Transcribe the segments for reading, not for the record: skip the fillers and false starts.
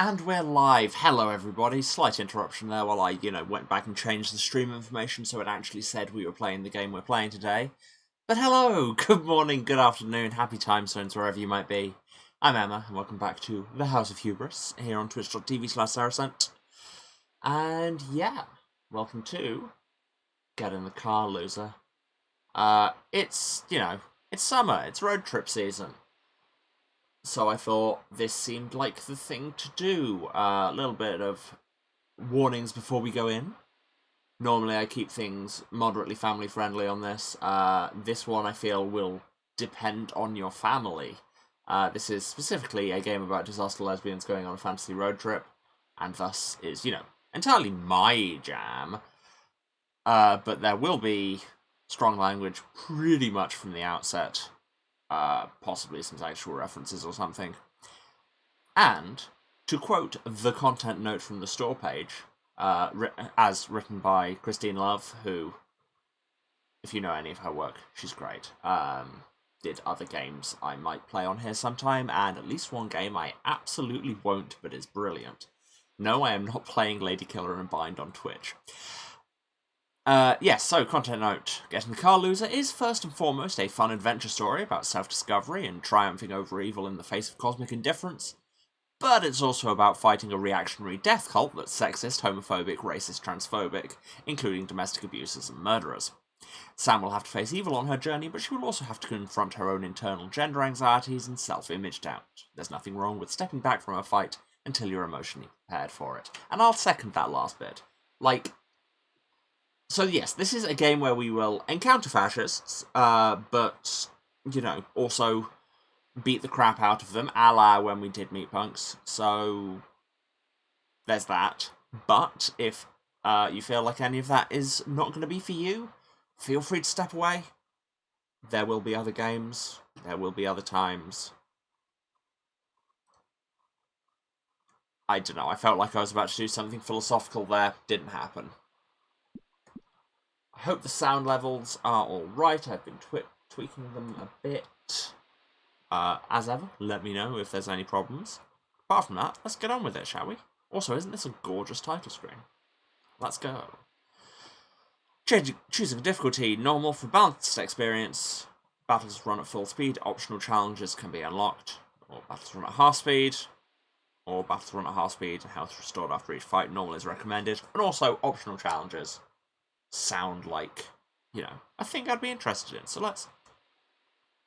And we're live. Hello, everybody. Slight interruption there while I, went back and changed the stream information so it actually said we were playing the game we're playing today. But hello, good morning, good afternoon, happy time zones wherever you might be. I'm Emma, and welcome back to the House of Hubris here on twitch.tv/Saracent. And yeah, welcome to Get in the Car, Loser. It's summer, it's road trip season. So I thought this seemed like the thing to do. A little bit of warnings before we go in. Normally I keep things moderately family friendly on this. This one I feel will depend on your family. This is specifically a game about disaster lesbians going on a fantasy road trip, and thus is, entirely my jam. But there will be strong language pretty much from the outset. Possibly some actual references or something. And, to quote the content note from the store page, as written by Christine Love, who, if you know any of her work, she's great, did other games I might play on here sometime, and at least one game I absolutely won't, but is brilliant. No, I am not playing Lady Killer in a Bind on Twitch. Yes, so content note. Get in the Car, Loser is first and foremost a fun adventure story about self-discovery and triumphing over evil in the face of cosmic indifference, but it's also about fighting a reactionary death cult that's sexist, homophobic, racist, transphobic, including domestic abusers and murderers. Sam will have to face evil on her journey, but she will also have to confront her own internal gender anxieties and self-image doubt. There's nothing wrong with stepping back from a fight until you're emotionally prepared for it. And I'll second that last bit. So yes, this is a game where we will encounter fascists, but, also beat the crap out of them, a la when we did Meat Punks, so there's that. But if you feel like any of that is not going to be for you, feel free to step away. There will be other games, there will be other times. I don't know, I felt like I was about to do something philosophical there, didn't happen. I hope the sound levels are alright. I've been tweaking them a bit. As ever, let me know if there's any problems. Apart from that, let's get on with it, shall we? Also, isn't this a gorgeous title screen? Let's go. Choosing difficulty, normal for balanced experience. Battles run at full speed, optional challenges can be unlocked. Or battles run at half speed. Or battles run at half speed and health restored after each fight, normal is recommended. And also, optional challenges sound like, a thing I'd be interested in. So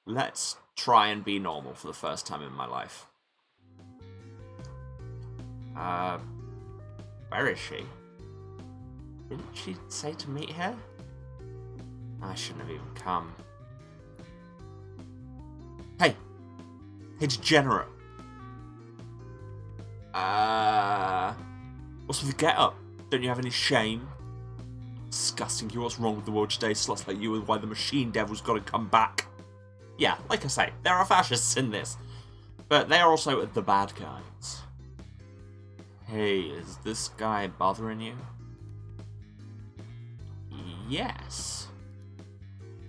let's try and be normal for the first time in my life. Where is she? Didn't she say to meet her? I shouldn't have even come. Hey, degenerate. What's with the get up? Don't you have any shame? Disgusting, what's wrong with the world today? Sluts like you and why the machine devil's gotta come back. Yeah, like I say, there are fascists in this. But they are also the bad guys. Hey, is this guy bothering you? Yes.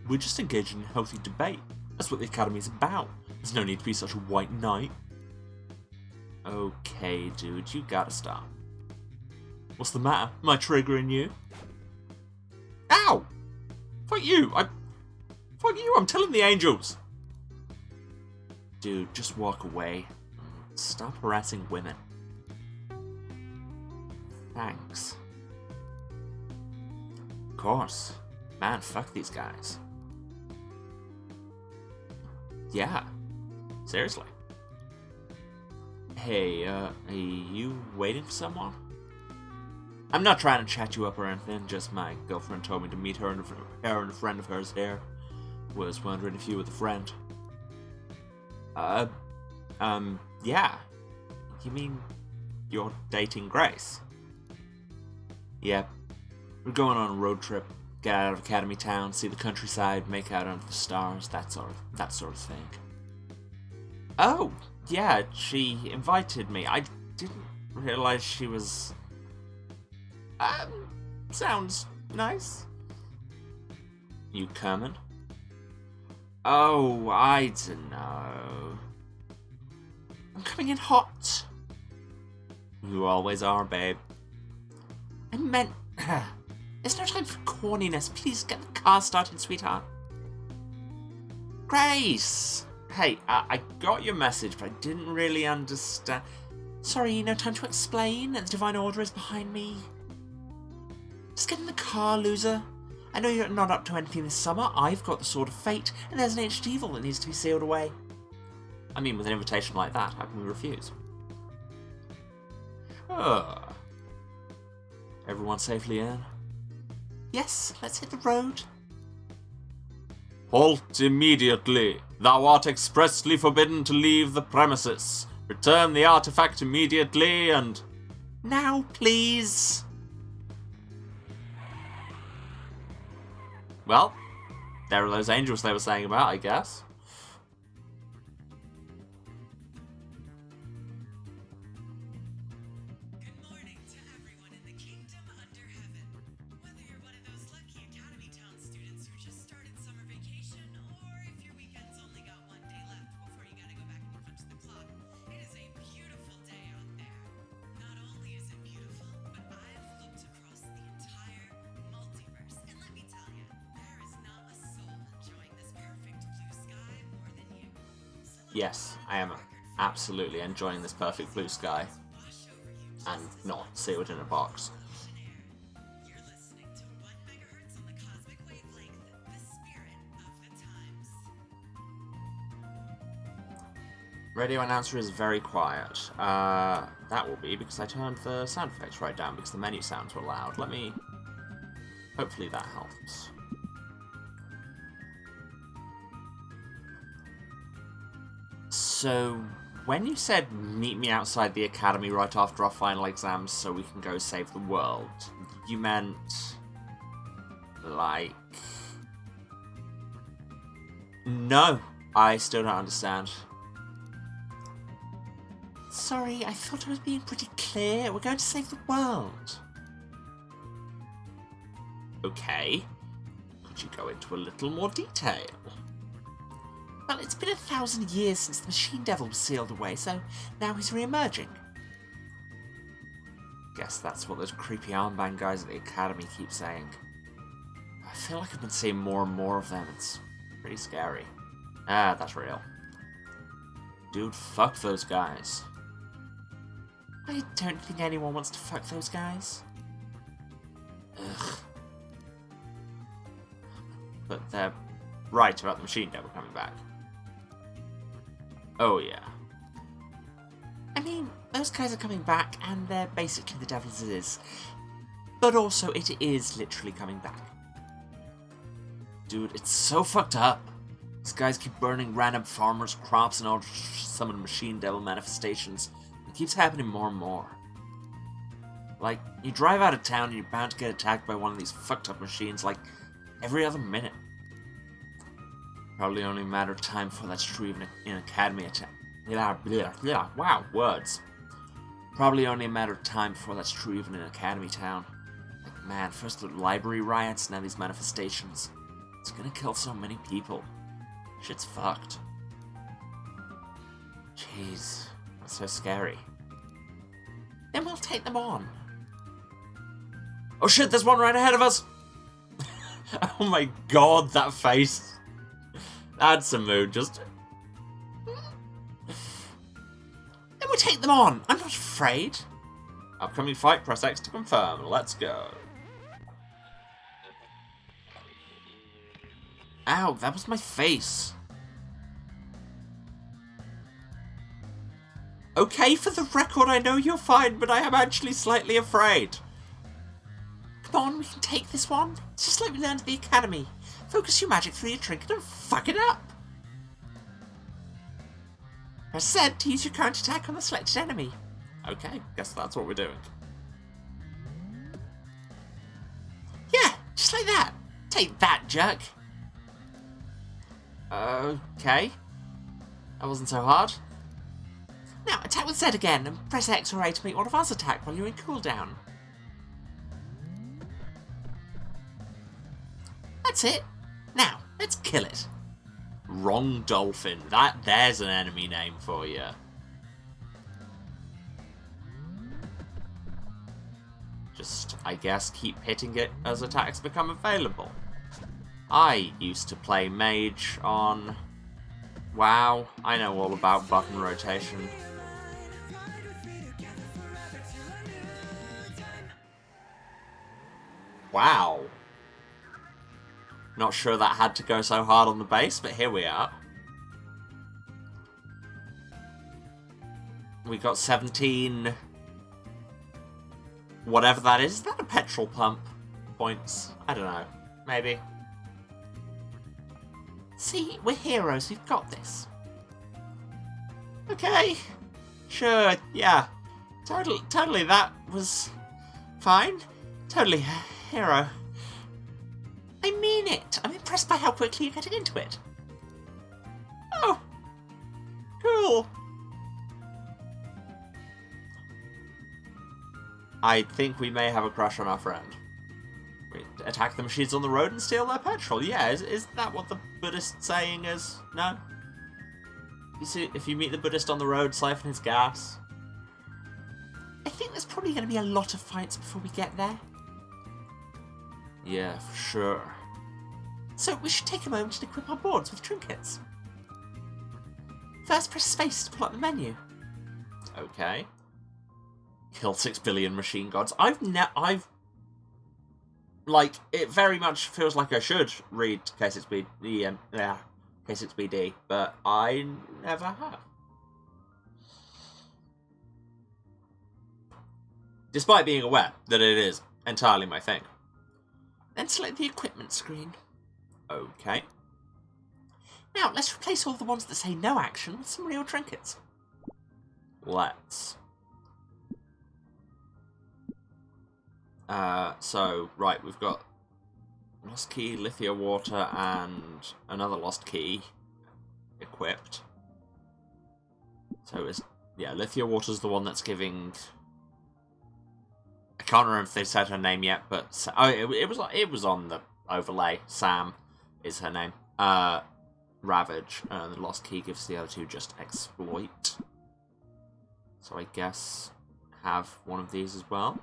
We're just engaging in healthy debate. That's what the Academy's about. There's no need to be such a white knight. Okay, dude, you gotta stop. What's the matter? Am I triggering you? Ow! Fuck you! Fuck you, I'm telling the angels! Dude, just walk away. Stop harassing women. Thanks. Of course. Man, fuck these guys. Yeah. Seriously. Hey, are you waiting for someone? I'm not trying to chat you up or anything, just my girlfriend told me to meet her and a friend of hers here. Was wondering if you were the friend. Yeah. You mean you're dating Grace? Yep. We're going on a road trip, get out of Academy Town, see the countryside, make out under the stars, that sort of thing. Oh, yeah, she invited me. I didn't realize she was... sounds nice. You coming? Oh, I don't know. I'm coming in hot. You always are, babe. I meant... There's no time for corniness. Please get the car started, sweetheart. Grace! Hey, I got your message, but I didn't really understand. Sorry, no time to explain. The Divine Order is behind me. Just get in the car, loser. I know you're not up to anything this summer. I've got the Sword of Fate, and there's an ancient evil that needs to be sealed away. I mean, with an invitation like that, how can we refuse? Sure. Everyone safely in? Yes, let's hit the road. Halt immediately. Thou art expressly forbidden to leave the premises. Return the artifact immediately and... Now, please. Well, there are those angels they were saying about, I guess. Good morning to everyone in the kingdom under heaven. Whether you're one of those lucky Academy Town students who just started summer vacation, or if your weekend's only got one day left before you gotta go back and punch the clock, it is a beautiful day out there. Not only is it beautiful, but I've looked across the entire multiverse, and let me tell you, there is not a soul enjoying this perfect blue sky more than you. So Yes, I am absolutely enjoying this perfect blue sky. wash over you And not sealed in a box. You're listening to 1 megahertz on the cosmic wavelength, the spirit of the times. Radio announcer is very quiet. That will be because I turned the sound effects right down because the menu sounds were loud. Let me... Hopefully that helps. So, when you said meet me outside the academy right after our final exams so we can go save the world, you meant... like... No, I still don't understand. Sorry, I thought I was being pretty clear. We're going to save the world. Okay. Could you go into a little more detail? Well, it's been 1,000 years since the Machine Devil was sealed away, so now he's re-emerging. Guess that's what those creepy armband guys at the academy keep saying. I feel like I've been seeing more and more of them. It's pretty scary. Ah, that's real. Dude, fuck those guys. I don't think anyone wants to fuck those guys. Ugh. But they're right about the Machine Devil coming back. Oh yeah. I mean, those guys are coming back, and they're basically the devil as it is. But also, it is literally coming back. Dude, it's so fucked up. These guys keep burning random farmers' crops in order to summon Machine Devil manifestations. It keeps happening more and more. Like, you drive out of town and you're bound to get attacked by one of these fucked up machines, like, every other minute. Probably only a matter of time before that's true even in Academy attack. Wow, words. Probably only a matter of time before that's true even in Academy Town. Like, man, first the library riots, now these manifestations. It's gonna kill so many people. Shit's fucked. Jeez, that's so scary. Then we'll take them on. Oh shit, there's one right ahead of us! Oh my god, that face. That's a mood, just... Then we take them on! I'm not afraid! Upcoming fight, press X to confirm. Let's go. Ow, that was my face. Okay, for the record, I know you're fine, but I am actually slightly afraid. Come on, we can take this one. It's just like we learned at the academy. Focus your magic through your trinket and fuck it up. Press Z to use your current attack on the selected enemy. Okay, guess that's what we're doing. Yeah, just like that. Take that, jerk. Okay. That wasn't so hard. Now, attack with Z again, and press X or A to make one of us attack while you're in cooldown. That's it. Now, let's kill it. Wrong dolphin. There's an enemy name for you. Just, I guess, keep hitting it as attacks become available. I used to play mage on WoW. I know all about button rotation. Wow. Not sure that had to go so hard on the base, but here we are. We got 17... whatever that is. Is that a petrol pump? Points? I don't know. Maybe. See, we're heroes. We've got this. Okay. Sure, yeah. Totally, that was fine. Totally hero. I mean it. I'm impressed by how quickly you're getting into it. Oh. Cool. I think we may have a crush on our friend. We attack the machines on the road and steal their petrol. Yeah, is that what the Buddhist saying is? No? You see, if you meet the Buddhist on the road, siphon his gas. I think there's probably going to be a lot of fights before we get there. Yeah, for sure. So we should take a moment and equip our boards with trinkets. First, press space to pull up the menu. Okay. Kill 6 billion machine gods. Like, it very much feels like I should read K6BD, K6BD, but I never have. Despite being aware that it is entirely my thing. Then select the equipment screen. Okay. Now, let's replace all the ones that say no action with some real trinkets. Let's. So, right, we've got Lost Key, Lithia Water, and another Lost Key equipped. So, Lithia Water's the one that's giving... I can't remember if they said her name yet, but... Oh, it was on the overlay. Sam is her name. Ravage. The Lost Key gives the other two just Exploit. So I guess have one of these as well.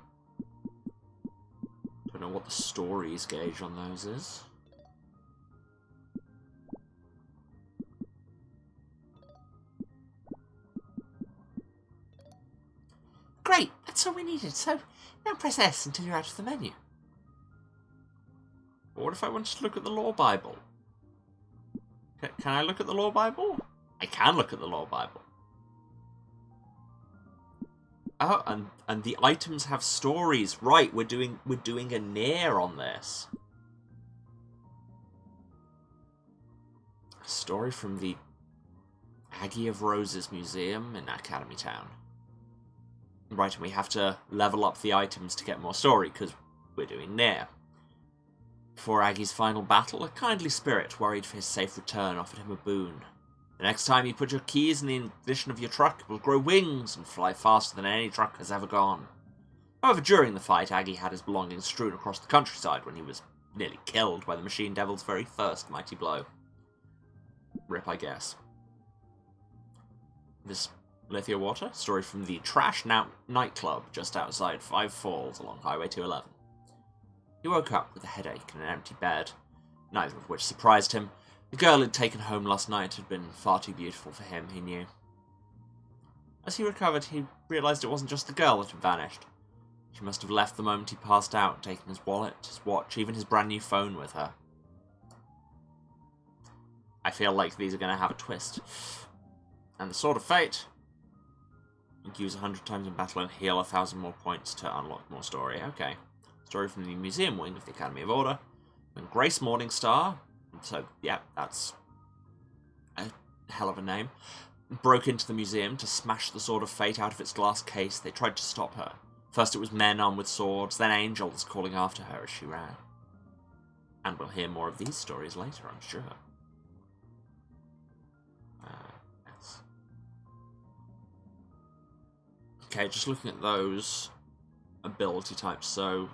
Don't know what the stories gauge on those is. Great, that's all we needed. So now press S until you're out of the menu. But what if I wanted to look at the Law Bible? Can I look at the Law Bible? I can look at the Law Bible. Oh, and the items have stories. Right, we're doing a near on this. A story from the Aggie of Roses Museum in Academy Town. Right, and we have to level up the items to get more story, because we're doing near. Before Aggie's final battle, a kindly spirit, worried for his safe return, offered him a boon. The next time you put your keys in the ignition of your truck, it will grow wings and fly faster than any truck has ever gone. However, during the fight, Aggie had his belongings strewn across the countryside when he was nearly killed by the Machine Devil's very first mighty blow. Rip, I guess. This Lithia Water, story from the Trash nightclub just outside Five Falls along Highway 211. He woke up with a headache and an empty bed, neither of which surprised him. The girl he'd taken home last night had been far too beautiful for him, he knew. As he recovered, he realised it wasn't just the girl that had vanished. She must have left the moment he passed out, taking his wallet, his watch, even his brand new phone with her. I feel like these are going to have a twist. And the Sword of Fate. You can use 100 times in battle and heal 1,000 more points to unlock more story. Okay. Story from the museum wing of the Academy of Order. And Grace Morningstar, so yeah, that's a hell of a name, broke into the museum to smash the Sword of Fate out of its glass case. They tried to stop her. First it was men armed with swords, then angels calling after her as she ran. And we'll hear more of these stories later, I'm sure. Yes. Okay, just looking at those ability types, so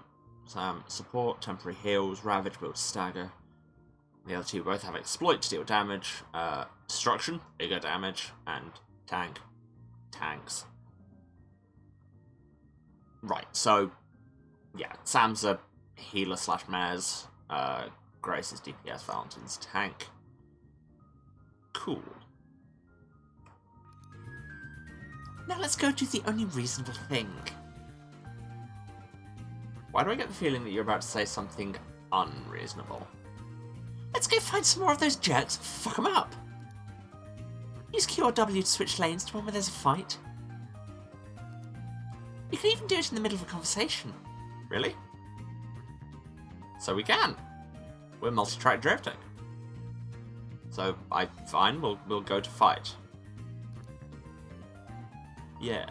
support, temporary heals, ravage, build stagger. The other two both have exploit to deal damage, destruction, bigger damage, and tanks. Right, so Yeah, Sam's a healer slash Maz. Grace is DPS, Valentine's tank. Cool. Now let's go do the only reasonable thing. Why do I get the feeling that you're about to say something unreasonable? Let's go find some more of those jerks and fuck them up. Use Q or W to switch lanes to one where there's a fight. You can even do it in the middle of a conversation. Really? So we can. We're multi-track drifting. So, fine, we'll go to fight. Yeah.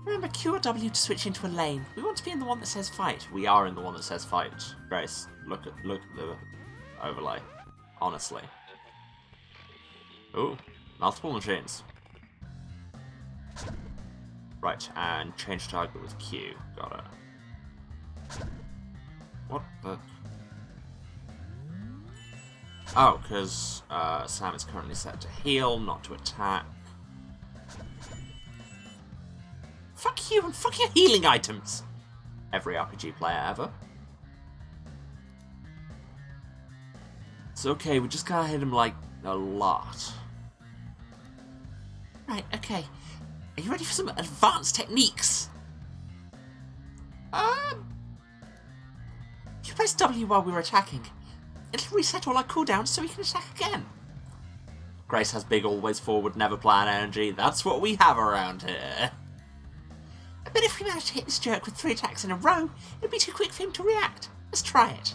Remember, Q or W to switch into a lane. We want to be in the one that says fight. We are in the one that says fight. Grace, look at the overlay. Honestly. Ooh, multiple machines. Right, and change target with Q. Got it. What the... Oh, because Sam is currently set to heal, not to attack. Fuck you and fuck your healing items! Every RPG player ever. It's okay, we just gotta hit him, like, a lot. Right, okay. Are you ready for some advanced techniques? You press W while we were attacking. It'll reset all our cooldowns so we can attack again. Grace has big always forward, never plan energy. That's what we have around here. But if we manage to hit this jerk with 3 attacks in a row, it'd be too quick for him to react. Let's try it.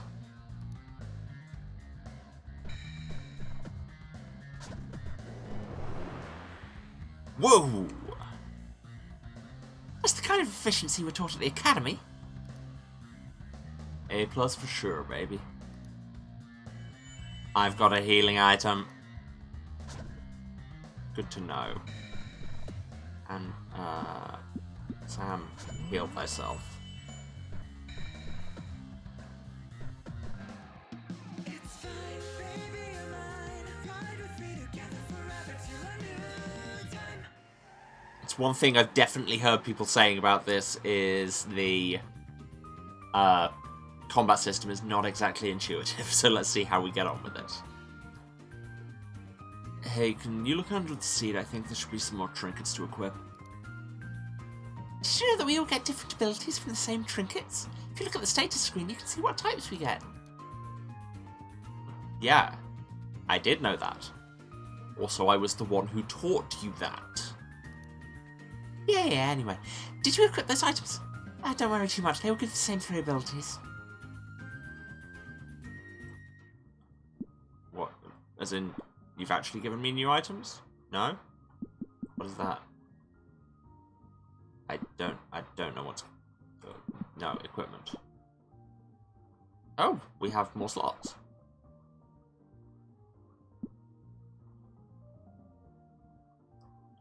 Whoa! That's the kind of efficiency we're taught at the academy. A+ for sure, baby. I've got a healing item. Good to know. And, Sam, heal thyself. It's fine, baby, you're mine. Ride with me together forever till a new time. It's one thing I've definitely heard people saying about this is the combat system is not exactly intuitive, so let's see how we get on with it. Hey, can you look under the seat? I think there should be some more trinkets to equip. Did you know that we all get different abilities from the same trinkets? If you look at the status screen, you can see what types we get. Yeah, I did know that. Also, I was the one who taught you that. Yeah, anyway. Did you equip those items? Don't worry too much, they all give the same 3 abilities. What? As in, you've actually given me new items? No? What is that? I don't know what's... No, equipment. Oh, we have more slots.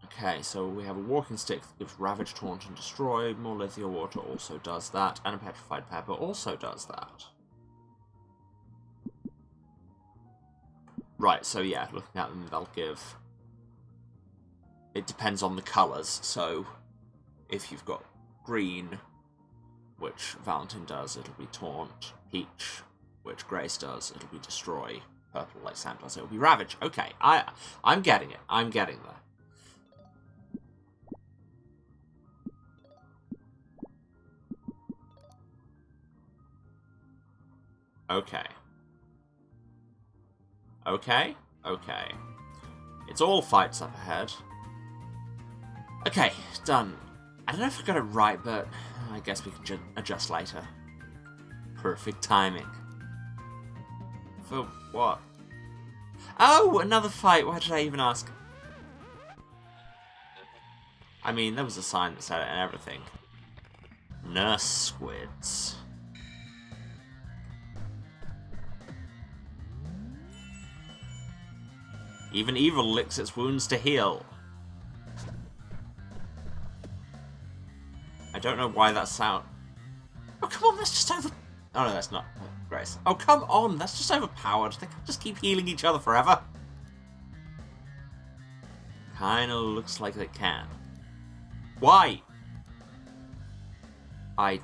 Okay, so we have a walking stick that gives Ravage, Taunt, and Destroy. More Lithium Water also does that, and a Petrified Pepper also does that. Right, so yeah, looking at them, they'll give... It depends on the colours, so if you've got green, which Valentine does, it'll be Taunt. Peach, which Grace does, it'll be Destroy. Purple, like Sam does, it'll be Ravage. Okay, I'm getting it. I'm getting there. Okay. Okay. It's all fights up ahead. Okay, done. I don't know if I got it right, but I guess we can adjust later. Perfect timing. For what? Oh, another fight. Why did I even ask? I mean, there was a sign that said it and everything. Nurse squids. Even evil licks its wounds to heal. I don't know why that sound... Oh, come on, that's just over... Oh, no, that's not. Grace. Oh, come on, that's just overpowered. They can't just keep healing each other forever. Kinda looks like they can. Why? I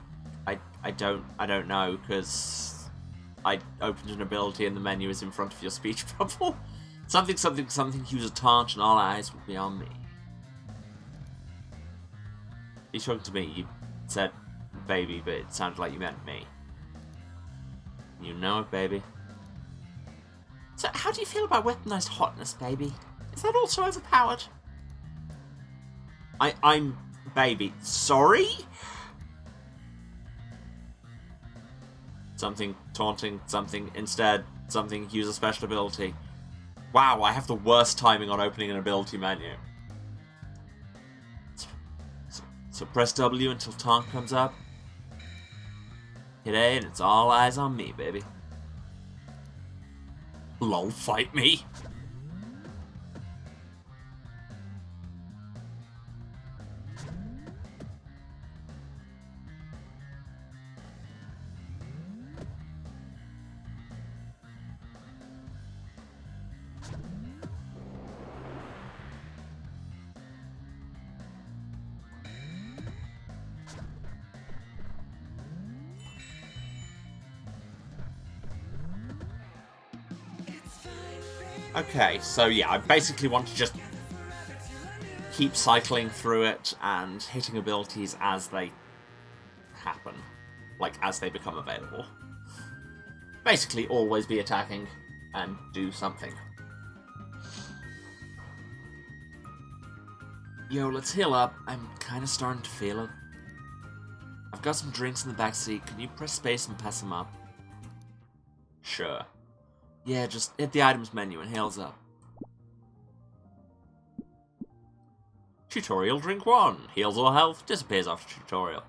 I don't know, because I opened an ability and the menu is in front of your speech bubble. Something, something, something, use a taunt and all eyes will be on me. You talking to me? You said baby, but it sounded like you meant me. You know it, baby. So, how do you feel about weaponized hotness, baby? Is that also overpowered? I'm baby. Sorry? Something taunting, something instead, something use a special ability. Wow, I have the worst timing on opening an ability menu. So press W until taunt comes up. Hit A and it's all eyes on me, baby. Lol, fight me. Okay, so yeah, I basically want to just keep cycling through it and hitting abilities as they happen. Like, as they become available. Basically, always be attacking and do something. Yo, let's heal up. I'm kind of starting to feel it. I've got some drinks in the back seat. Can you press space and pass them up? Sure. Yeah, just hit the items menu and heals up. Tutorial drink 1. Heals all health, disappears after tutorial.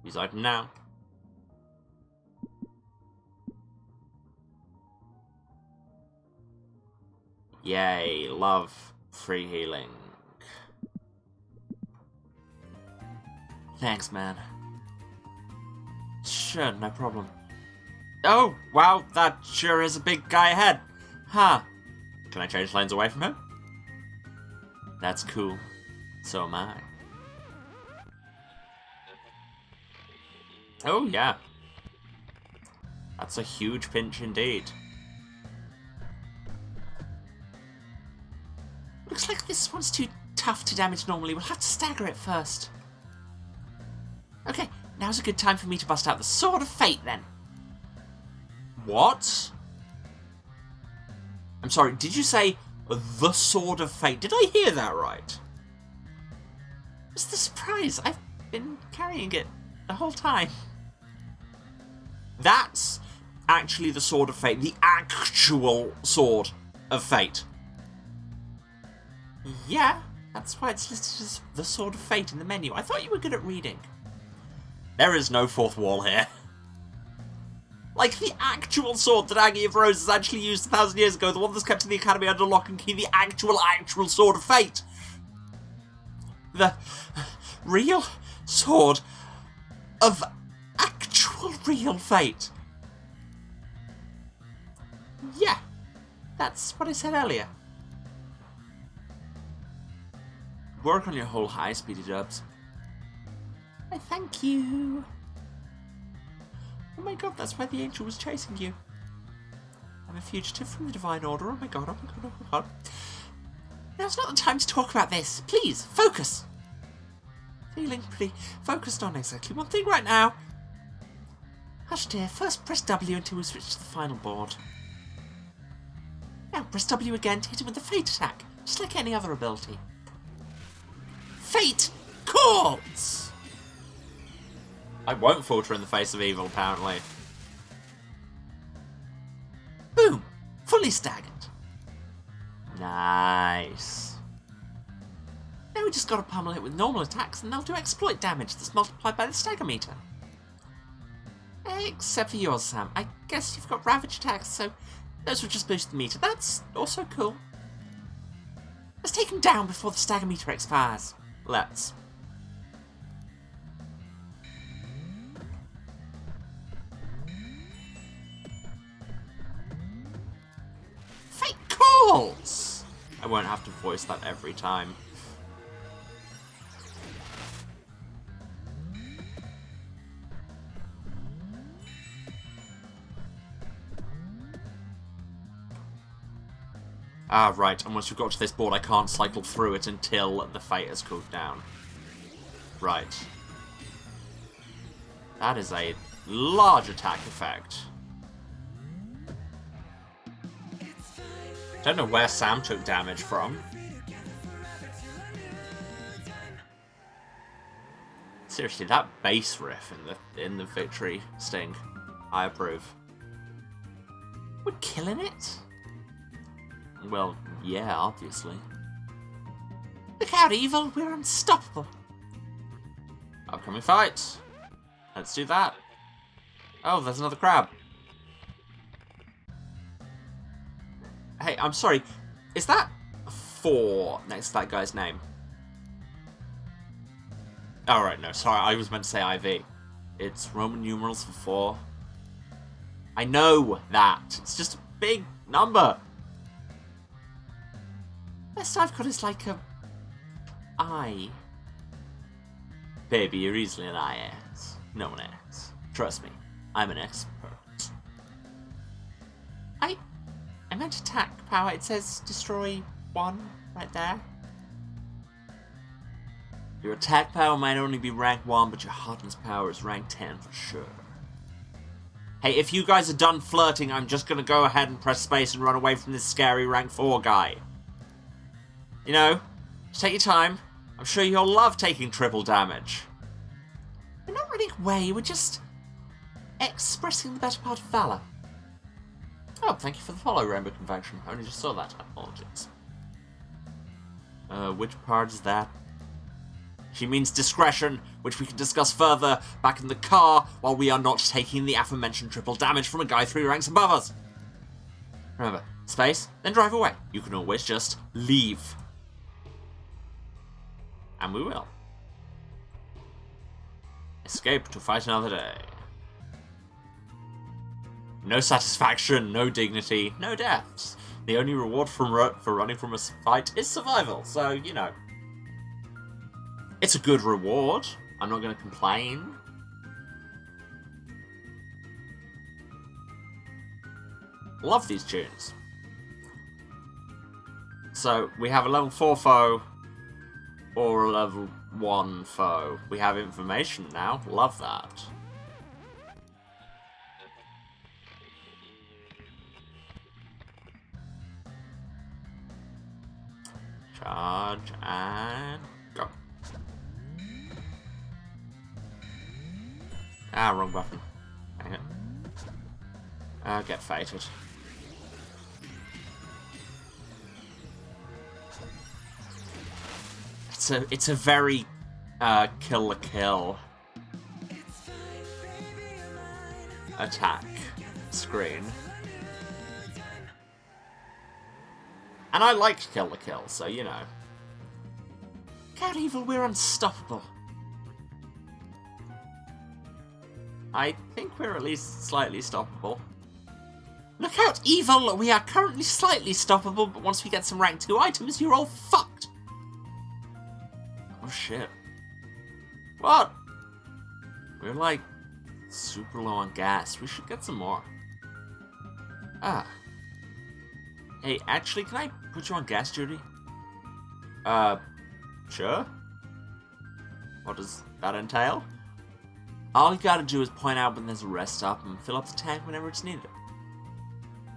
Use item now. Yay, love free healing. Thanks, man. Sure, no problem. Oh, wow, that sure is a big guy ahead. Huh. Can I change lanes away from him? That's cool. So am I. Oh, yeah. That's a huge pinch indeed. Looks like this one's too tough to damage normally. We'll have to stagger it first. Okay, now's a good time for me to bust out the Sword of Fate, then. What? I'm sorry, did you say the Sword of Fate? Did I hear that right? What's the surprise? I've been carrying it the whole time. That's actually the Sword of Fate. The actual Sword of Fate. Yeah, that's why it's listed as the Sword of Fate in the menu. I thought you were good at reading. There is no fourth wall here. Like, the actual sword that Aggie of Roses actually used 1,000 years ago, the one that's kept in the Academy under lock and key, the actual Sword of Fate. The real sword of actual real fate. Yeah, that's what I said earlier. Work on your whole high, Speedy Dubs. I thank you. Oh my god, that's why the angel was chasing you. I'm a fugitive from the Divine Order. Oh my god, oh my god, oh my god. Now's not the time to talk about this. Please, focus. Feeling pretty focused on exactly one thing right now. Hush dear, first press W until we switch to the final board. Now press W again to hit him with the Fate attack, just like any other ability. Fate calls! I won't falter in the face of evil, apparently. Boom! Fully staggered. Nice. Now we just gotta pummel it with normal attacks and they'll do exploit damage that's multiplied by the stagger meter. Except for yours, Sam. I guess you've got ravage attacks, so those will just boost the meter. That's also cool. Let's take him down before the stagger meter expires. Let's. Fate calls! I won't have to voice that every time. Ah, right, and once we've got to this board, I can't cycle through it until the fate has cooled down. Right. That is a large attack effect. Don't know where Sam took damage from. Seriously, that bass riff in the victory sting, I approve. We're killing it? Well, yeah, obviously. Look out, evil! We're unstoppable! Upcoming fight! Let's do that. Oh, there's another crab. Hey, I'm sorry. Is that 4 next to that guy's name? Alright, no, sorry, I was meant to say IV. It's Roman numerals for 4. I know that. It's just a big number. Best I've got is like a I. Baby, you're easily an IS. No one X. Trust me, I'm an expert. I meant attack power. It says destroy 1 right there. Your attack power might only be rank 1, but your hardness power is rank 10 for sure. Hey, if you guys are done flirting, I'm just gonna go ahead and press space and run away from this scary rank 4 guy. You know, just take your time. I'm sure you'll love taking triple damage. We're not running away, we're just expressing the better part of valor. Oh, thank you for the follow, Rainbow Convection. I only just saw that. Apologies. Which part is that? She means discretion, which we can discuss further back in the car while we are not taking the aforementioned triple damage from a guy 3 ranks above us. Remember, space, then drive away. You can always just leave. And we will. Escape to fight another day. No satisfaction, no dignity, no deaths. The only reward for running from a fight is survival, so, you know. It's a good reward. I'm not going to complain. Love these tunes. So, we have a level 4 foe or a level 1 foe. We have information now. Love that. Charge and go. Ah, wrong button. Hang it. Get fated. It's a very kill the kill attack screen. And I like kill the kill, so you know. God, evil, we're unstoppable. I think we're at least slightly stoppable. Look out, evil! We are currently slightly stoppable, but once we get some rank 2 items, you're all fucked! Oh shit. What? We're like super low on gas. We should get some more. Ah. Hey, actually, can I put you on gas duty? Sure. What does that entail? All you gotta do is point out when there's a rest stop and fill up the tank whenever it's needed.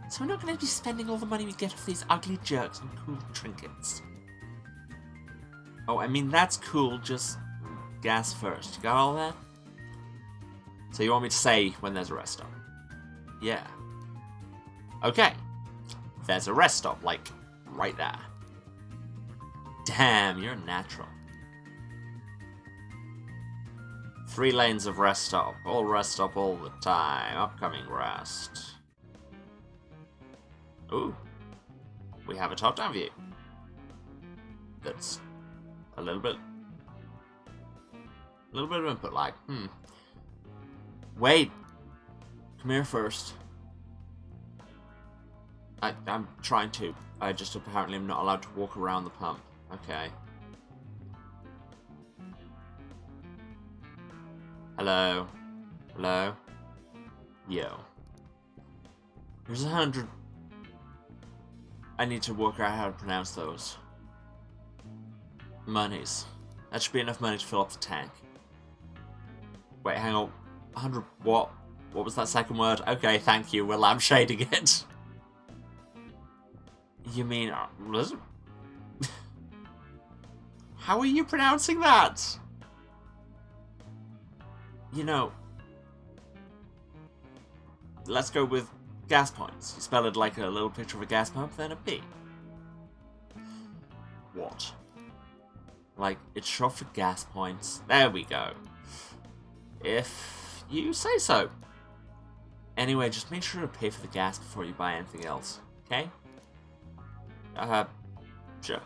So we're not gonna be spending all the money we get off these ugly jerks on cool trinkets. Oh, I mean, that's cool, just gas first. You got all that? So you want me to say when there's a rest stop? Yeah. Okay. There's a rest stop, like, right there. Damn, you're a natural. 3 lanes of rest stop all the time. Upcoming rest. Ooh. We have a top-down view. That's a little bit of input lag. Wait. Come here first. I'm trying to. I just apparently am not allowed to walk around the pump. Okay. Hello? Hello? Yo. There's 100... I need to work out how to pronounce those. Monies. That should be enough money to fill up the tank. Wait, hang on. 100 what? What was that second word? Okay, thank you. We're lampshading it. You mean... How are you pronouncing that? You know... Let's go with gas points. You spell it like a little picture of a gas pump, then a P. What? Like, it's short for gas points. There we go. If you say so. Anyway, just make sure to pay for the gas before you buy anything else. Okay? Sure.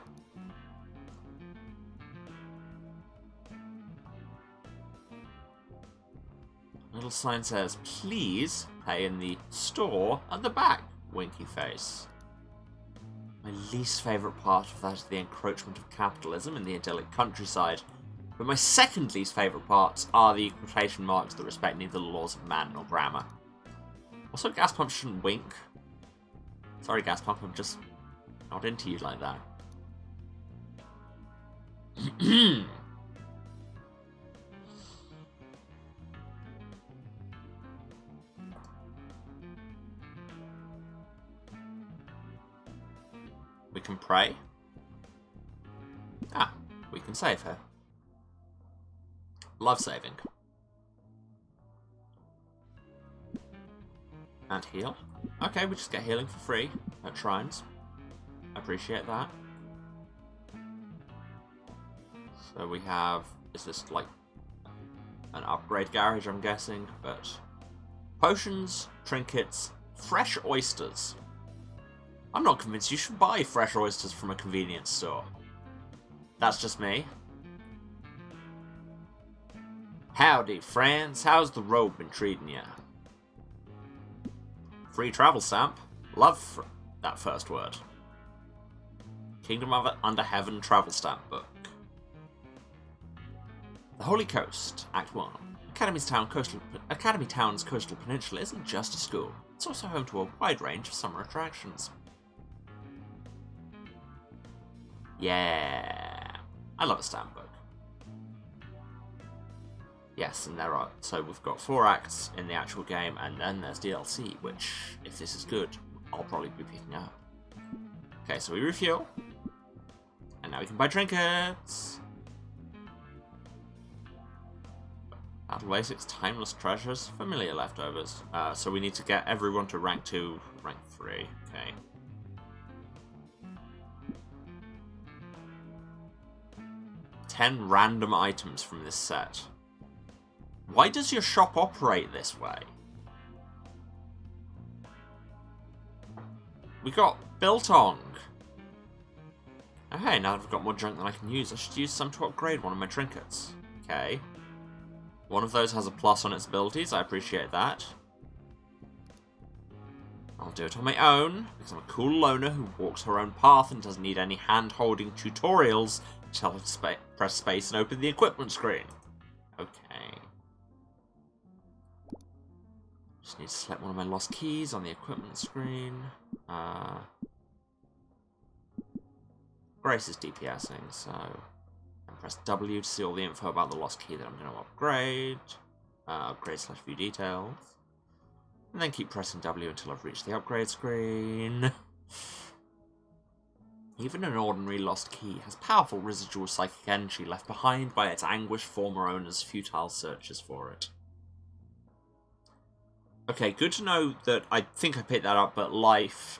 Little sign says, please pay in the store at the back. Winky face. My least favourite part of that is the encroachment of capitalism in the idyllic countryside. But my second least favourite parts are the quotation marks that respect neither the laws of man nor grammar. Also, gas pumps shouldn't wink. Sorry, gas pump, I'm just not into you like that. We can pray. Ah, we can save her. Love saving. And heal. Okay, we just get healing for free at shrines. I appreciate that. So we have... Is this like an upgrade garage, I'm guessing? But potions, trinkets, fresh oysters. I'm not convinced you should buy fresh oysters from a convenience store. That's just me. Howdy, friends. How's the road been treating ya? Free travel stamp. Love that first word. Kingdom of Under Heaven travel stamp book. The Holy Coast, Act 1. Academy Town's coastal peninsula isn't just a school. It's also home to a wide range of summer attractions. Yeah. I love a stamp book. Yes, and there are... So we've got 4 acts in the actual game, and then there's DLC, which, if this is good, I'll probably be picking up. Okay, so we refuel. And now we can buy trinkets. Battle Basics, Timeless Treasures, Familiar Leftovers. So we need to get everyone to rank 2, rank 3. Okay. Ten random items from this set. Why does your shop operate this way? We got Biltong. Okay, now that I've got more junk than I can use, I should use some to upgrade one of my trinkets. Okay. One of those has a plus on its abilities, I appreciate that. I'll do it on my own, because I'm a cool loner who walks her own path and doesn't need any hand-holding tutorials to tell her to press space and open the equipment screen. Okay. Just need to select one of my lost keys on the equipment screen. Grace is DPSing, so... And press W to see all the info about the lost key that I'm going to upgrade. Upgrade/view details. And then keep pressing W until I've reached the upgrade screen. Even an ordinary lost key has powerful residual psychic energy left behind by its anguished former owner's futile searches for it. Okay, good to know that I think I picked that up, but life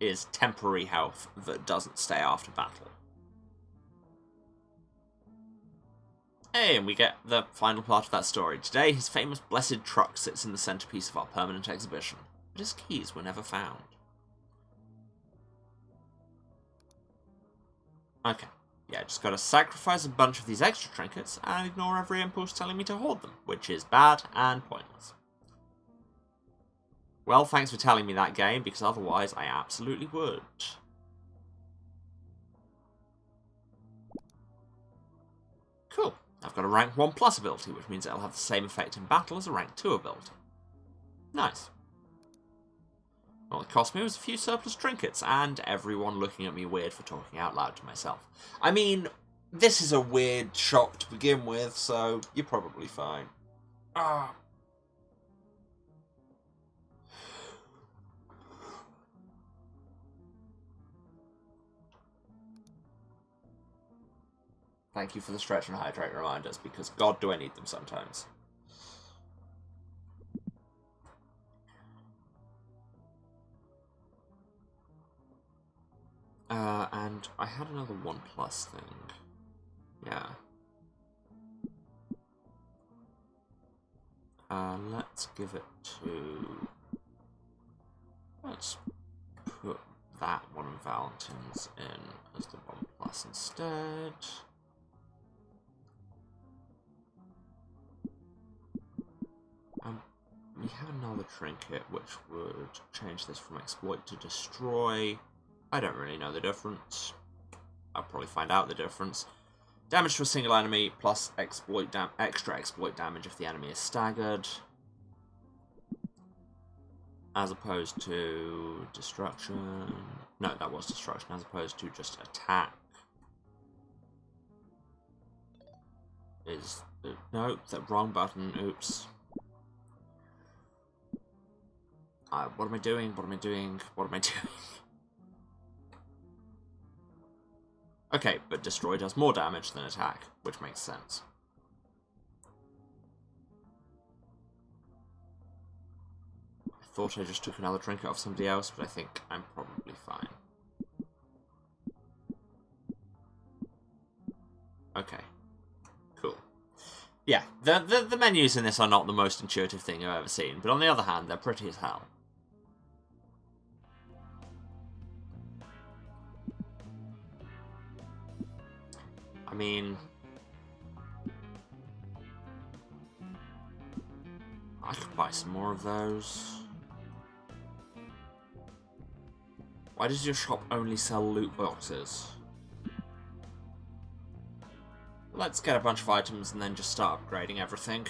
is temporary health that doesn't stay after battle. Hey, and we get the final part of that story. Today, his famous blessed truck sits in the centerpiece of our permanent exhibition, but his keys were never found. Okay, yeah, just gotta sacrifice a bunch of these extra trinkets and ignore every impulse telling me to hoard them, which is bad and pointless. Well, thanks for telling me that, game, because otherwise I absolutely would. Cool. I've got a rank 1 plus ability, which means it'll have the same effect in battle as a rank 2 ability. Nice. All it cost me was a few surplus trinkets, and everyone looking at me weird for talking out loud to myself. I mean, this is a weird shop to begin with, so you're probably fine. Ah. Thank you for the stretch and hydrate reminders, because God do I need them sometimes. And I had another 1+ thing. Yeah. Let's give it to... Let's put that one of Valentin's in as the 1+ instead. We have another trinket which would change this from exploit to destroy. I don't really know the difference. I'll probably find out the difference. Damage to a single enemy plus extra exploit damage if the enemy is staggered. As opposed to destruction. No, that was destruction. As opposed to just attack. No, that wrong button. Oops. What am I doing? What am I doing? What am I doing? Okay, but destroy does more damage than attack, which makes sense. I thought I just took another trinket off somebody else, but I think I'm probably fine. Okay. Cool. Yeah, the menus in this are not the most intuitive thing I've ever seen, but on the other hand, they're pretty as hell. I mean, I could buy some more of those. Why does your shop only sell loot boxes? Let's get a bunch of items and then just start upgrading everything.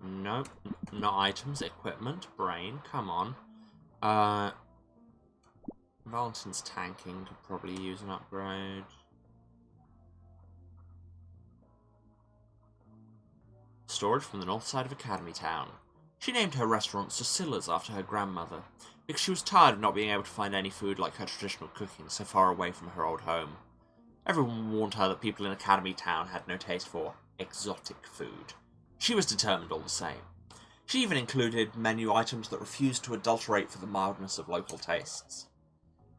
Nope, not items, equipment, brain, come on. Valentin's tanking could probably use an upgrade. Storage from the north side of Academy Town. She named her restaurant Cecilla's after her grandmother, because she was tired of not being able to find any food like her traditional cooking so far away from her old home. Everyone warned her that people in Academy Town had no taste for exotic food. She was determined all the same. She even included menu items that refused to adulterate for the mildness of local tastes.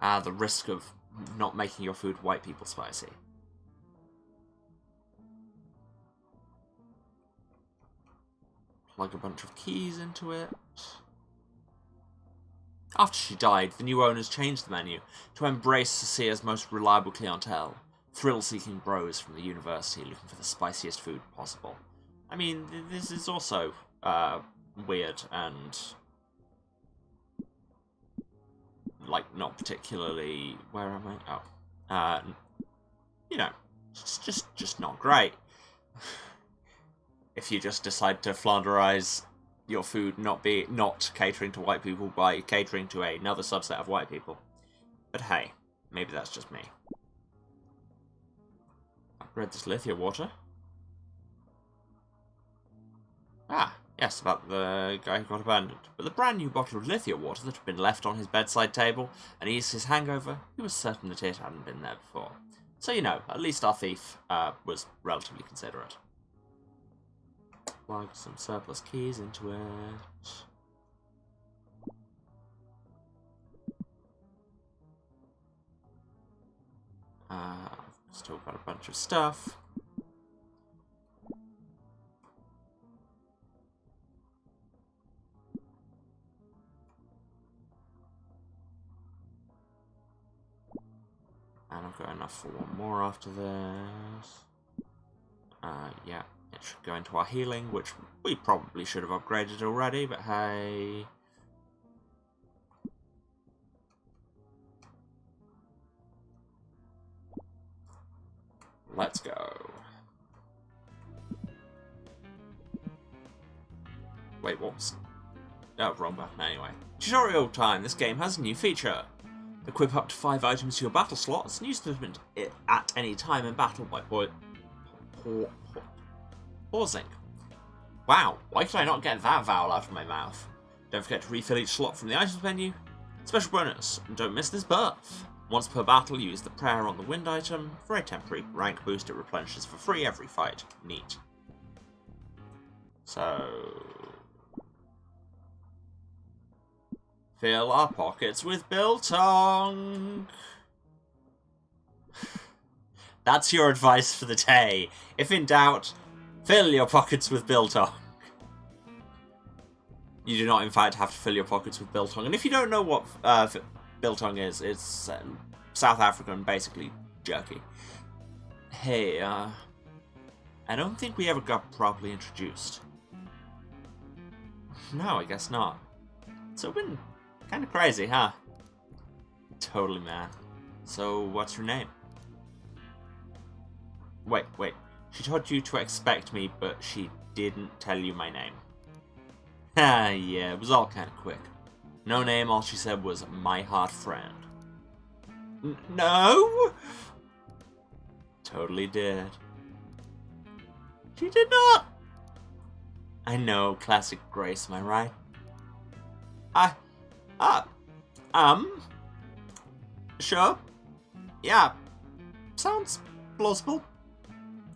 The risk of not making your food white people spicy. Plug a bunch of keys into it. After she died, the new owners changed the menu to embrace Cecilla's most reliable clientele, thrill-seeking bros from the university looking for the spiciest food possible. I mean, this is also weird and like not particularly. Where am I? Oh, you know, it's just not great. If you just decide to Flanderize your food, not catering to white people by catering to another subset of white people. But hey, maybe that's just me. Upgrade this lithia water. Ah, yes, about the guy who got abandoned. But the brand new bottle of lithia water that had been left on his bedside table and eased his hangover, he was certain that it hadn't been there before. So, you know, at least our thief was relatively considerate. Plug some surplus keys into it. Still got a bunch of stuff. And I've got enough for one more after this. Yeah, it should go into our healing, which we probably should have upgraded already, but hey. Let's go. Wait, what's... Oh, wrong button anyway. Tutorial time. This game has a new feature. Equip up to 5 items to your battle slots and use them at any time in battle by pausing. Wow, why could I not get that vowel out of my mouth? Don't forget to refill each slot from the items menu. Special bonus, and don't miss this buff. Once per battle, use the prayer on the wind item. For a temporary rank boost, it replenishes for free every fight. Neat. So... fill our pockets with biltong. That's your advice for the day. If in doubt, fill your pockets with biltong. You do not, in fact, have to fill your pockets with biltong. And if you don't know what biltong is, it's South African, basically, jerky. Hey, I don't think we ever got properly introduced. No, I guess not. So it's been kind of crazy, huh? Totally, man. So, what's your name? Wait. She told you to expect me, but she didn't tell you my name. Ah, yeah, it was all kind of quick. No name, all she said was, my heart friend. No? Totally did. She did not! I know, classic Grace, am I right? Sure. Yeah, sounds plausible.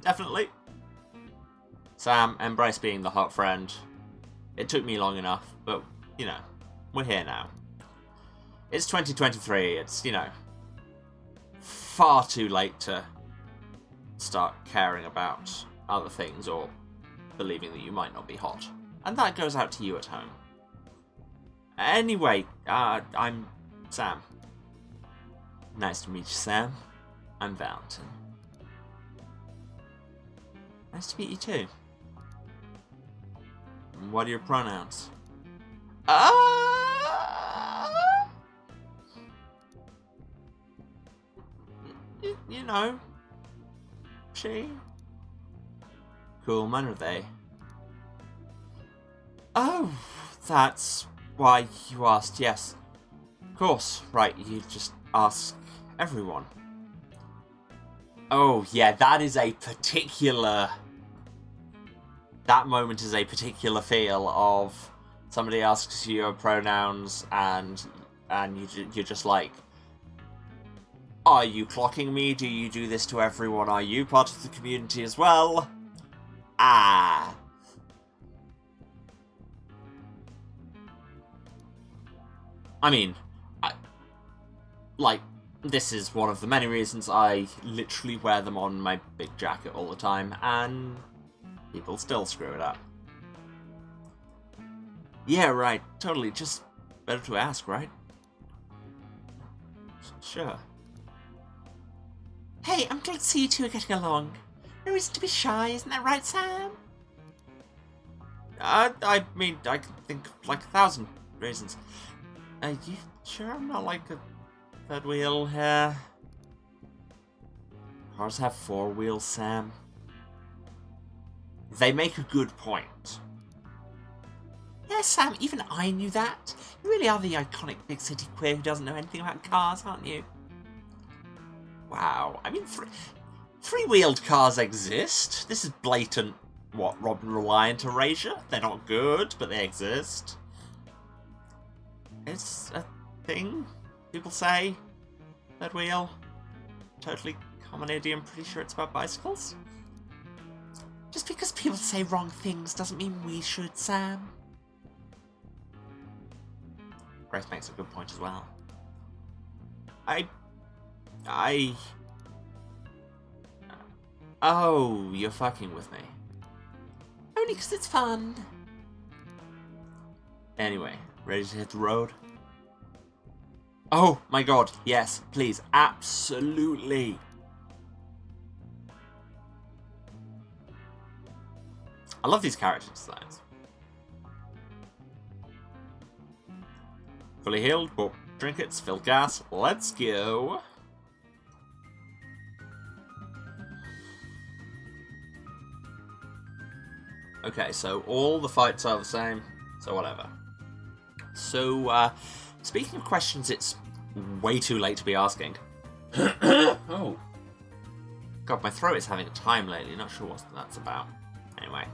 Definitely. Sam, embrace being the hot friend. It took me long enough, but, you know, we're here now. It's 2023, it's, you know, far too late to start caring about other things or believing that you might not be hot. And that goes out to you at home. Anyway, I'm Sam. Nice to meet you, Sam. I'm Valentin. Nice to meet you too. What are your pronouns? You know, she. Cool, mine are they. Oh, that's why you asked, yes. Of course, right, you just ask everyone. Oh, yeah, that is a particular... That moment is a particular feel of somebody asks you your pronouns and you're just like, are you clocking me? Do you do this to everyone? Are you part of the community as well? Ah. I mean, this is one of the many reasons I literally wear them on my big jacket all the time, and people still screw it up. Yeah, right, totally, just better to ask, right? Sure. Hey, I'm glad to see you two are getting along. No reason to be shy, isn't that right, Sam? I mean, I can think of like 1,000 reasons. Are you sure I'm not like a third wheel here? Cars have 4 wheels, Sam. They make a good point. Yes, Sam, even I knew that. You really are the iconic big city queer who doesn't know anything about cars, aren't you? Wow, I mean, three-wheeled cars exist. This is blatant, what, Robin Reliant erasure? They're not good, but they exist. It's a thing people say. Third wheel. Totally common idiom, pretty sure it's about bicycles. Just because people say wrong things doesn't mean we should, Sam. Grace makes a good point as well. Oh, you're fucking with me. Only because it's fun. Anyway, ready to hit the road? Oh my god, yes, please, absolutely. I love these character designs. Fully healed, bought trinkets, filled gas, let's go. Okay, so all the fights are the same, so whatever. So, speaking of questions it's way too late to be asking. Oh. God, my throat is having a time lately. Not sure what that's about. Anyway.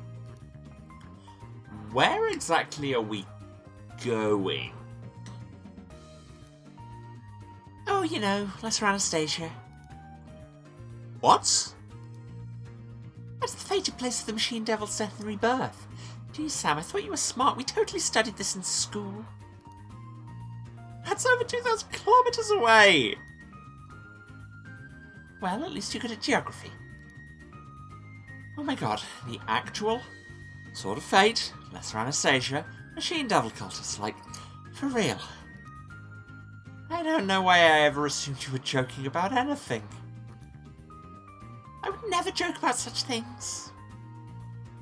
Where exactly are we going? Oh, you know, Lesser Anastasia. What? That's the fated place of the Machine Devil's death and rebirth. Geez, Sam, I thought you were smart. We totally studied this in school. That's over 2,000 kilometers away! Well, at least you're good at geography. Oh my god, the actual Sword of Fate, Lesser Anastasia, Machine Devil cultists, like, for real. I don't know why I ever assumed you were joking about anything. I would never joke about such things.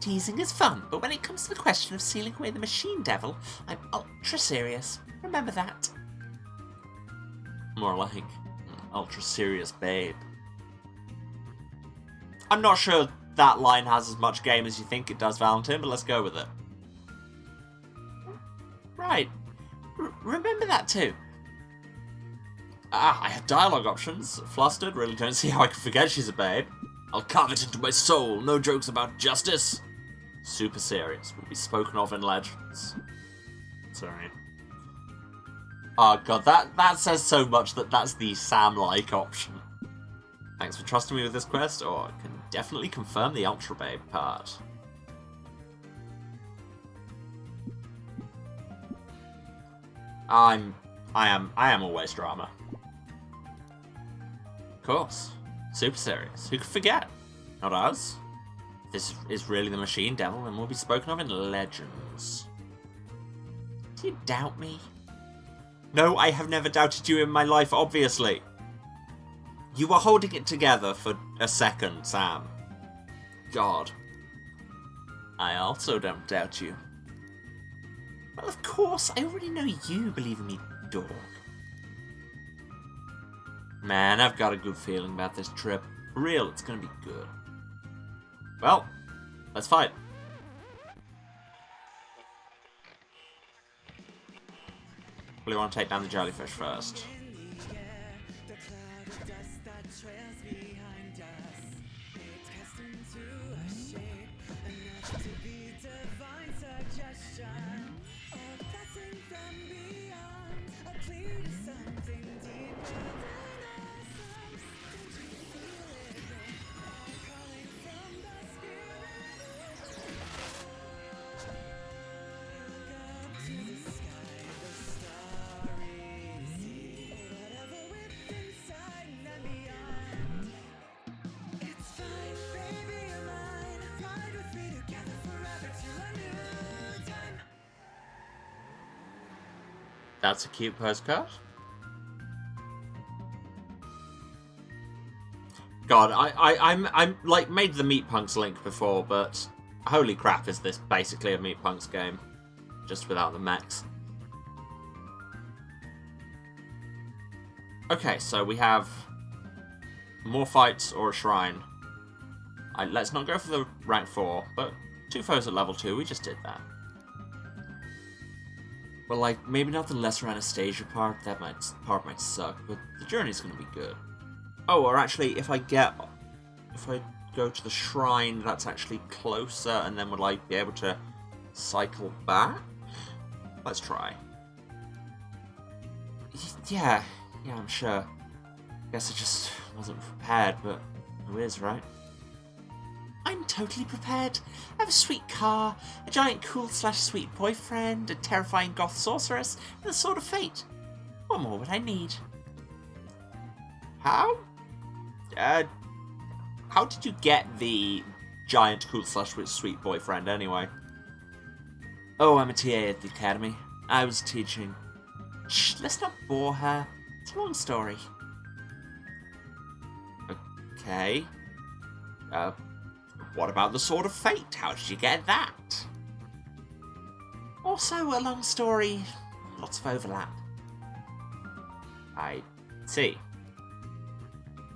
Teasing is fun, but when it comes to the question of sealing away the Machine Devil, I'm ultra serious. Remember that. More like ultra serious babe. I'm not sure that line has as much game as you think it does, Valentin, but let's go with it. Right. Remember that too. Ah, I have dialogue options. Flustered, really don't see how I can forget she's a babe. I'll carve it into my soul, no jokes about justice. Super serious, will be spoken of in legends. Sorry. Oh god, that says so much that that's the Sam-like option. Thanks for trusting me with this quest, or I can definitely confirm the Ultra Babe part. I am always drama. Of course. Super serious. Who could forget? Not us. This is really the Machine Devil and will be spoken of in legends. Do you doubt me? No, I have never doubted you in my life, obviously. You were holding it together for a second, Sam. God. I also don't doubt you. Well, of course, I already know you believe in me, dog. Man, I've got a good feeling about this trip. For real, it's gonna be good. Well, let's fight. Probably want to take down the jellyfish first. That's a cute postcard. God, I'm like made the Meat Punks link before, but holy crap, is this basically a Meat Punks game, just without the mechs. Okay, so we have more fights or a shrine. Let's not go for the rank 4, but 2 foes at level 2. We just did that. Well, like, maybe not the Lesser Anastasia part, that part might suck, but the journey's gonna be good. Oh, or actually, if I go to the shrine, that's actually closer, and then would I be able to cycle back? Let's try. Yeah, I'm sure. Guess I just wasn't prepared, but who is, right? I'm totally prepared. I have a sweet car, a giant cool/sweet boyfriend, a terrifying goth sorceress, and a Sword of Fate. What more would I need? How? How did you get the giant cool/sweet boyfriend anyway? Oh, I'm a TA at the academy. I was teaching. Shh, let's not bore her. It's a long story. Okay. What about the Sword of Fate? How did you get that? Also a long story, lots of overlap. I see.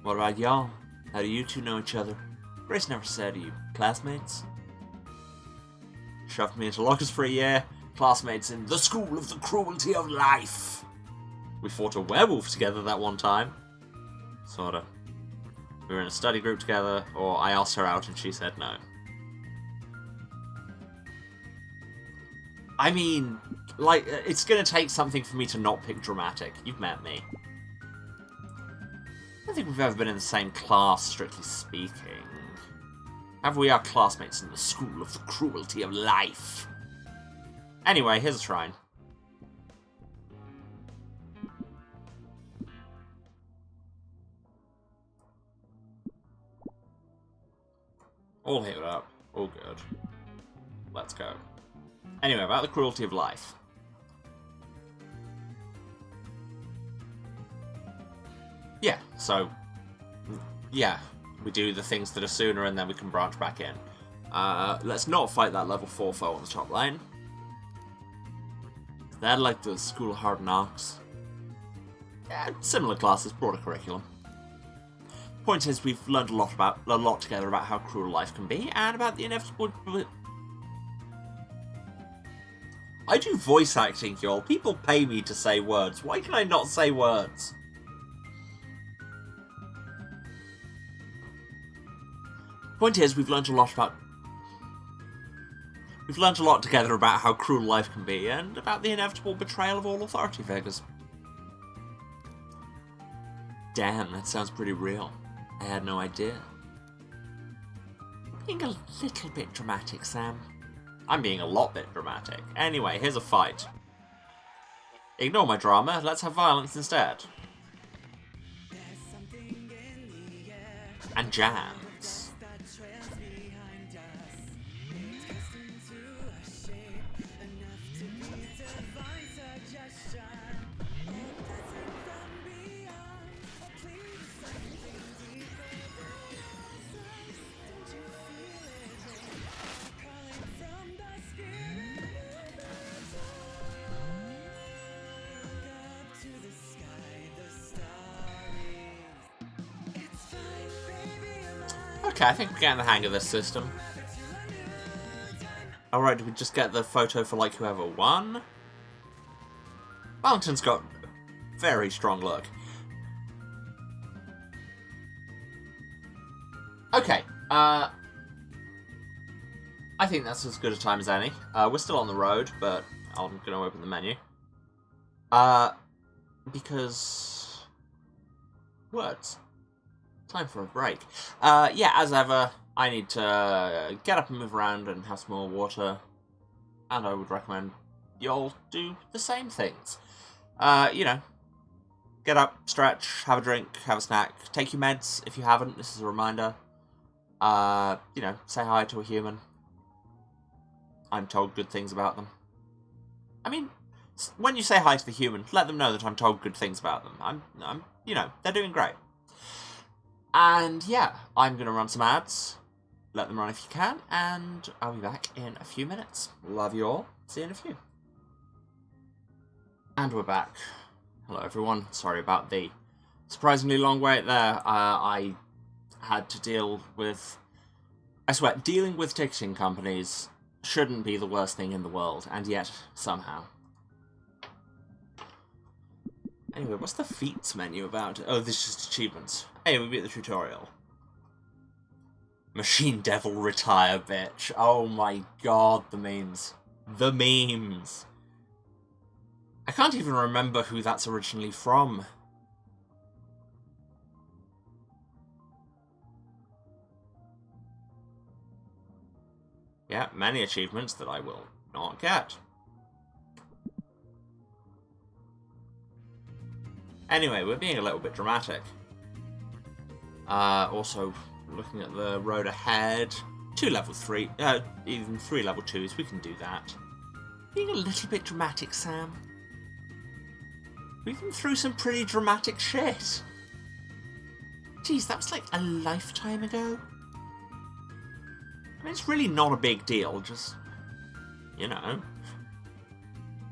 What about y'all? How do you two know each other? Grace never said, are you classmates? Shoved me into lockers for a year, classmates in the School of the Cruelty of Life. We fought a werewolf together that one time. Sorta. We were in a study group together, or I asked her out and she said no. I mean, like, it's gonna take something for me to not pick dramatic. You've met me. I don't think we've ever been in the same class, strictly speaking. However, we are classmates in the School of the Cruelty of Life. Anyway, here's a shrine. All healed up. All good. Let's go. Anyway, about the cruelty of life. Yeah, so... yeah, we do the things that are sooner and then we can branch back in. Let's not fight that level 4 foe on the top line. They're like the School of Hard Knocks. Yeah, similar classes, broader curriculum. Point is, we've learned a lot together about how cruel life can be, and about the inevitable... I do voice acting, y'all. People pay me to say words. Why can I not say words? Point is, we've learned a lot together about how cruel life can be, and about the inevitable betrayal of all authority figures. Damn, that sounds pretty real. I had no idea. Being a little bit dramatic, Sam. I'm being a lot bit dramatic. Anyway, here's a fight. Ignore my drama, let's have violence instead. And jams. Okay, I think we're getting the hang of this system. Alright, did we just get the photo for, like, whoever won? Mountain's got a very strong look. Okay, I think that's as good a time as any. We're still on the road, but I'm going to open the menu. Because... words. Time for a break. Yeah, as ever, I need to get up and move around and have some more water. And I would recommend y'all do the same things. You know, get up, stretch, have a drink, have a snack, take your meds if you haven't, this is a reminder. You know, say hi to a human. I'm told good things about them. I mean, when you say hi to the human, let them know that I'm told good things about them. I'm, you know, they're doing great. And yeah, I'm going to run some ads. Let them run if you can, and I'll be back in a few minutes. Love you all. See you in a few. And we're back. Hello everyone. Sorry about the surprisingly long wait there. I had to deal with... I swear, dealing with ticketing companies shouldn't be the worst thing in the world, and yet, somehow. Anyway, what's the feats menu about? Oh, this is just achievements. Hey, we beat the tutorial. Machine Devil retire, bitch. Oh my god, the memes. The memes. I can't even remember who that's originally from. Yeah, many achievements that I will not get. Anyway, we're being a little bit dramatic. Also, looking at the road ahead. 2 level 3, even 3 level 2s, we can do that. Being a little bit dramatic, Sam. We've been through some pretty dramatic shit. Jeez, that was like a lifetime ago. I mean, it's really not a big deal, just, you know.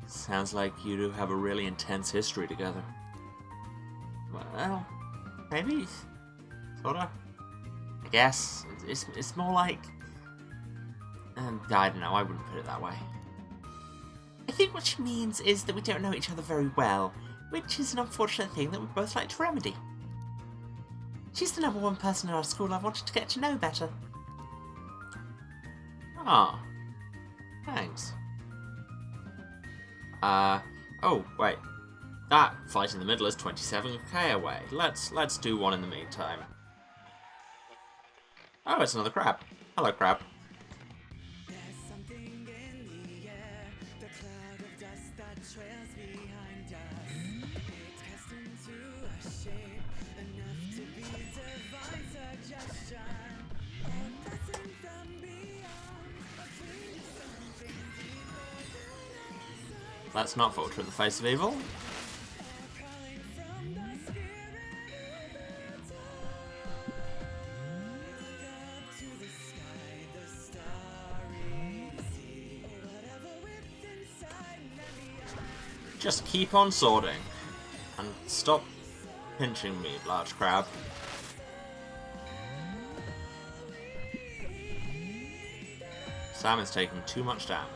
Sounds like you do have a really intense history together. Well, maybe, sorta. I guess it's more like, I don't know. I wouldn't put it that way. I think what she means is that we don't know each other very well, which is an unfortunate thing that we'd both like to remedy. She's the #1 person in our school I wanted to get to know better. Ah, thanks. Oh, wait. That fight in the middle is 27k away. Let's do one in the meantime. Oh, it's another crab. Hello, crab. There's something in the air, the cloud of dust that trails behind us. It's cast into a shape, enough to be divine suggestion. A blessing from beyond, a plea to something deeper than us. Let's not falter in the face of evil. Calling from the spirit of the dawn. Look up to the sky, the starry sea. Whatever within inside and beyond. Just keep on swording. And stop pinching me, large crab. Sam is taking too much damage.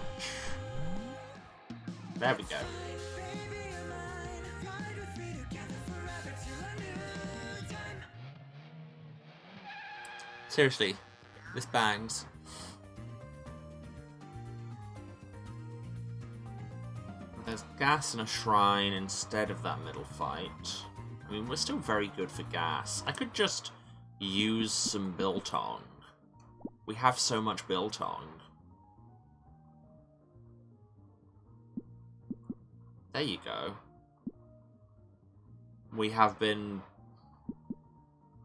There we go. Baby, you're mine. Ride with me together forever to a new time. Seriously, this bangs. There's gas and a shrine instead of that middle fight. I mean, we're still very good for gas. I could just use some biltong. We have so much biltong. There you go. We have been...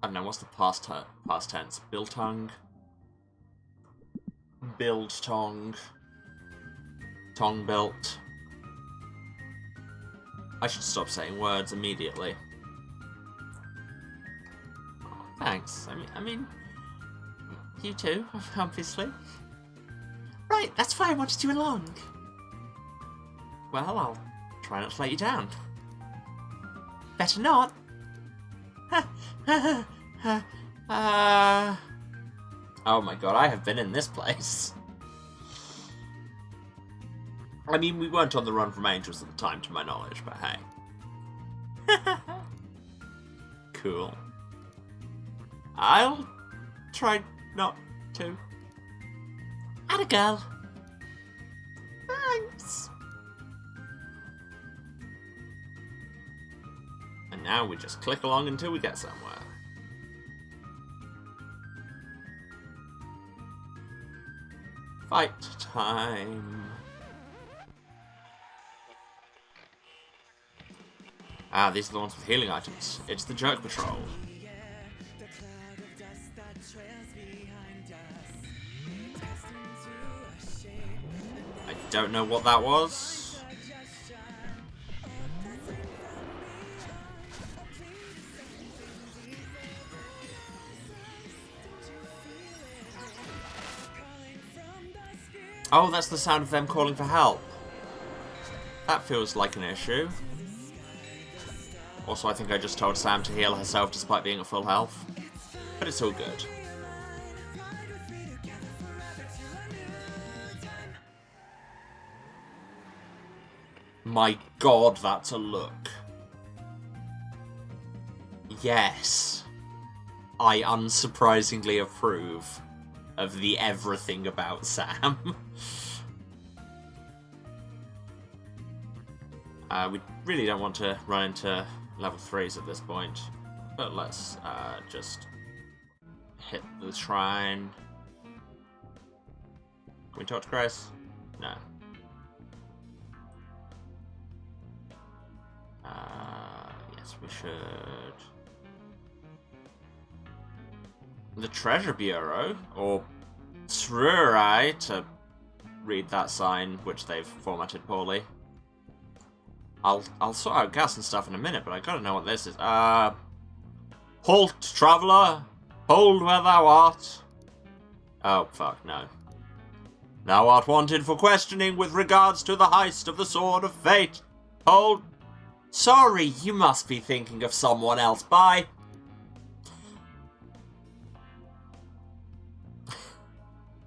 I don't know, what's the past tense? Biltong? Build tong. Tong built. I should stop saying words immediately. Oh, thanks. I mean, you too, obviously. Right, that's why I wanted you along. Well, I'll try not to let you down. Better not. Oh my god, I have been in this place. I mean, we weren't on the run from angels at the time, to my knowledge, but hey. Cool. I'll try not to. Atta girl. Thanks. And now we just click along until we get somewhere. Fight time. Ah, these are the ones with healing items. It's the Jerk Patrol. I don't know what that was. Oh, that's the sound of them calling for help. That feels like an issue. Also, I think I just told Sam to heal herself despite being at full health. But it's all good. My god, that's a look. Yes. I unsurprisingly approve of the everything about Sam. We really don't want to run into level 3s at this point, but let's just hit the shrine. Can we talk to Grace? No. Yes, we should. The Treasure Bureau, or triiiiip, to read that sign, which they've formatted poorly. I'll sort out gas and stuff in a minute, but I gotta know what this is. Halt, traveller! Hold where thou art! Oh, fuck, no. Thou art wanted for questioning with regards to the heist of the Sword of Fate. Hold. Sorry, you must be thinking of someone else. Bye.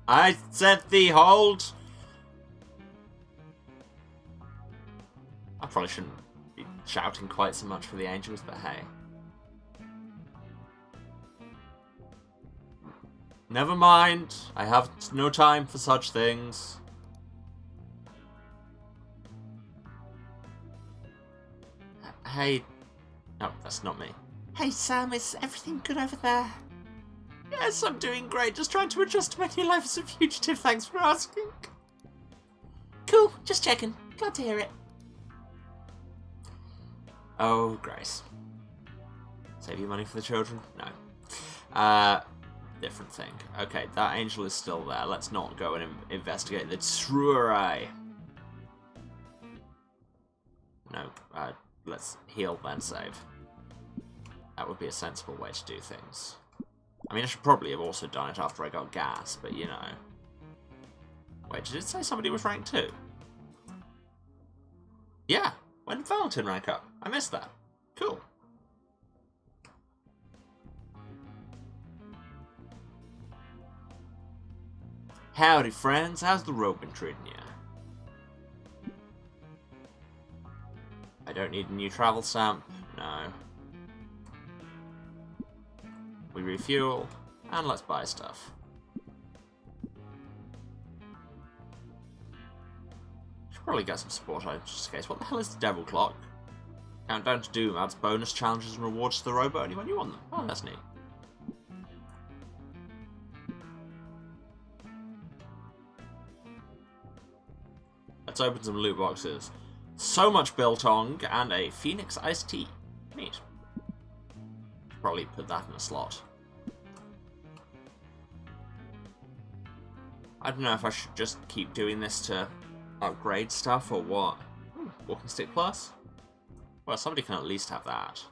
I said thee hold. probably shouldn't be shouting quite so much for the angels, but hey. Never mind. I have no time for such things. Hey. No, that's not me. Hey, Sam, is everything good over there? Yes, I'm doing great. Just trying to adjust to my new life as a fugitive. Thanks for asking. Cool. Just checking. Glad to hear it. Oh, Grace. Save you money for the children? No. Different thing. Okay, that angel is still there. Let's not go and investigate the triiiiip. No, let's heal then save. That would be a sensible way to do things. I mean, I should probably have also done it after I got gas, but you know. Wait, did it say somebody was rank 2? Yeah, when did Valentin rank up? I missed that. Cool. Howdy, friends. How's the road been treating you? I don't need a new travel stamp. No. We refuel, and let's buy stuff. Should probably get some support items just in case. What the hell is the Devil Clock? Countdown to Doom adds bonus challenges and rewards to the robot only when you want them. Oh, that's neat. Let's open some loot boxes. So much biltong and a Phoenix iced tea. Neat. Probably put that in a slot. I don't know if I should just keep doing this to upgrade stuff or what. Walking stick plus? Well, somebody can at least have that.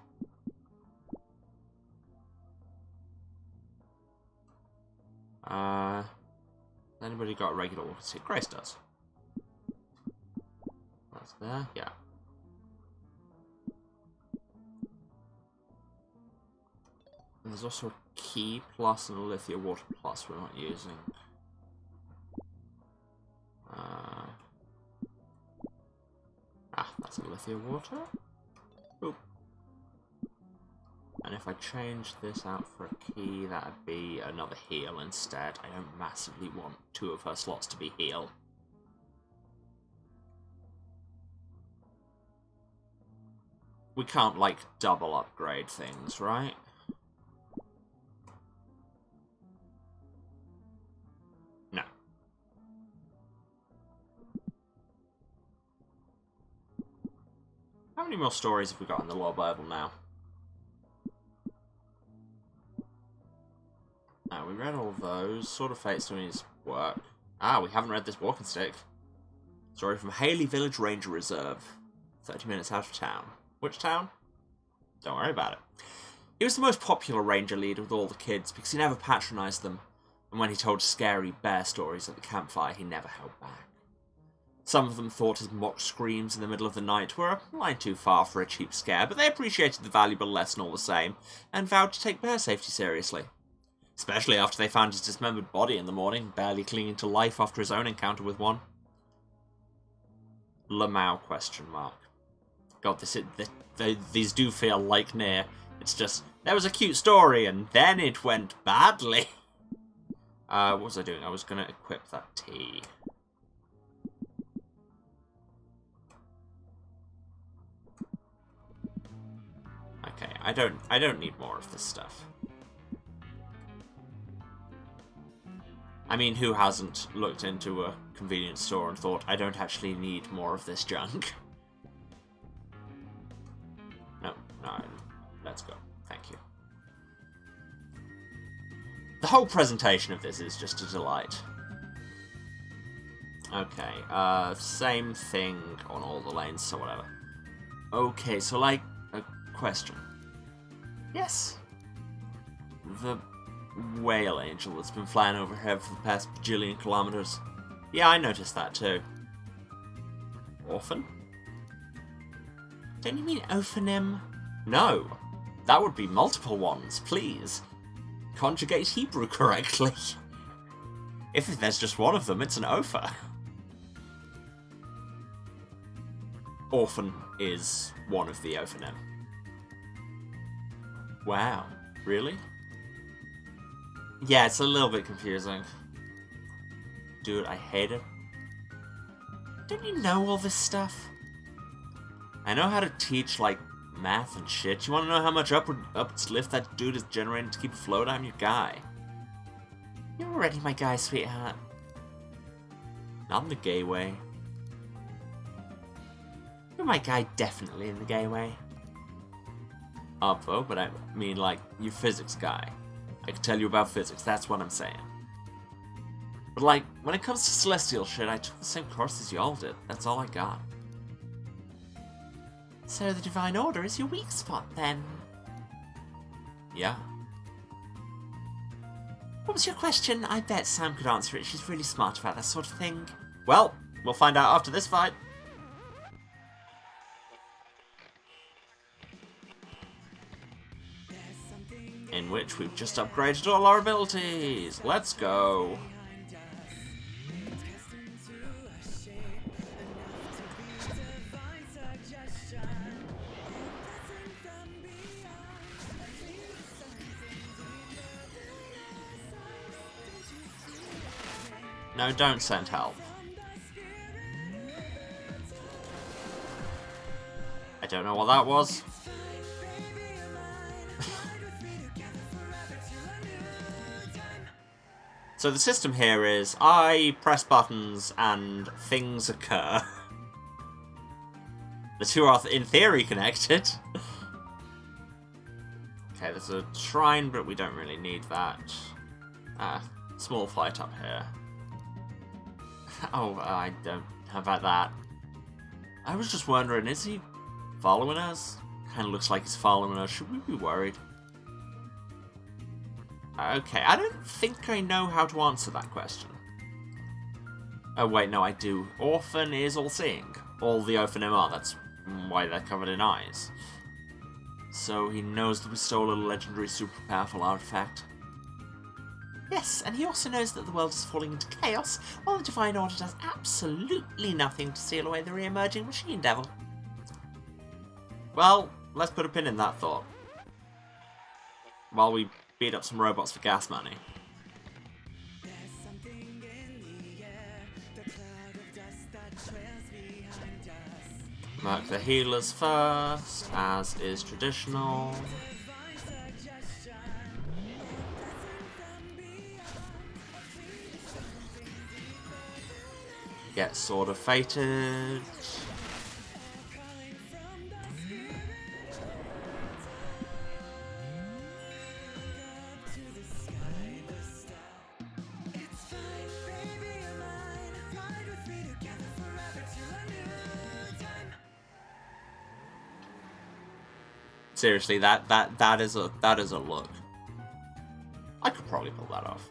Anybody got a regular walking stick? Grace does. That's there, yeah. And there's also a key plus and a lithium water plus we're not using. That's a lithium water. Oop. And if I change this out for a key, that'd be another heal instead. I don't massively want 2 of her slots to be heal. We can't, like, double upgrade things, right? No. How many more stories have we got in the Law Bible now? We read all those. Sword of Fate's doing his work. We haven't read this walking stick. Story from Haley Village Ranger Reserve. 30 minutes out of town. Which town? Don't worry about it. He was the most popular ranger leader with all the kids because he never patronised them, and when he told scary bear stories at the campfire, he never held back. Some of them thought his mock screams in the middle of the night were a line too far for a cheap scare, but they appreciated the valuable lesson all the same, and vowed to take bear safety seriously. Especially after they found his dismembered body in the morning, barely clinging to life after his own encounter with one. Lamau question mark. God, these do feel like near. It's just, there was a cute story, and then it went badly. What was I doing? I was going to equip that tea. Okay, I don't need more of this stuff. I mean, who hasn't looked into a convenience store and thought, I don't actually need more of this junk? No, let's go. Thank you. The whole presentation of this is just a delight. Okay, same thing on all the lanes, so whatever. Okay, so like, a question. Yes? The whale angel that's been flying overhead for the past bajillion kilometers. Yeah, I noticed that too. Orphan? Don't you mean ophonym? No. That would be multiple ones, please. Conjugate Hebrew correctly. If there's just one of them, it's an opha. Orphan. is one of the Ophanim. Wow, really? Yeah, it's a little bit confusing. Dude, I hate it. Don't you know all this stuff? I know how to teach, like, math and shit. You wanna know how much upwards lift that dude is generating to keep afloat? I'm your guy. You're already my guy, sweetheart. Not in the gay way. You're my guy definitely in the gay way. Though, but I mean, like, you physics guy. I can tell you about physics, that's what I'm saying. But, like, when it comes to celestial shit, I took the same course as y'all did. That's all I got. So the Divine Order is your weak spot, then? Yeah. What was your question? I bet Sam could answer it. She's really smart about that sort of thing. Well, we'll find out after this fight. In which we've just upgraded all our abilities. Let's go. No, don't send help. I don't know what that was. So the system here is, I press buttons and things occur. The two are, in theory, connected. Okay, there's a shrine, but we don't really need that. Small flight up here. Oh, I don't know about that. I was just wondering, is he following us? Kinda looks like he's following us. Should we be worried? Okay, I don't think I know how to answer that question. Oh wait, no, I do. Orphan is all-seeing. All the Ophanim are, that's why they're covered in eyes. So he knows that we stole a legendary super powerful artifact. Yes, and he also knows that the world is falling into chaos, while the Divine Order does absolutely nothing to steal away the re-emerging Machine Devil. Well, let's put a pin in that thought. While we beat up some robots for gas money. Mark the healers first, as is traditional. Get Sword of Fated. Seriously, that is a look. I could probably pull that off.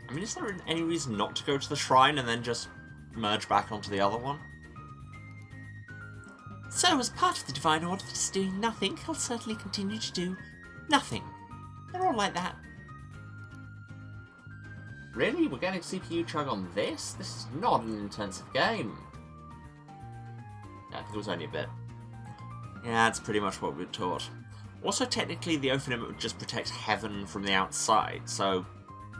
I mean, is there any reason not to go to the shrine and then just merge back onto the other one? So, as part of the Divine Order that is doing nothing, he'll certainly continue to do nothing. They're all like that. Really? We're getting CPU chug on this? This is not an intensive game. Yeah, I think it was only a bit. Yeah, that's pretty much what we were taught. Also, technically, the Ophanim would just protect heaven from the outside, so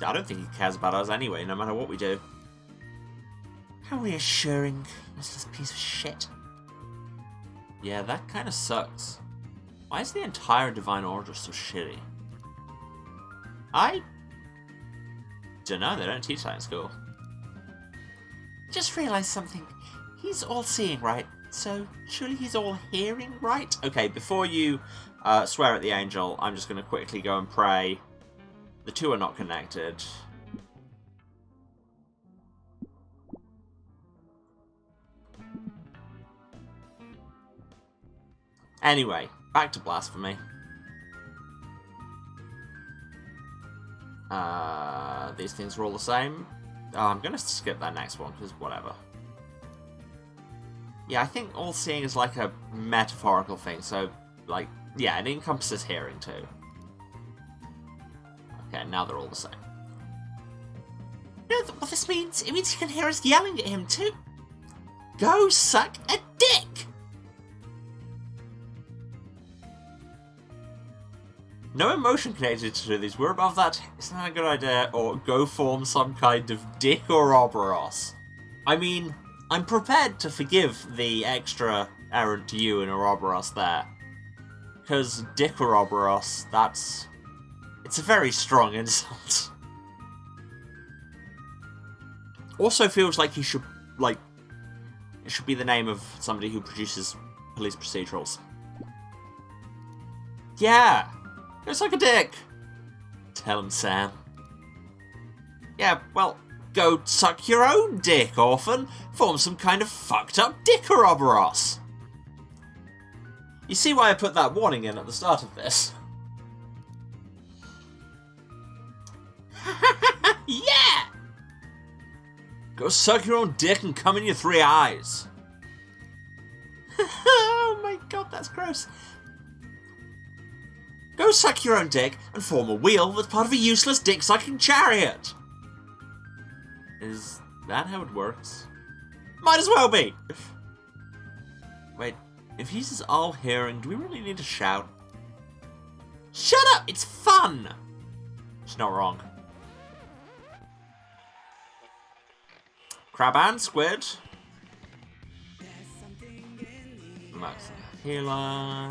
I don't think he cares about us anyway, no matter what we do. How reassuring, useless piece of shit. Yeah, that kind of sucks. Why is the entire Divine Order so shitty? I don't know, they don't teach that in school. Just realised something. He's all-seeing, right? So, surely he's all-hearing, right? Okay, before you swear at the angel, I'm just going to quickly go and pray. The two are not connected. Anyway, back to blasphemy. These things are all the same. Oh, I'm gonna skip that next one, because whatever. Yeah, I think all-seeing is like a metaphorical thing, so, like, yeah, it encompasses hearing too. Okay, now they're all the same. You know what this means? It means he can hear us yelling at him too. Go suck a dick! No emotion connected to these. We're above that. It's not a good idea. Or go form some kind of dick or Ouroboros. I mean, I'm prepared to forgive the extra errant to you in Ouroboros there. Because dick Ouroboros, that's... it's a very strong insult. Also feels like he should, like... it should be the name of somebody who produces police procedurals. Yeah! Go suck a dick! Tell him, Sam. Yeah, well, go suck your own dick, orphan! Form some kind of fucked up dick Ouroboros! You see why I put that warning in at the start of this? Yeah! Go suck your own dick and come in your 3 eyes. Oh my god, that's gross. Go suck your own dick and form a wheel that's part of a useless dick-sucking chariot. Is that how it works? Might as well be. Wait, if he's his all hearing, do we really need to shout? Shut up, it's fun! She's not wrong. Crab and squid. Max the healer.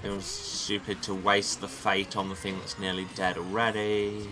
Feels stupid to waste the fate on the thing that's nearly dead already.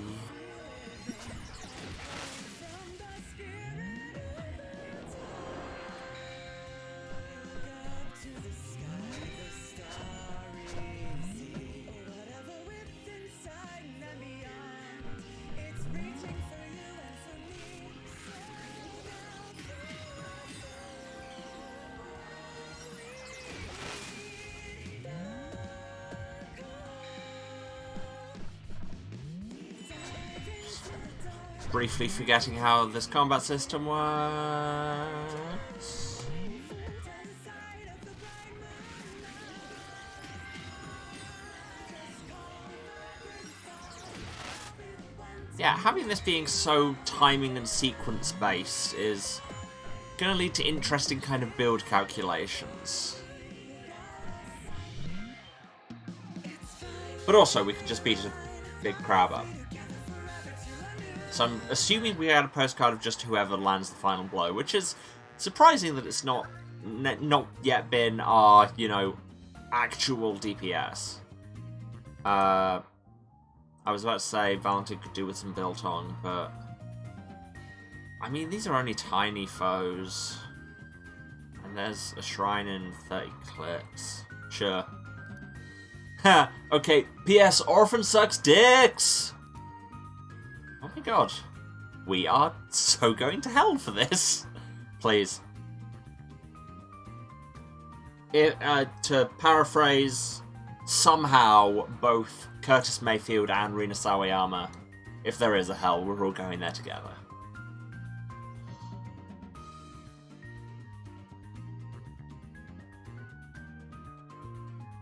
Briefly forgetting how this combat system works. Yeah, having this being so timing and sequence based is going to lead to interesting kind of build calculations. But also, we could just beat a big crab up. So I'm assuming we had a postcard of just whoever lands the final blow, which is surprising that it's not yet been our, you know, actual DPS. I was about to say Valentine could do with some biltong, but I mean, these are only tiny foes. And there's a shrine in 30 clicks. Sure. Ha! Okay, P.S. Orphan sucks dicks! Oh my god. We are so going to hell for this. Please. To paraphrase, somehow both Curtis Mayfield and Rina Sawayama, if there is a hell, we're all going there together.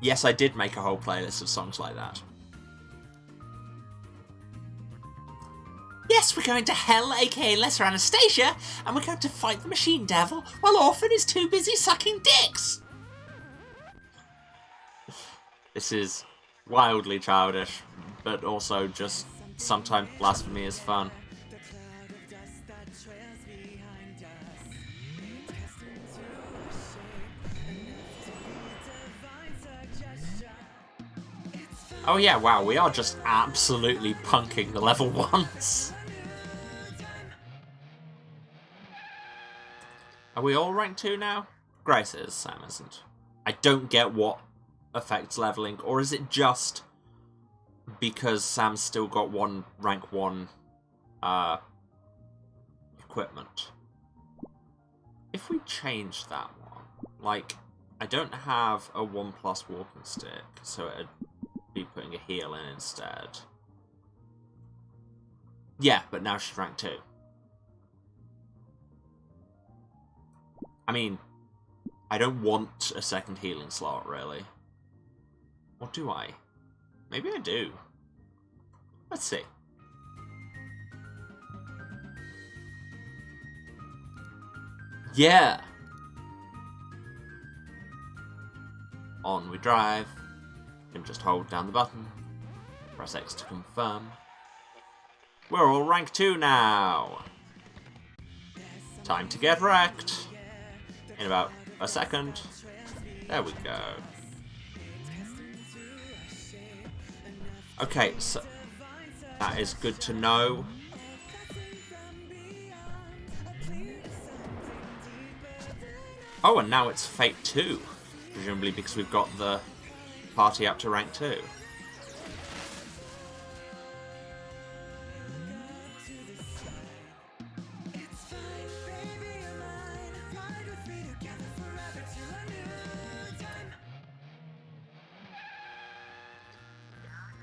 Yes, I did make a whole playlist of songs like that. Yes, we're going to hell, aka Lesser Anastasia, and we're going to fight the Machine Devil while Orphan is too busy sucking dicks! This is wildly childish, but also just sometimes blasphemy is fun. Oh yeah, wow, we are just absolutely punking the level 1s. Are we all rank 2 now? Grace is, Sam isn't. I don't get what affects leveling, or is it just because Sam's still got one rank 1 equipment? If we change that one, like, I don't have a 1+ walking stick, so it'd be putting a heal in instead. Yeah, but now she's rank 2. I mean, I don't want a second healing slot, really. Or do I? Maybe I do. Let's see. Yeah! On we drive. You can just hold down the button. Press X to confirm. We're all rank 2 now! Time to get wrecked! In about a second. There we go. Okay, so that is good to know. Oh, and now it's Fate 2. Presumably because we've got the party up to rank 2.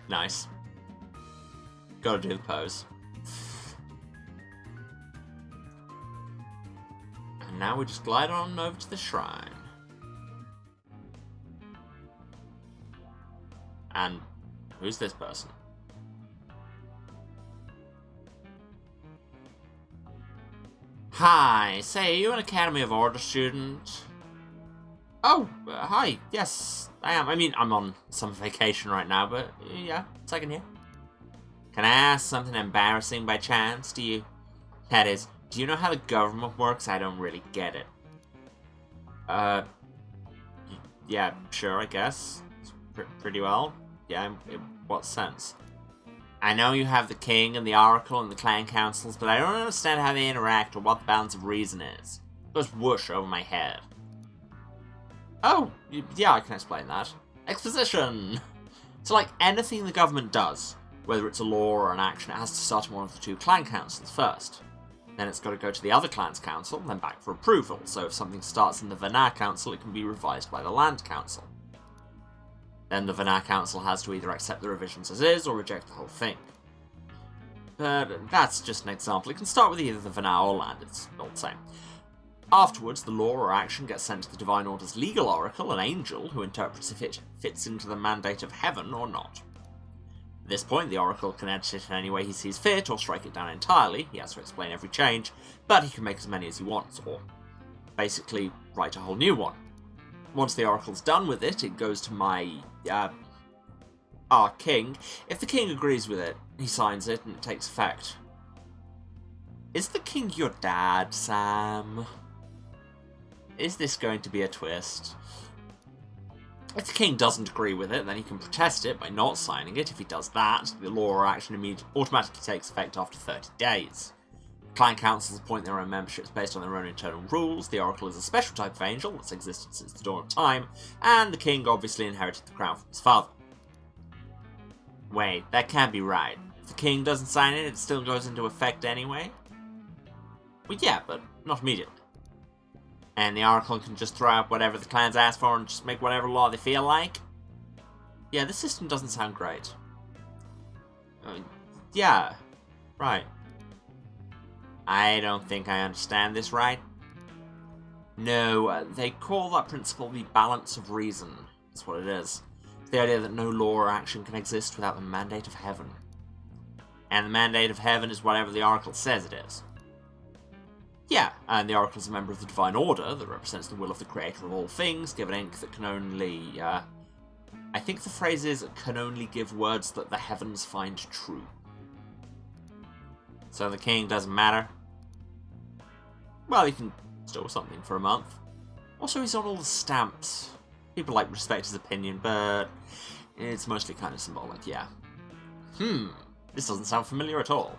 Nice. Gotta do the pose. And now we just glide on over to the shrine. And who's this person? Hi, say, are you an Academy of Order student? Oh, hi, yes, I am. I mean, I'm on some vacation right now, but yeah, second here. Can I ask something embarrassing by chance? That is, do you know how the government works? I don't really get it. Yeah, sure, I guess. Pretty well. Yeah, in what sense? I know you have the King and the Oracle and the Clan Councils, but I don't understand how they interact or what the balance of reason is. It goes whoosh over my head. Oh, yeah, I can explain that. Exposition! So, like, anything the government does, whether it's a law or an action, it has to start in one of the 2 clan councils first. Then it's got to go to the other clan's council, then back for approval, so if something starts in the Vanar Council, it can be revised by the Land Council. Then the Vanar Council has to either accept the revisions as is, or reject the whole thing. But that's just an example. It can start with either the Vanar or Land, it's all the same. Afterwards, the law or action gets sent to the Divine Order's legal oracle, an angel, who interprets if it fits into the mandate of heaven or not. At this point, the oracle can edit it in any way he sees fit, or strike it down entirely. He has to explain every change, but he can make as many as he wants, or basically write a whole new one. Once the oracle's done with it, it goes to our king. If the king agrees with it, he signs it, and it takes effect. Is the king your dad, Sam? Is this going to be a twist? If the king doesn't agree with it, then he can protest it by not signing it. If he does that, the law or action automatically takes effect after 30 days. Clan councils appoint their own memberships based on their own internal rules. The Oracle is a special type of angel that's existed since the dawn of time, and the king obviously inherited the crown from his father. Wait, that can't be right. If the king doesn't sign it, it still goes into effect anyway? Well, yeah, but not immediately. And the Oracle can just throw out whatever the clans ask for and just make whatever law they feel like? Yeah, this system doesn't sound great. Yeah, right. I don't think I understand this right. No, they call that principle the balance of reason. That's what it is. It's the idea that no law or action can exist without the mandate of heaven. And the mandate of heaven is whatever the Oracle says it is. Yeah, and the Oracle is a member of the Divine Order that represents the will of the Creator of all things, given ink that can only, I think the phrase is, can only give words that the heavens find true. So the king doesn't matter? Well, he can store something for a month. Also, he's on all the stamps. People like respect his opinion, but it's mostly kind of symbolic, yeah. This doesn't sound familiar at all.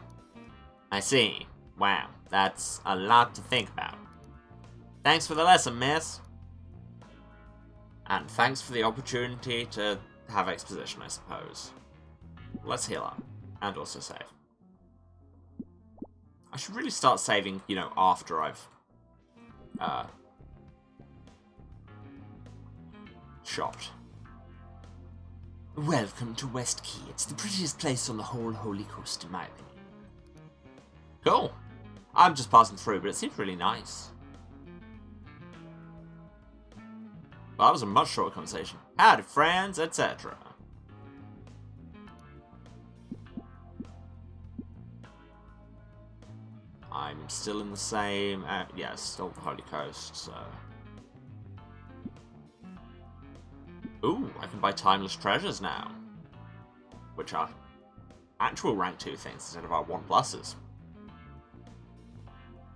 I see. Wow, that's a lot to think about. Thanks for the lesson, miss. And thanks for the opportunity to have exposition, I suppose. Let's heal up. And also save. I should really start saving, you know, after I've shopped. Welcome to West Key. It's the prettiest place on the whole Holy Coast, in my opinion. Cool. I'm just passing through, but it seems really nice. Well, that was a much shorter conversation. Howdy, friends, etc. I'm still in the same... yeah, still the Holy Coast, so... Ooh, I can buy timeless treasures now. Which are actual rank 2 things instead of our 1+s.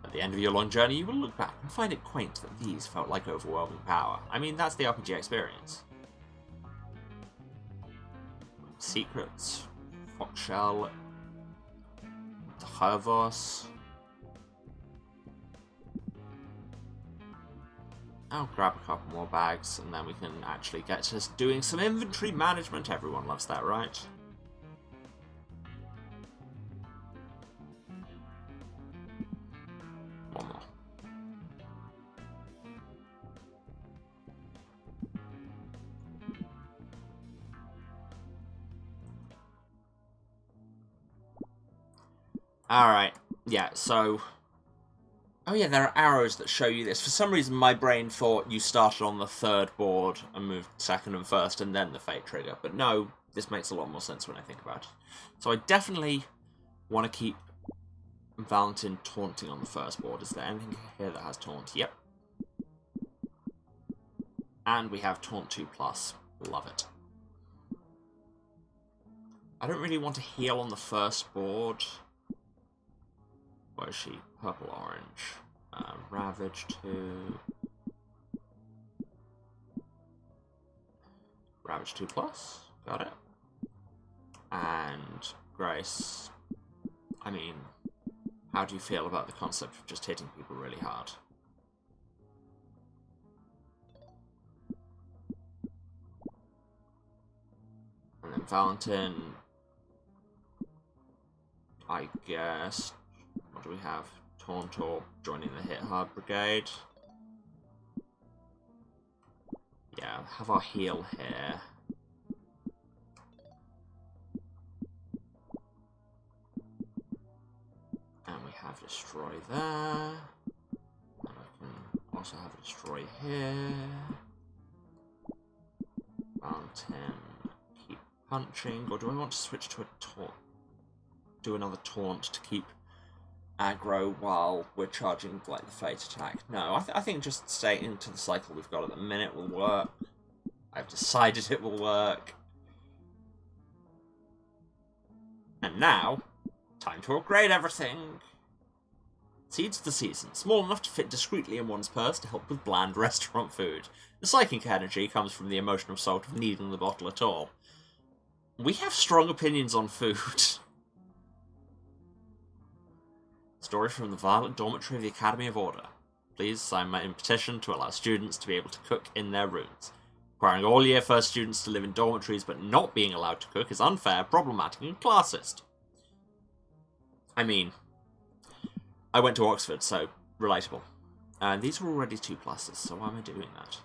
At the end of your long journey, you will look back and find it quaint that these felt like overwhelming power. I mean, that's the RPG experience. Secrets. Foxshell. Travos. I'll grab a couple more bags and then we can actually get to doing some inventory management. Everyone loves that, right? One more. Alright, yeah, so... Oh yeah, there are arrows that show you this. For some reason, my brain thought you started on the 3rd board and moved 2nd and 1st and then the fate trigger. But no, this makes a lot more sense when I think about it. So I definitely want to keep Valentin taunting on the 1st board. Is there anything here that has taunt? Yep. And we have taunt 2+. Love it. I don't really want to heal on the 1st board. Where is she? Purple, orange. Ravage 2. Ravage 2+. Got it. And Grace. I mean, how do you feel about the concept of just hitting people really hard? And then Valentin. I guess. What do we have? Tauntor joining the Hit Hard Brigade. Yeah, have our heal here. And we have Destroy there. And I can also have Destroy here. Mountain. Keep punching. Or do I want to switch to a taunt? Do another taunt to keep aggro while we're charging like the Fate attack. No, I think just staying into the cycle we've got at the minute will work. I've decided it will work. And now, time to upgrade everything. Seeds of the Season. Small enough to fit discreetly in one's purse to help with bland restaurant food. The psychic energy comes from the emotional salt of needing the bottle at all. We have strong opinions on food. Story from the Violet Dormitory of the Academy of Order. Please sign my petition to allow students to be able to cook in their rooms. Requiring all Year 1st students to live in dormitories but not being allowed to cook is unfair, problematic, and classist. I mean, I went to Oxford, so relatable. And these were already 2+s, so why am I doing that?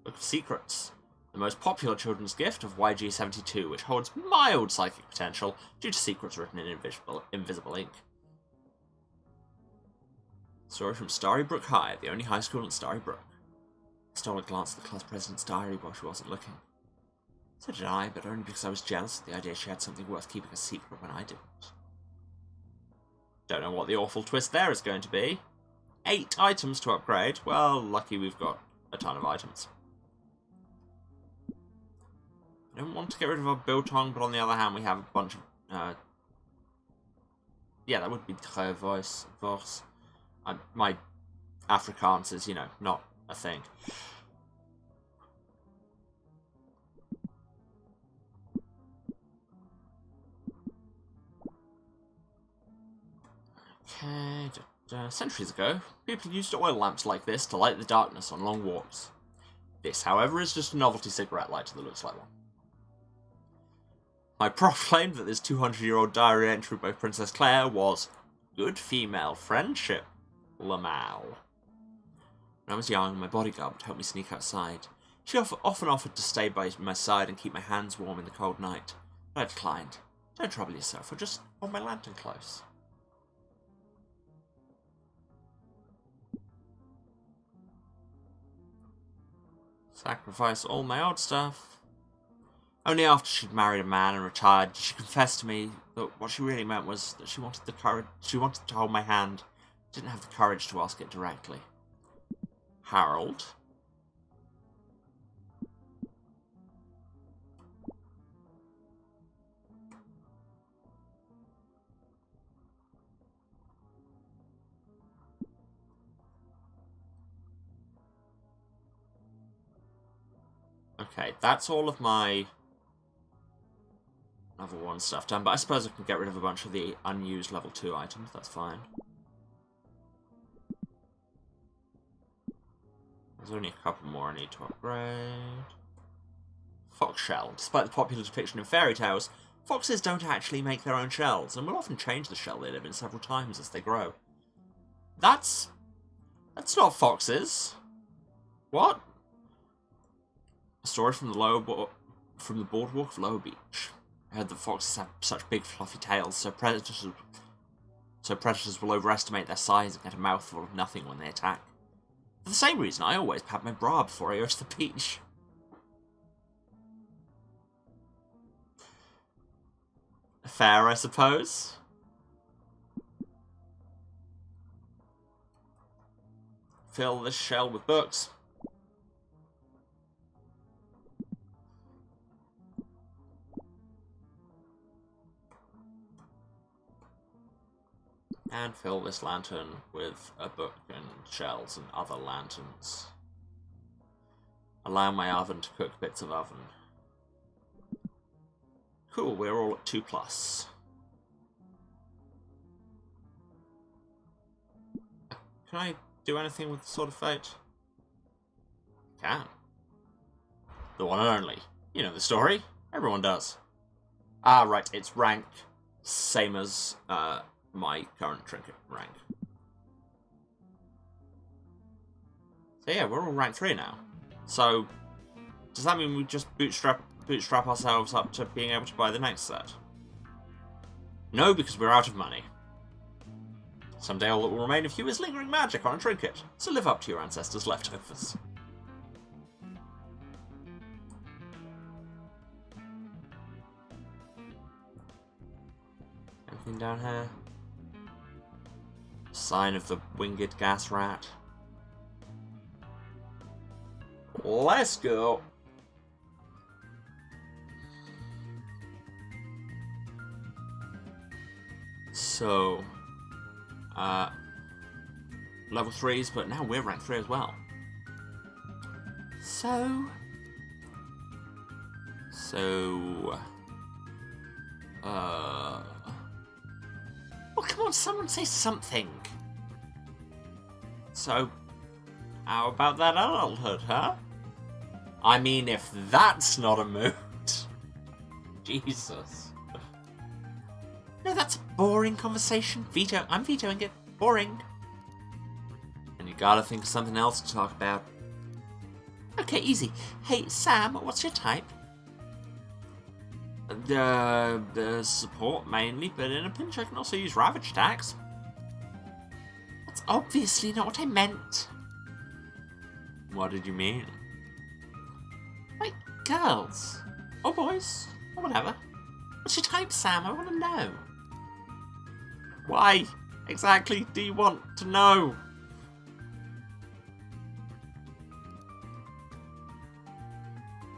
Book of Secrets. The most popular children's gift of YG72, which holds mild psychic potential due to secrets written in invisible ink. Story from Starry Brook High, the only high school in Starry Brook. I stole a glance at the class president's diary while she wasn't looking. So did I, but only because I was jealous of the idea she had something worth keeping a secret when I didn't. Don't know what the awful twist there is going to be. 8 items to upgrade. Well, lucky we've got a ton of items. I don't want to get rid of our biltong, but on the other hand, we have a bunch of... yeah, that would be Trevos. My Afrikaans is, you know, not a thing. Okay, centuries ago, people used oil lamps like this to light the darkness on long walks. This, however, is just a novelty cigarette lighter that looks like one. My prof claimed that this 200-year-old diary entry by Princess Claire was good female friendship, Lamal. When I was young, my bodyguard would help me sneak outside. She often offered to stay by my side and keep my hands warm in the cold night, but I declined. Don't trouble yourself, I'll just hold my lantern close. Sacrifice all my old stuff. Only after she'd married a man and retired did she confess to me that what she really meant was that she wanted to hold my hand, didn't have the courage to ask it directly. Harold? Okay, that's all of my level 1 stuff done, but I suppose I can get rid of a bunch of the unused level 2 items, that's fine. There's only a couple more I need to upgrade. Fox shell. Despite the popular depiction in fairy tales, foxes don't actually make their own shells, and will often change the shell they live in several times as they grow. That's not foxes. What? A story from the boardwalk of Lower Beach. I heard that foxes have such big fluffy tails, so predators will overestimate their size and get a mouthful of nothing when they attack. For the same reason, I always pat my bra before I go to the beach. Fair, I suppose. Fill this shell with books. And fill this lantern with a book and shells and other lanterns. Allow my oven to cook bits of oven. Cool, we're all at 2+. Can I do anything with the Sword of Fate? Can. The one and only. You know the story. Everyone does. Ah, right, it's rank. Same as, my current trinket rank. So yeah, we're all rank 3 now. So, does that mean we just bootstrap ourselves up to being able to buy the next set? No, because we're out of money. Someday all that will remain of you is lingering magic on a trinket, so live up to your ancestors' leftovers. Anything down here? Sign of the winged gas rat. Let's go. So, level 3s, but now we're rank 3 as well. So, well, come on, someone say something. So, how about that adulthood, huh? I mean, if that's not a mood. Jesus. No, that's a boring conversation. I'm vetoing it. Boring. And you gotta think of something else to talk about. Okay, easy. Hey, Sam, what's your type? The support mainly, but in a pinch I can also use Ravage attacks. That's obviously not what I meant. What did you mean? Like, girls. Or boys. Or whatever. What's your type, Sam? I want to know. Why exactly do you want to know?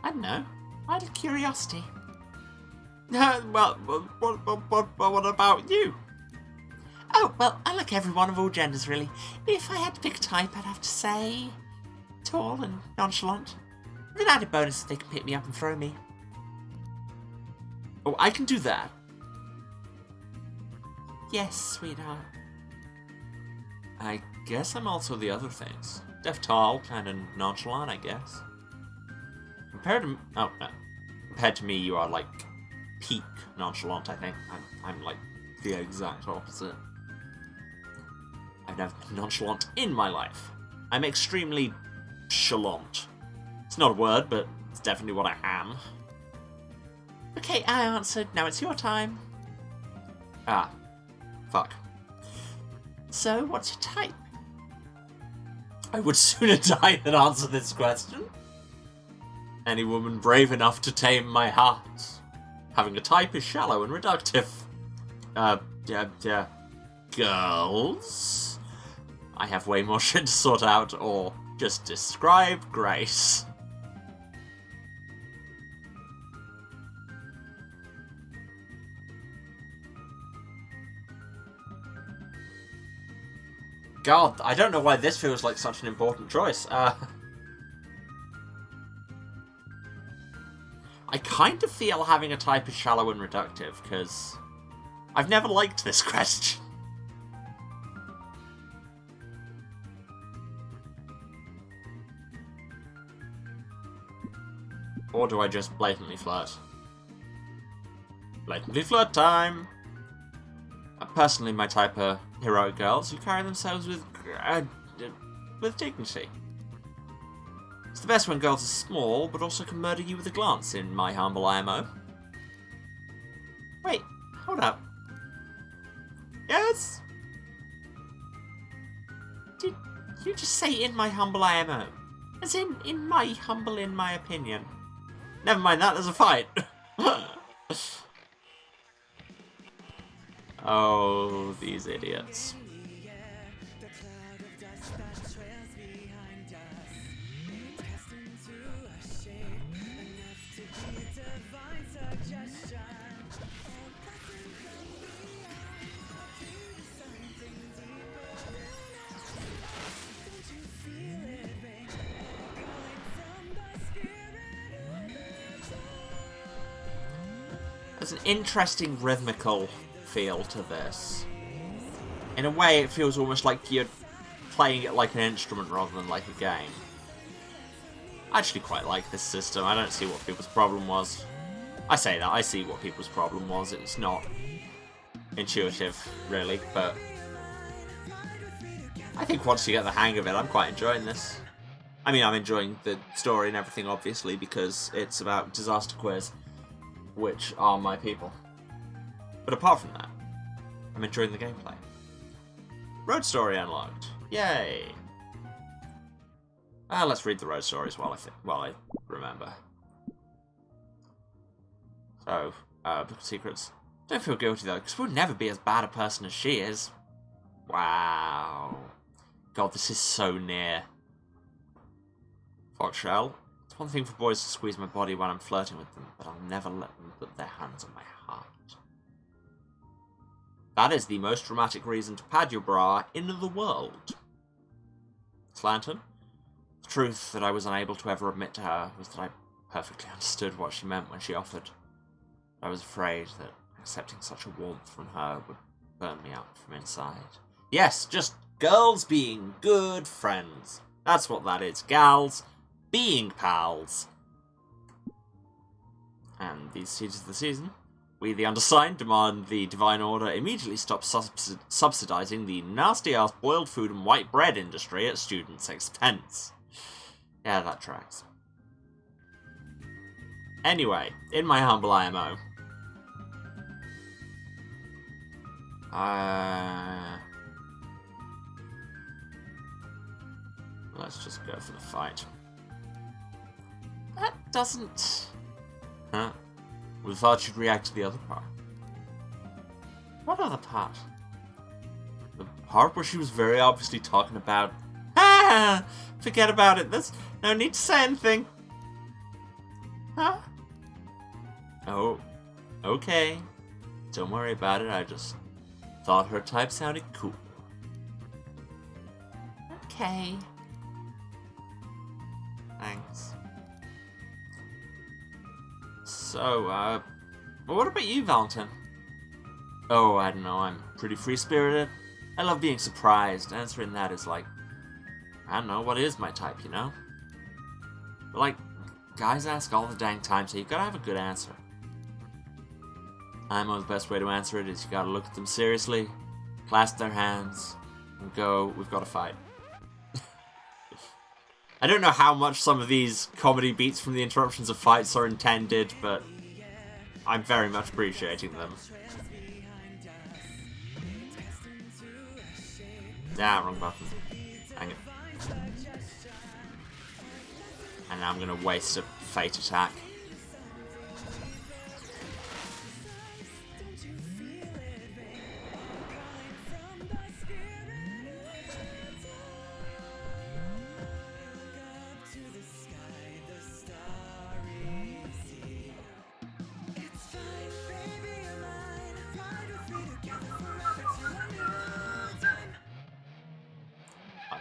I don't know. Idle curiosity. Well, what about you? Oh, well, I like everyone of all genders, really. If I had to pick a type, I'd have to say tall and nonchalant. With an added bonus, they can pick me up and throw me. Oh, I can do that. Yes, sweetheart. I guess I'm also the other things. Deaf, tall, kind of nonchalant, I guess. Compared to me, you are like peak nonchalant, I think. I'm like the exact opposite. I've never been nonchalant in my life. I'm extremely chalant. It's not a word, but it's definitely what I am. Okay, I answered. Now it's your time. Ah. Fuck. So, what's your type? I would sooner die than answer this question. Any woman brave enough to tame my heart. Having a type is shallow and reductive. Girls? I have way more shit to sort out, or just describe Grace. God, I don't know why this feels like such an important choice. I kind of feel having a type is shallow and reductive, because I've never liked this question. Or do I just blatantly flirt? Blatantly flirt time! Personally, my type are heroic girls who carry themselves with dignity. It's the best when girls are small, but also can murder you with a glance, in my humble IMO. Wait, hold up. Yes? Did you just say in my humble IMO? As in my opinion. Never mind that, there's a fight. Oh, these idiots. There's an interesting rhythmical feel to this. In a way, it feels almost like you're playing it like an instrument rather than like a game. I actually quite like this system. I don't see what people's problem was. I say that, I see what people's problem was. It's not intuitive, really, but I think once you get the hang of it, I'm quite enjoying this. I mean, I'm enjoying the story and everything, obviously, because it's about disaster queers, which are my people. But apart from that, I'm enjoying the gameplay. Road story unlocked. Yay! Let's read the road stories while I remember. So, Book of Secrets. Don't feel guilty though, because we'll never be as bad a person as she is. Wow. God, this is so near. Foxshell. It's one thing for boys to squeeze my body when I'm flirting with them, but I'll never let them put their hands on my heart. That is the most dramatic reason to pad your bra in the world. Slanton. The truth that I was unable to ever admit to her was that I perfectly understood what she meant when she offered. I was afraid that accepting such a warmth from her would burn me out from inside. Yes, just girls being good friends. That's what that is. Gals being pals. And these seeds of the season. We, the undersigned, demand the Divine Order immediately stop subsidizing the nasty-ass boiled food and white bread industry at students' expense. Yeah, that tracks. Anyway, in my humble IMO. Let's just go for the fight. That doesn't... Huh? We thought you'd react to the other part. What other part? The part where she was very obviously talking about... Ah! Forget about it. There's no need to say anything. Huh? Oh. Okay. Don't worry about it. I just thought her type sounded cool. Okay. Thanks. So, well, what about you, Valentine? Oh, I don't know, I'm pretty free-spirited. I love being surprised. Answering that is like, I don't know, what is my type, you know? But like, guys ask all the dang time, so you gotta have a good answer. I know the best way to answer it is you gotta look at them seriously, clasp their hands, and go, we've got to fight. I don't know how much some of these comedy beats from the interruptions of fights are intended, but I'm very much appreciating them. Ah, wrong button. Hang it. And now I'm going to waste a Fate attack.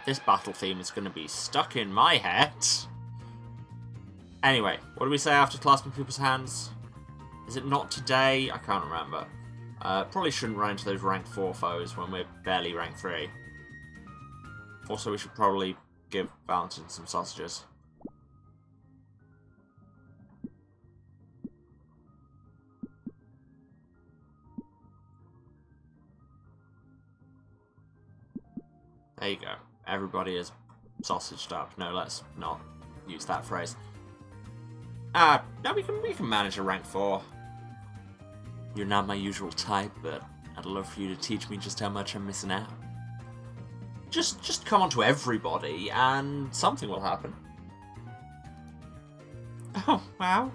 This battle theme is going to be stuck in my head. Anyway, what do we say after clasping people's hands? Is it not today? I can't remember. Probably shouldn't run into those rank 4 foes when we're barely rank 3. Also, we should probably give Valentin some sausages. There you go. Everybody is sausaged up. No, let's not use that phrase. No, we can manage a rank 4. You're not my usual type, but I'd love for you to teach me just how much I'm missing out. Just come on to everybody, and something will happen. Oh, wow.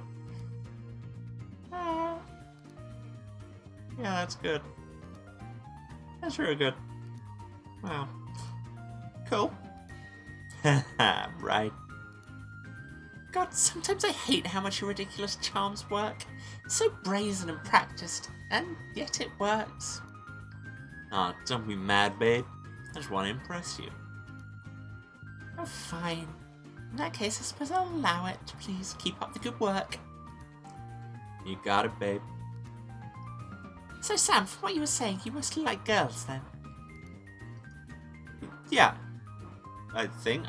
Yeah, that's good. That's really good. Wow. Cool. Right. God, sometimes I hate how much your ridiculous charms work. It's so brazen and practiced, and yet it works. Oh, don't be mad, babe. I just want to impress you. Oh, fine. In that case, I suppose I'll allow it. Please keep up the good work. You got it, babe. So, Sam, from what you were saying, you mostly like girls, then? Yeah. I think.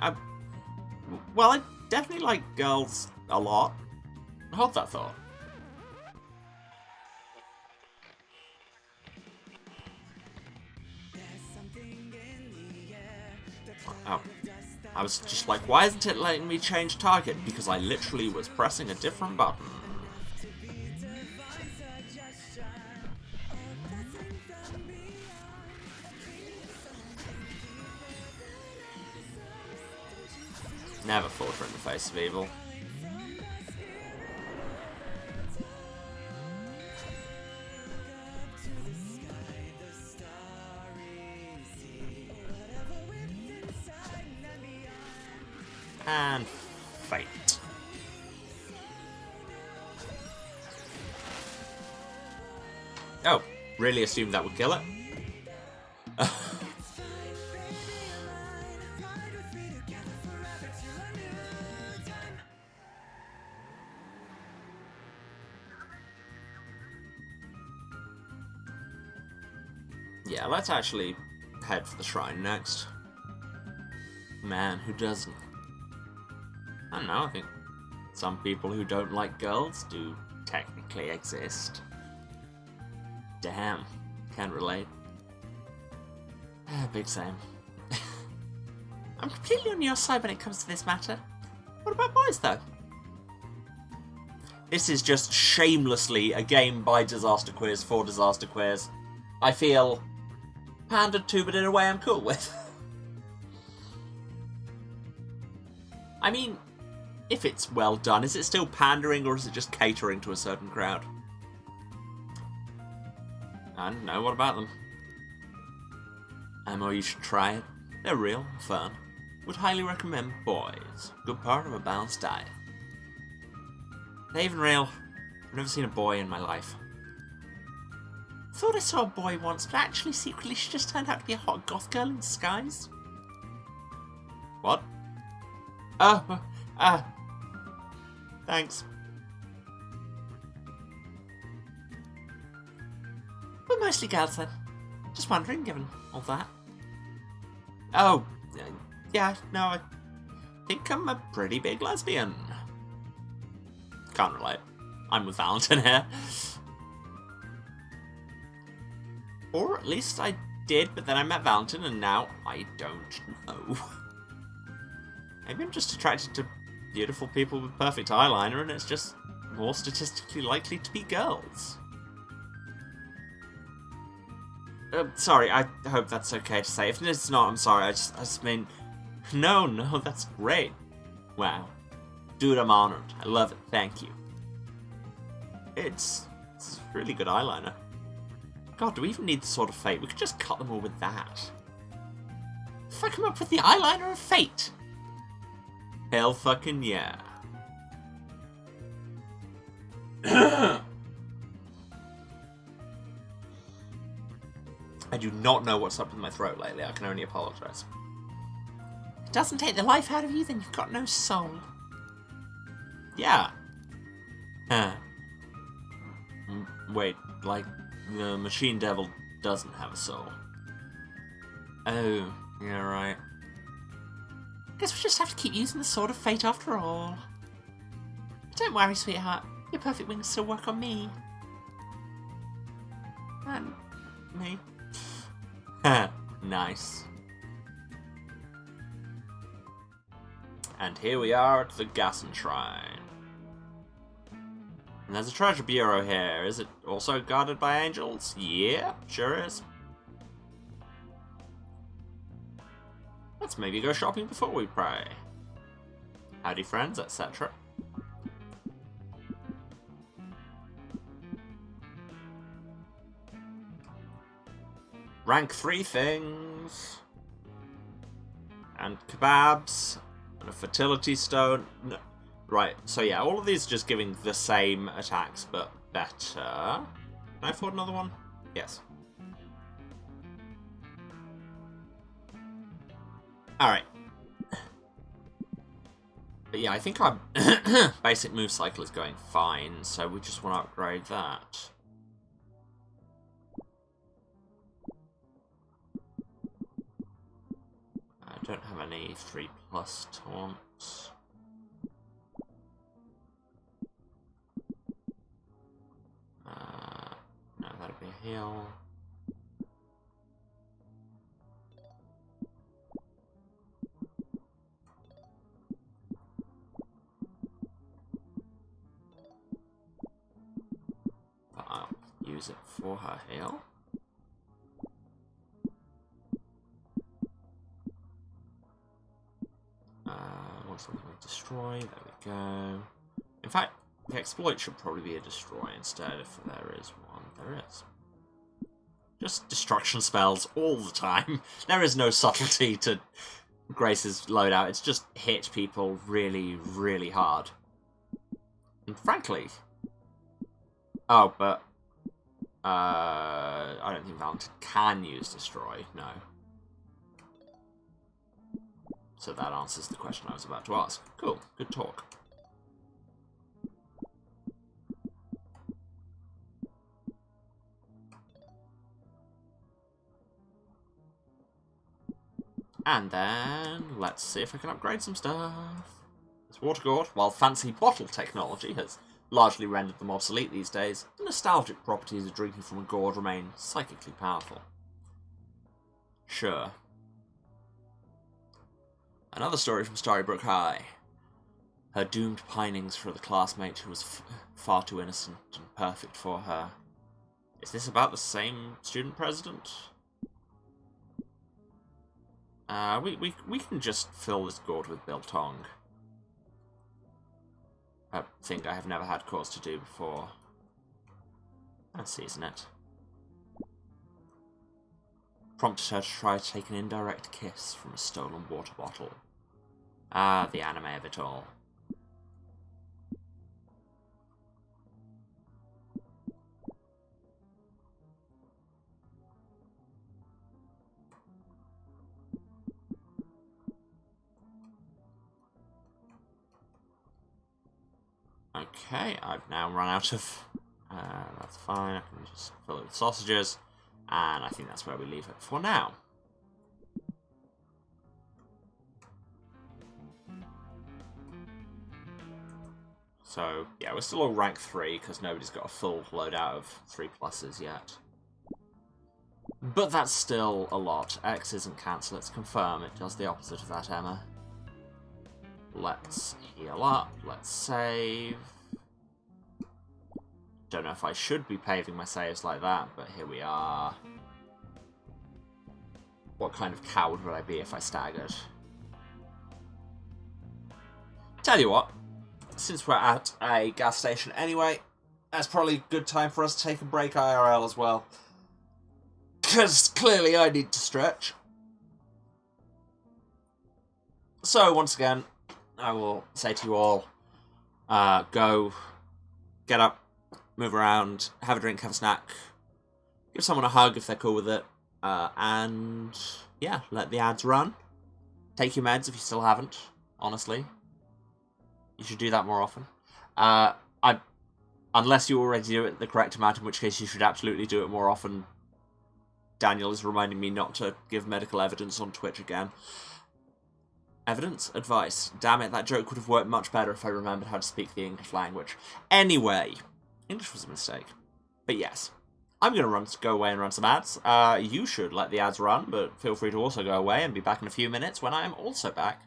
Well, I definitely like girls a lot. Hold that thought. Oh. I was just like, why isn't it letting me change target? Because I literally was pressing a different button. Never falter in the face of evil. And Fate. Oh, really assumed that would kill it? Yeah, let's actually head for the shrine next. Man, who doesn't? I don't know, I think some people who don't like girls do technically exist. Damn, can't relate. Big same. I'm completely on your side when it comes to this matter. What about boys, though? This is just shamelessly a game by Disaster Quiz for Disaster Quiz. I feel pandered to, but in a way I'm cool with. I mean, if it's well done, is it still pandering or is it just catering to a certain crowd? I don't know, what about them? Ammo, you should try it. They're real, fun. Would highly recommend boys. Good part of a balanced diet. They're even real. I've never seen a boy in my life. Thought I saw a boy once, but actually secretly she just turned out to be a hot goth girl in disguise. What? Thanks. We're mostly girls then. Just wondering, given all that. Oh, yeah, no, I think I'm a pretty big lesbian. Can't relate. I'm with Valentin here. Or at least I did, but then I met Valentin and now I don't know. Maybe I'm just attracted to beautiful people with perfect eyeliner and it's just more statistically likely to be girls. Sorry, I hope that's okay to say. If it's not, I'm sorry. I just mean, no, that's great. Wow. Dude, I'm honored. I love it. Thank you. It's really good eyeliner. God, do we even need the Sword of Fate? We could just cut them all with that. If I come up with the eyeliner of fate. Hell fucking yeah. I do not know what's up with my throat lately. I can only apologise. It doesn't take the life out of you, then you've got no soul. Yeah. Huh. Wait, like, the Machine Devil doesn't have a soul. Oh, yeah, right. Guess we just have to keep using the Sword of Fate after all. But don't worry, sweetheart. Your perfect wings still work on me. And me. Nice. And here we are at the Gasson Shrine. And there's a treasure bureau here. Is it also guarded by angels? Yeah, sure is. Let's maybe go shopping before we pray. Howdy friends, etc. Rank 3 things. And kebabs. And a fertility stone. No. Right, so yeah, all of these are just giving the same attacks, but better. Can I afford another one? Yes. Alright. But yeah, I think our basic move cycle is going fine, so we just want to upgrade that. I don't have any 3+ taunts. No, that'd be a heal. But I'll use it for her heal. What's something with destroy? There we go. In fact, the exploit should probably be a destroy instead, if there is one. There is. Just destruction spells all the time. There is no subtlety to Grace's loadout. It's just hit people really, really hard. And frankly... Oh, but... I don't think Valentin can use destroy, no. So that answers the question I was about to ask. Cool, good talk. And then, let's see if I can upgrade some stuff. This water gourd, while fancy bottle technology has largely rendered them obsolete these days, the nostalgic properties of drinking from a gourd remain psychically powerful. Sure. Another story from Starrybrook High. Her doomed pinings for the classmate who was far too innocent and perfect for her. Is this about the same student president? We can just fill this gourd with biltong. A thing I have never had cause to do before. And season it. Prompted her to try to take an indirect kiss from a stolen water bottle. Ah, the anime of it all. Okay, I've now run out of... that's fine, I can just fill it with sausages. And I think that's where we leave it for now. So, yeah, we're still all rank 3, because nobody's got a full loadout of 3+ yet. But that's still a lot. X isn't cancel, it's confirm. It does the opposite of that, Emma. Let's heal up, let's save. Don't know if I should be paving my saves like that, but here we are. What kind of coward would I be if I staggered? Tell you what, since we're at a gas station anyway, that's probably a good time for us to take a break IRL as well. Because clearly I need to stretch. So once again, I will say to you all, go, get up, move around, have a drink, have a snack, give someone a hug if they're cool with it, and yeah, let the ads run. Take your meds if you still haven't, honestly. You should do that more often. Unless you already do it the correct amount, in which case you should absolutely do it more often. Daniel is reminding me not to give medical evidence on Twitch again. Evidence? Advice. Damn it, that joke would have worked much better if I remembered how to speak the English language. Anyway, English was a mistake. But yes, I'm going to go away and run some ads. You should let the ads run, but feel free to also go away and be back in a few minutes when I am also back,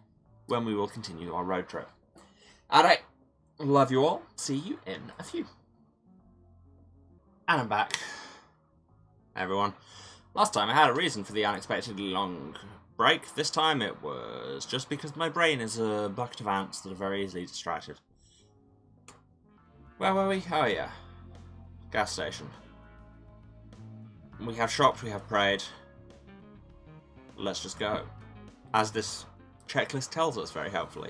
when we will continue our road trip. Alright, love you all. See you in a few. And I'm back. Everyone. Last time I had a reason for the unexpectedly long break. This time it was just because my brain is a bucket of ants that are very easily distracted. Where were we? Oh yeah. Gas station. We have shopped, we have prayed. Let's just go. As this checklist tells us very helpfully.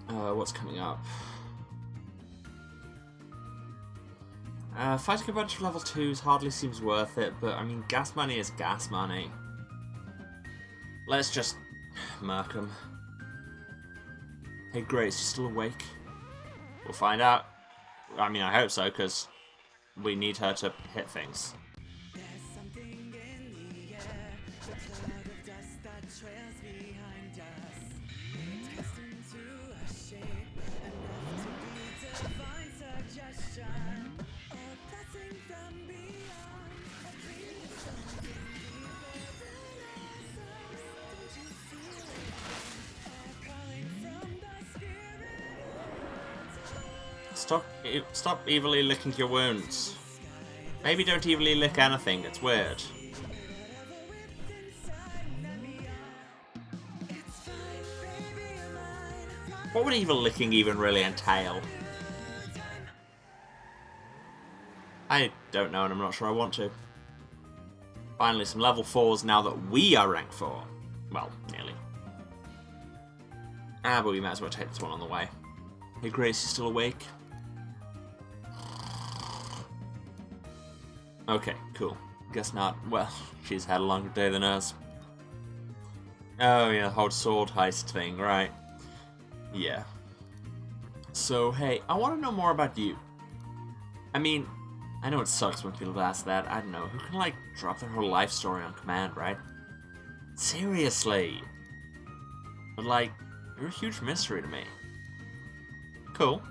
What's coming up? Fighting a bunch of level 2s hardly seems worth it, but I mean, gas money is gas money. Let's just murk him. Hey Grace, you still awake? We'll find out. I mean, I hope so, because we need her to hit things. There's something in the air, the cloud of dust that trails behind us. It turns into a shape, enough to be divine suggestion. A blessing from beyond, a dream of something deeper than ourselves. Don't you feel it? A calling from the spirit. Stop evilly licking your wounds. Maybe don't evilly lick anything, it's weird. What would evil licking even really entail? I don't know, and I'm not sure I want to. Finally, some level 4s now that we are rank 4. Well, nearly. But we might as well take this one on the way. Hey Grace, you still awake? Okay, cool. Guess not. Well, she's had a longer day than us. Oh yeah, the whole sword heist thing, right. Yeah. So, hey, I want to know more about you. I mean, I know it sucks when people ask that. I don't know, who can, like, drop their whole life story on command, right? Seriously. But, like, you're a huge mystery to me. Cool.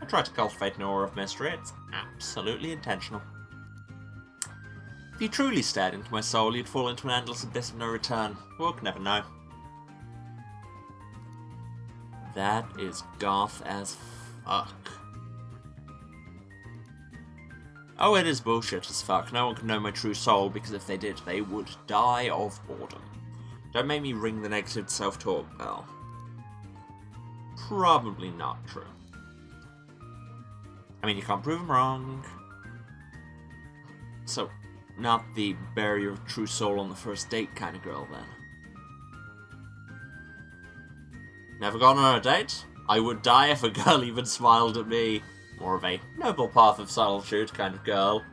I try to cultivate an aura of mystery. It's absolutely intentional. If you truly stared into my soul, you'd fall into an endless abyss of no return. One could never know. That is goth as fuck. Oh, it is bullshit as fuck. No one can know my true soul, because if they did, they would die of boredom. Don't make me ring the negative self-talk bell. Probably not true. I mean, you can't prove them wrong. So, not the bury your true soul on the first date kind of girl, then. Never gone on a date? I would die if a girl even smiled at me. More of a noble path of solitude kind of girl.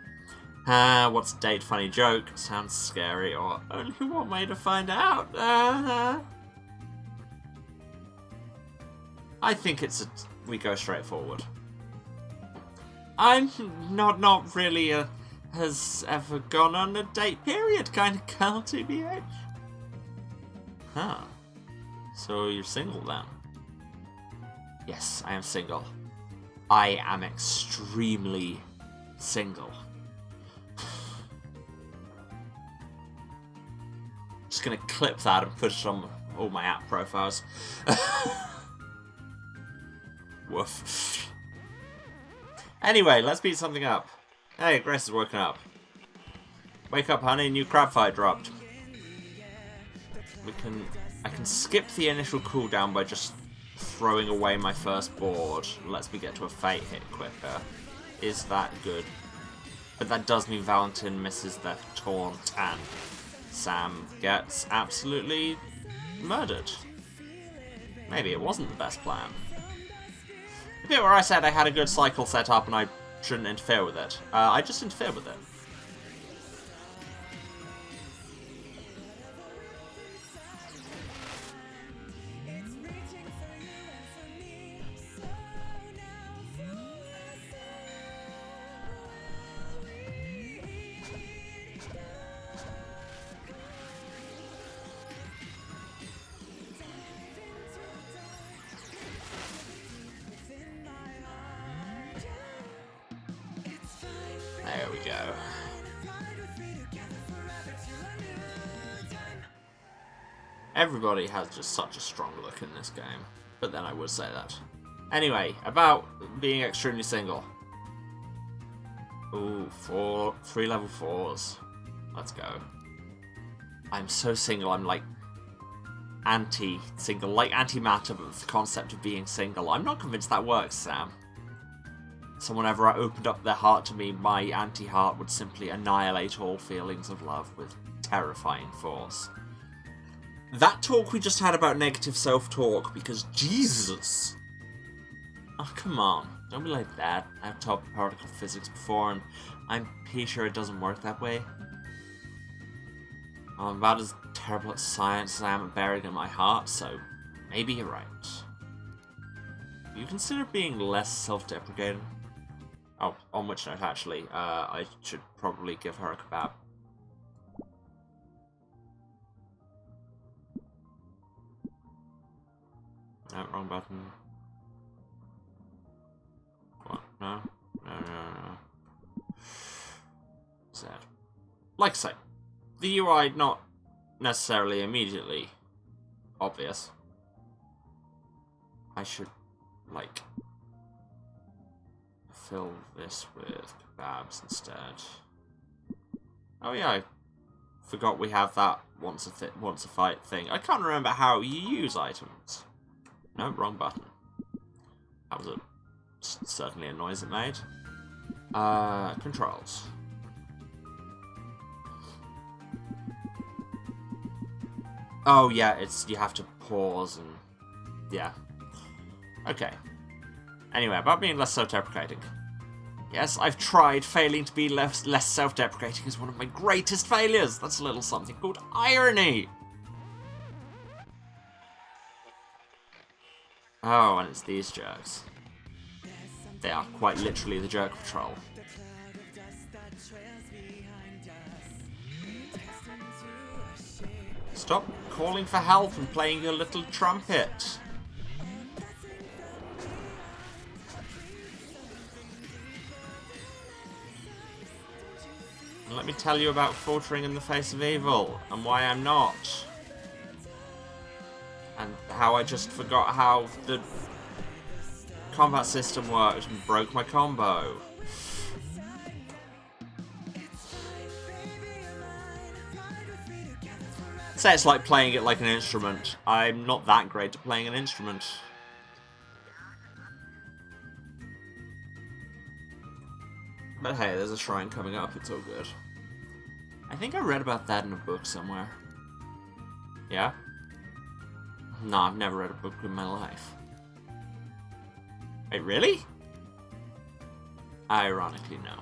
What's a date funny joke? Sounds scary, or only one way to find out. I think we go straight forward. I'm not really a has ever gone on a date period kind of girl, TBH. Huh. So you're single then? Yes, I am single. I am extremely single. Just gonna clip that and put it on all my app profiles. Woof. Anyway, let's beat something up. Hey, Grace is woken up. Wake up, honey, new crab fight dropped. We can I can skip the initial cooldown by just throwing away my first board. Lets me get to a Fate hit quicker. Is that good? But that does mean Valentin misses the taunt and Sam gets absolutely murdered. Maybe it wasn't the best plan. The bit where I said I had a good cycle set up and I shouldn't interfere with it. I just interfered with it. There we go. Everybody has just such a strong look in this game, but then I would say that. Anyway, about being extremely single. Ooh, 3 level 4s. Let's go. I'm so single, I'm like anti-single, like anti-matter, but with the concept of being single. I'm not convinced that works, Sam. Someone ever opened up their heart to me, my anti-heart would simply annihilate all feelings of love with terrifying force. That talk we just had about negative self-talk, because Jesus! Oh, come on. Don't be like that. I've taught particle physics before, and I'm pretty sure it doesn't work that way. I'm about as terrible at science as I am at buried in my heart, so maybe you're right. Do you consider being less self-deprecating? Oh, on which note, actually, I should probably give her a kebab. No, wrong button. What? No? No. Z. Like I say, the UI not necessarily immediately obvious. I should, like, fill this with kebabs instead. Oh yeah, I forgot we have that once a fight thing. I can't remember how you use items. No, wrong button. That was certainly a noise it made. Controls. Oh yeah, it's you have to pause and yeah. Okay. Anyway, about being less self-deprecating. Yes, I've tried. Failing to be less self-deprecating is one of my greatest failures. That's a little something called irony. Oh, and it's these jerks. They are quite literally the jerk patrol. Stop calling for help and playing your little trumpet. And let me tell you about faltering in the face of evil, and why I'm not. And how I just forgot how the combat system worked and broke my combo. Say it's like playing it like an instrument. I'm not that great at playing an instrument. But hey, there's a shrine coming up, it's all good. I think I read about that in a book somewhere. Yeah? No, I've never read a book in my life. Wait, really? Ironically, no.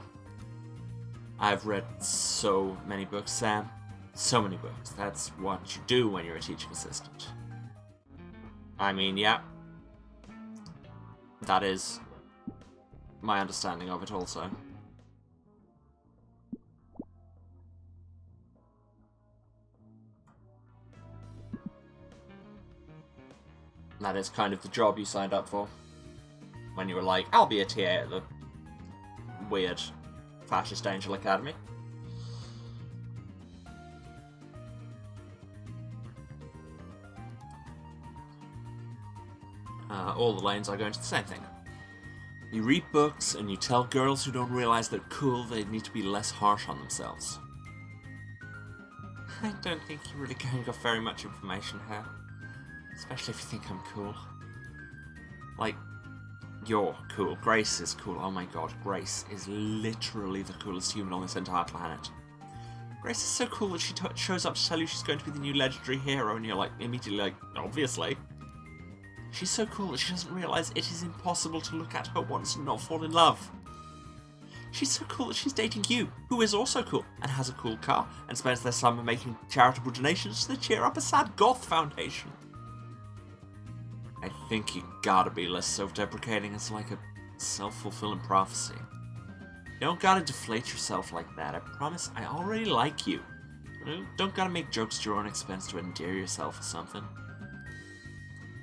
I've read so many books, Sam. So many books. That's what you do when you're a teaching assistant. I mean, yeah. That is my understanding of it also. That is kind of the job you signed up for. When you were like, I'll be a TA at the weird fascist angel academy. All the lanes are going to the same thing. You read books and you tell girls who don't realize they're cool they need to be less harsh on themselves. I don't think you're really going off very much information here. Especially if you think I'm cool. Like, you're cool. Grace is cool. Oh my god, Grace is literally the coolest human on this entire planet. Grace is so cool that she shows up to tell you she's going to be the new legendary hero, and you're like, immediately like, obviously. She's so cool that she doesn't realise it is impossible to look at her once and not fall in love. She's so cool that she's dating you, who is also cool, and has a cool car, and spends their summer making charitable donations to the Cheer Up a Sad Goth Foundation. I think you gotta be less self-deprecating as like a self-fulfilling prophecy. You don't gotta deflate yourself like that, I promise I already like you. You don't gotta make jokes at your own expense to endear yourself or something.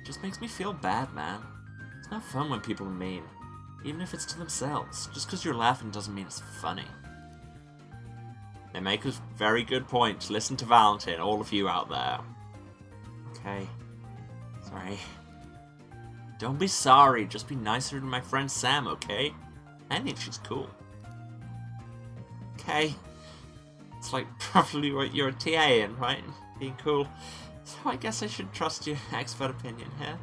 It just makes me feel bad, man. It's not fun when people are mean. Even if it's to themselves. Just because you're laughing doesn't mean it's funny. They make a very good point. Listen to Valentin, all of you out there. Okay. Sorry. Don't be sorry, just be nicer to my friend Sam, okay? I think she's cool. Okay. It's like probably what you're a TA in, right? Being cool. So I guess I should trust your expert opinion here.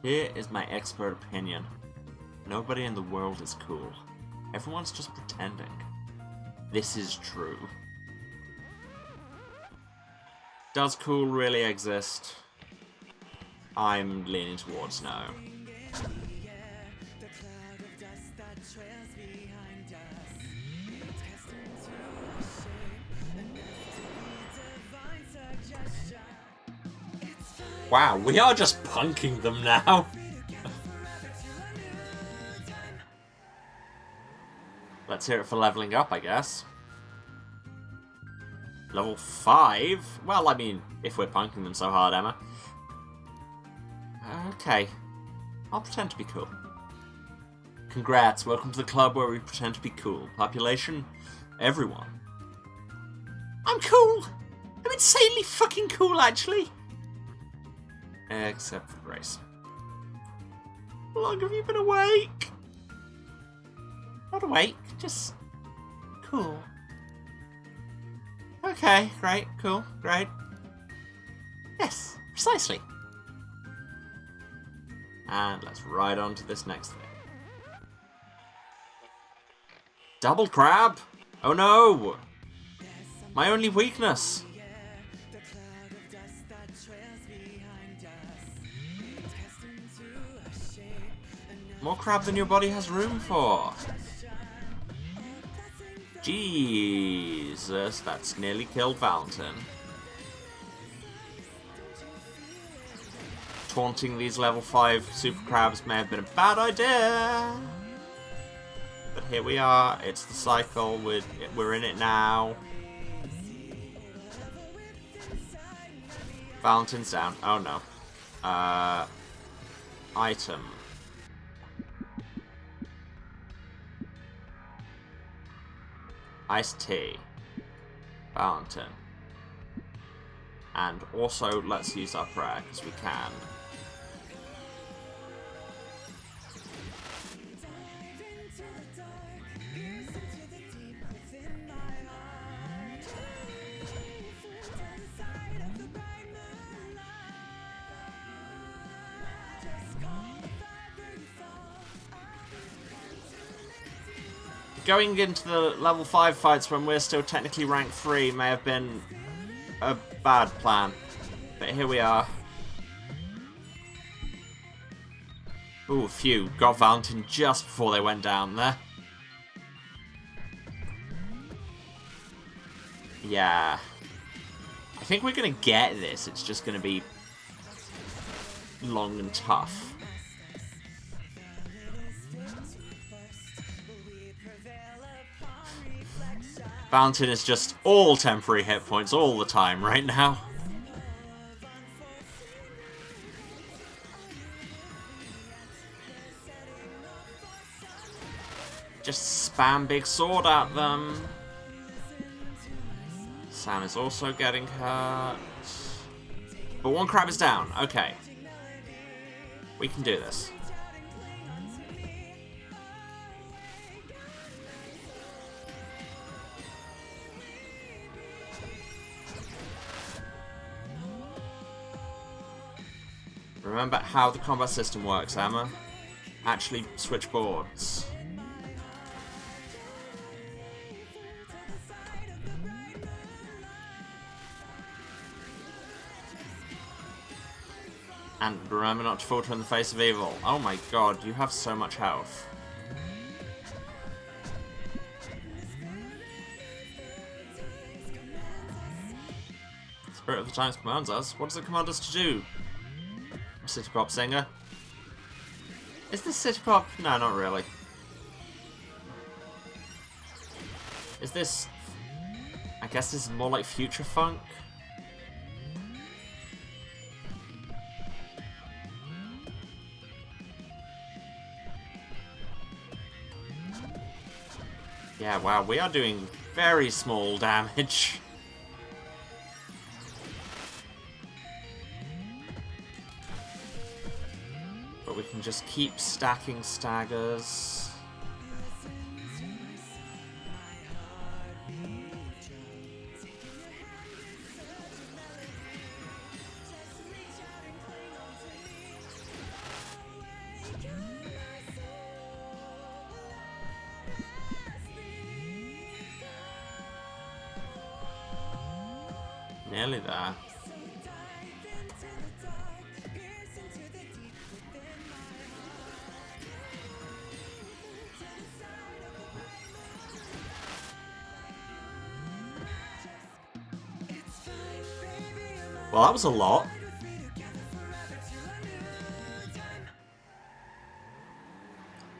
Here is my expert opinion. Nobody in the world is cool. Everyone's just pretending. This is true. Does cool really exist? I'm leaning towards no. Wow, we are just punking them now. Let's hear it for leveling up, I guess. Level 5? Well, I mean, if we're punking them so hard, Emma. Okay. I'll pretend to be cool. Congrats, welcome to the club where we pretend to be cool. Population? Everyone. I'm cool! I'm insanely fucking cool, actually! Except for Grace. How long have you been awake? Not awake, just cool. Okay, great, cool, great. Yes, precisely. And let's ride on to this next thing. Double crab? Oh no! My only weakness! More crab than your body has room for. Jesus, that's nearly killed Valentin. Taunting these level 5 super crabs may have been a bad idea. But here we are, it's the cycle, we're in it now. Valentin's down. Oh no. Item. Iced tea. Valentin. And also, let's use our prayer, because we can. Going into the level 5 fights when we're still technically rank 3 may have been a bad plan. But here we are. Ooh, phew. Got Valentin just before they went down there. Yeah. I think we're going to get this. It's just going to be long and tough. Valentin is just all temporary hit points all the time right now. Just spam big sword at them. Sam is also getting hurt. But one crab is down. Okay. We can do this. Remember how the combat system works, Emma. Actually switch boards. And remember not to falter in the face of evil. Oh my god, you have so much health. Spirit of the Times commands us. What does it command us to do? City Pop singer? Is this City Pop? No, not really. Is this... I guess this is more like Future Funk? Yeah, wow, we are doing very small damage. But we can just keep stacking staggers. Nearly there. Well, that was a lot.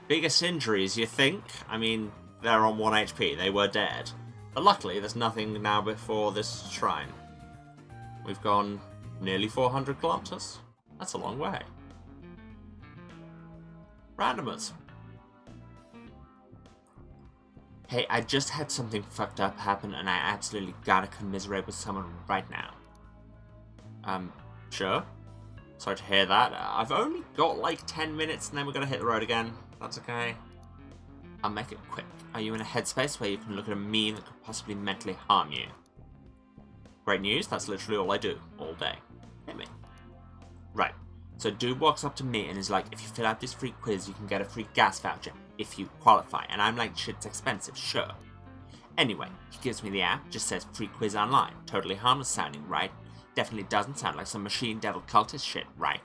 Biggest injuries, you think? I mean, they're on 1 HP. They were dead. But luckily, there's nothing now before this shrine. We've gone nearly 400 kilometers. That's a long way. Randomers. Hey, I just had something fucked up happen and I absolutely gotta commiserate with someone right now. Sure. Sorry to hear that. I've only got like 10 minutes and then we're gonna hit the road again. That's okay. I'll make it quick. Are you in a headspace where you can look at a meme that could possibly mentally harm you? Great news, that's literally all I do, all day. Hit me. Right, so dude walks up to me and is like, if you fill out this free quiz, you can get a free gas voucher, if you qualify. And I'm like, shit's expensive, sure. Anyway, he gives me the app, just says free quiz online. Totally harmless sounding, right? Definitely doesn't sound like some machine devil cultist shit, right?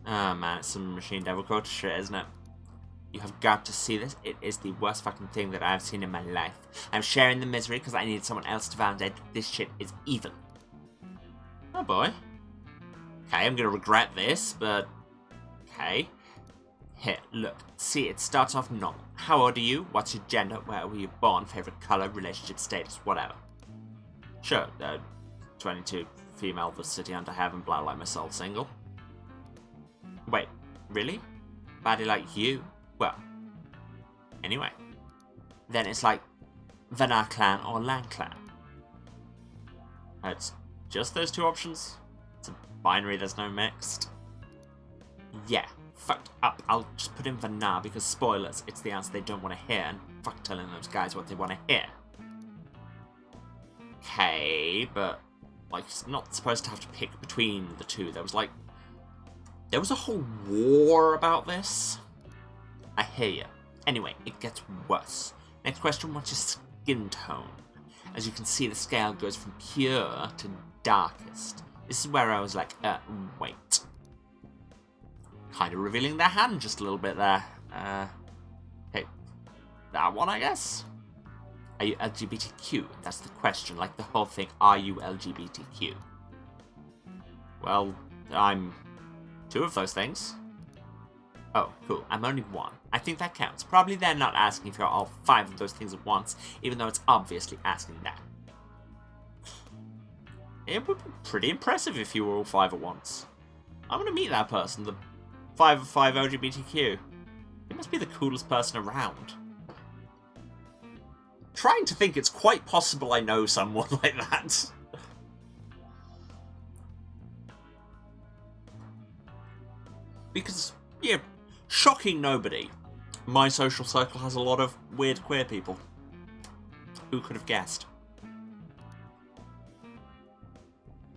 Oh man, it's some machine devil cultist shit, isn't it? You have got to see this. It is the worst fucking thing that I've seen in my life. I'm sharing the misery because I need someone else to validate that this shit is evil. Oh boy. Okay, I'm gonna regret this, but... Okay. Here, look. See, it starts off normal. How old are you? What's your gender? Where were you born? Favorite color? Relationship status? Whatever. Sure, 22, female, the city under heaven, blah, like my soul, single. Wait, really? Body like you? Well, anyway. Then it's like Vanar clan or Lang clan. It's just those two options. It's a binary, there's no mixed. Yeah, fucked up. I'll just put in Vanar because spoilers, it's the answer they don't want to hear, and fuck telling those guys what they want to hear. Okay, but like, it's not supposed to have to pick between the two. There was a whole war about this. I hear you. Anyway, it gets worse. Next question, what's your skin tone? As you can see, the scale goes from pure to darkest. This is where I was like, wait. Kind of revealing their hand just a little bit there. Okay, that one, I guess? Are you LGBTQ? That's the question, like the whole thing, are you LGBTQ? Well, I'm 2 of those things. Oh, cool. I'm only 1. I think that counts. Probably they're not asking if you're all 5 of those things at once, even though it's obviously asking that. It would be pretty impressive if you were all 5 at once. I want to meet that person, the 5 of 5 LGBTQ. He must be the coolest person around. Trying to think it's quite possible I know someone like that. Because, yeah, shocking nobody. My social circle has a lot of weird queer people. Who could have guessed?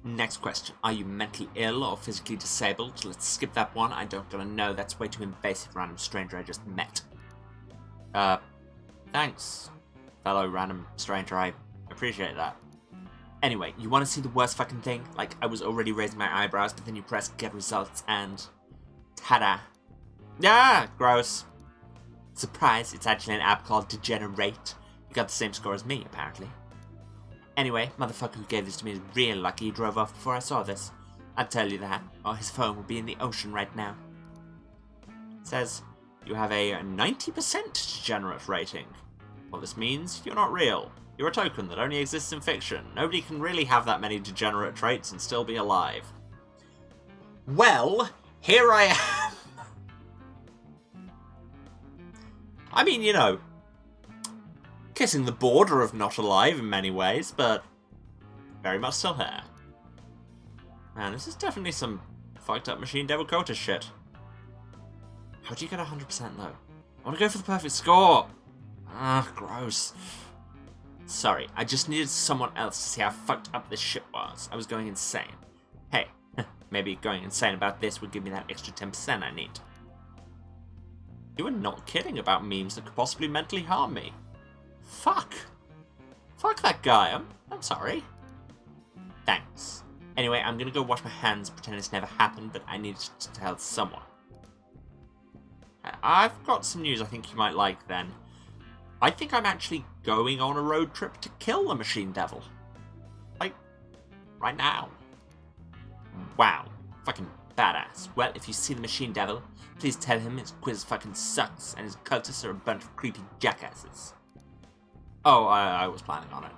Next question. Are you mentally ill or physically disabled? Let's skip that one. I don't gonna know. That's way too invasive, random stranger I just met. Thanks, fellow random stranger. I appreciate that. Anyway, you want to see the worst fucking thing? Like, I was already raising my eyebrows, but then you press get results and... ta-da. Ah, gross. Surprise, it's actually an app called Degenerate. You got the same score as me, apparently. Anyway, motherfucker who gave this to me is real lucky he drove off before I saw this. I'd tell you that, or his phone would be in the ocean right now. It says, you have a 90% degenerate rating. What this means, you're not real. You're a token that only exists in fiction. Nobody can really have that many degenerate traits and still be alive. Well, here I am. I mean, you know, kissing the border of not alive in many ways, but very much still here. Man, this is definitely some fucked up Machine Devil Quota shit. How do you get 100% though? I want to go for the perfect score. Ah, gross. Sorry, I just needed someone else to see how fucked up this shit was. I was going insane. Hey, maybe going insane about this would give me that extra 10% I need. You were not kidding about memes that could possibly mentally harm me. Fuck. Fuck that guy. I'm sorry. Thanks. Anyway, I'm gonna go wash my hands, pretend it's never happened, but I need to tell someone. I've got some news I think you might like then. I think I'm actually going on a road trip to kill the Machine Devil. Like, right now. Wow. Fucking badass. Well, if you see the Machine Devil, please tell him his quiz fucking sucks and his cultists are a bunch of creepy jackasses. Oh, I was planning on it.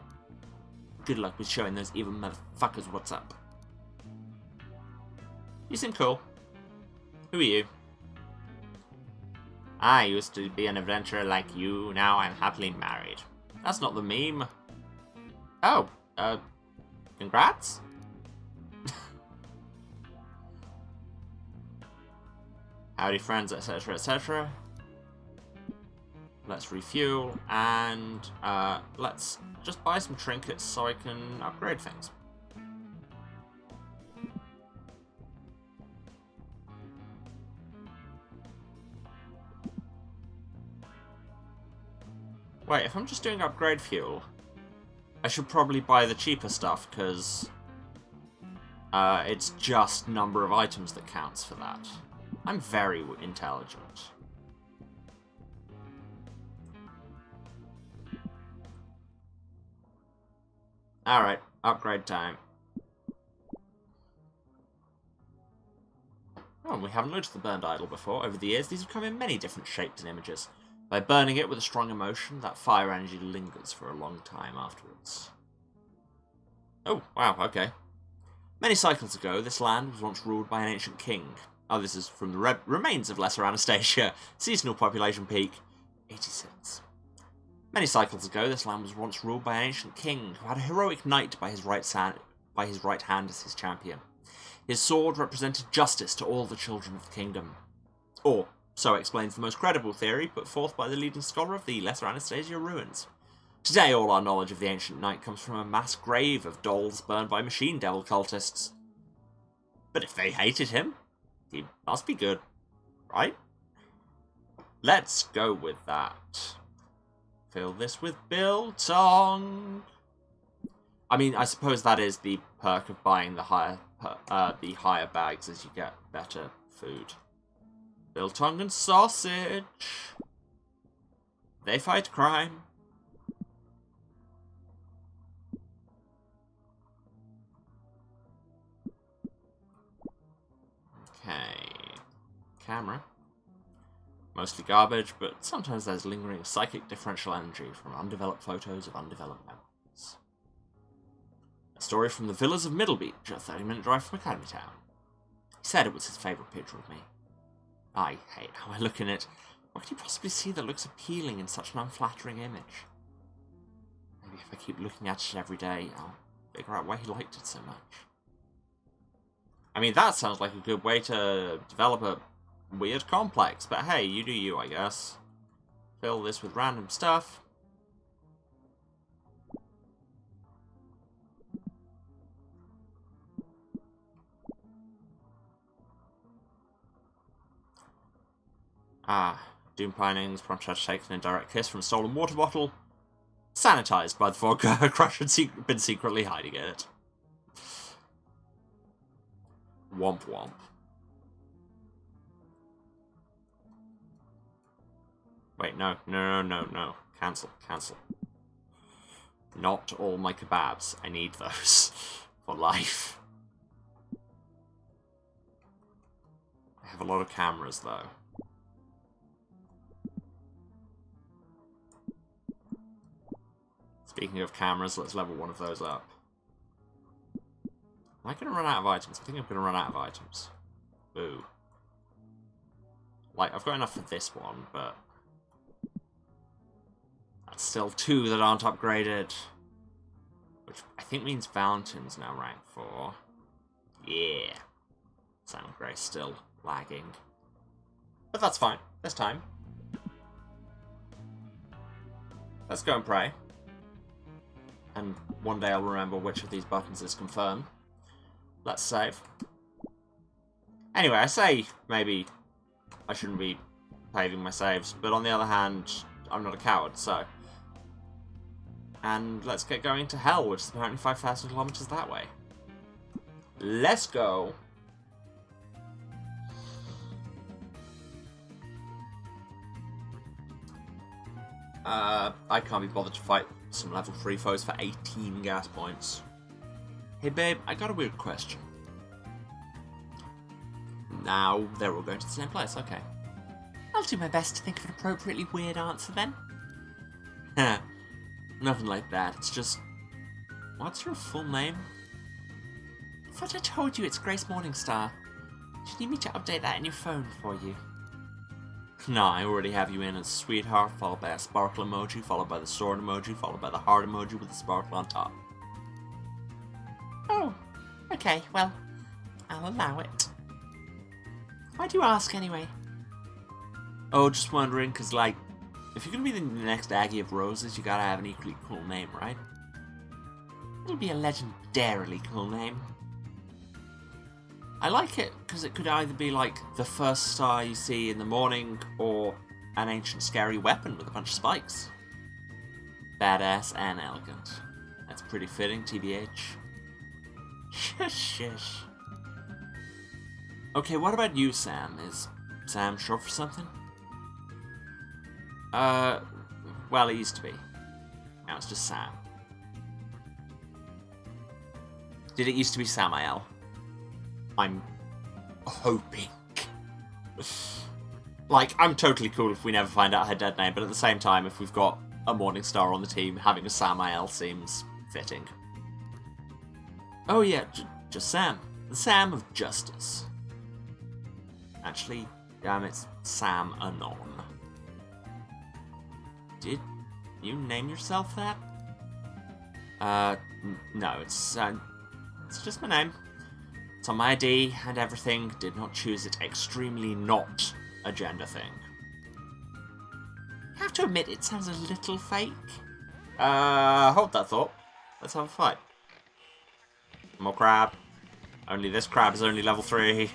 Good luck with showing those evil motherfuckers what's up. You seem cool. Who are you? I used to be an adventurer like you, now I'm happily married. That's not the meme. Oh, congrats? Howdy friends, etc, etc. Let's refuel, and let's just buy some trinkets so I can upgrade things. Wait, if I'm just doing upgrade fuel, I should probably buy the cheaper stuff, because it's just number of items that counts for that. I'm very intelligent. Alright, upgrade time. Oh, we haven't noticed the burned idol before. Over the years, these have come in many different shapes and images. By burning it with a strong emotion, that fire energy lingers for a long time afterwards. Oh, wow, okay. Many cycles ago, this land was once ruled by an ancient king. Oh, this is from the remains of Lesser Anastasia. Seasonal population peak, 86. Many cycles ago, this land was once ruled by an ancient king who had a heroic knight by his right hand as his champion. His sword represented justice to all the children of the kingdom. Or, so explains the most credible theory put forth by the leading scholar of the Lesser Anastasia ruins. Today, all our knowledge of the ancient knight comes from a mass grave of dolls burned by Machine Devil cultists. But if they hated him, he must be good, right? Let's go with that. Fill this with biltong. I mean, I suppose that is the perk of buying the higher bags, as you get better food. Biltong and sausage. They fight crime. Okay. Camera. Mostly garbage, but sometimes there's lingering psychic differential energy from undeveloped photos of undeveloped memories. A story from the villas of Middlebeach, a 30-minute drive from Academy Town. He said it was his favourite picture of me. I hate how I look in it. What could he possibly see that looks appealing in such an unflattering image? Maybe if I keep looking at it every day, I'll figure out why he liked it so much. I mean, that sounds like a good way to develop a weird complex, but hey, you do you, I guess. Fill this with random stuff. Ah, Doom Pinings, Prompter taken a direct kiss from a stolen water bottle. Sanitized by the vodka Crush had been secretly hiding in it. Womp womp. Wait, no. Cancel. Not all my kebabs. I need those for life. I have a lot of cameras, though. Speaking of cameras, let's level one of those up. Am I going to run out of items? I think I'm going to run out of items. Boo. Like, I've got enough for this one, but... that's still 2 that aren't upgraded. Which I think means Valentine's now rank 4. Yeah. Sound Grey's still lagging. But that's fine. There's time. Let's go and pray. And one day I'll remember which of these buttons is confirmed. Let's save. Anyway, I say maybe I shouldn't be saving my saves, but on the other hand, I'm not a coward, so... and let's get going to hell, which is apparently 5,000 kilometers that way. Let's go! I can't be bothered to fight some level 3 foes for 18 gas points. Hey babe, I got a weird question. Now they're all going to the same place, okay. I'll do my best to think of an appropriately weird answer then. Heh. Nothing like that, it's just... what's your full name? I thought I told you it's Grace Morningstar. Do you need me to update that in your phone for you? No, I already have you in as sweetheart, followed by a sparkle emoji, followed by the sword emoji, followed by the heart emoji with the sparkle on top. Oh, okay, well, I'll allow it. Why do you ask anyway? Oh, just wondering, because, like, if you're gonna be the next Aggie of Roses, you gotta have an equally cool name, right? It'll be a legendarily cool name. I like it because it could either be like the first star you see in the morning or an ancient scary weapon with a bunch of spikes. Badass and elegant. That's pretty fitting, TBH. Shush. Okay, what about you, Sam? Is Sam short for something? Well, it used to be. Now it's just Sam. Did it used to be Samael? I'm hoping. Like, I'm totally cool if we never find out her dead name, but at the same time, if we've got a Morningstar on the team, having a Samael seems fitting. Oh yeah, just Sam. The Sam of Justice. Actually, damn, it's Sam Anon. Did you name yourself that? No, it's just my name. It's on my ID and everything. Did not choose it. Extremely not a gender thing. I have to admit, it sounds a little fake. Hold that thought. Let's have a fight. More crab. Only this crab is only level 3.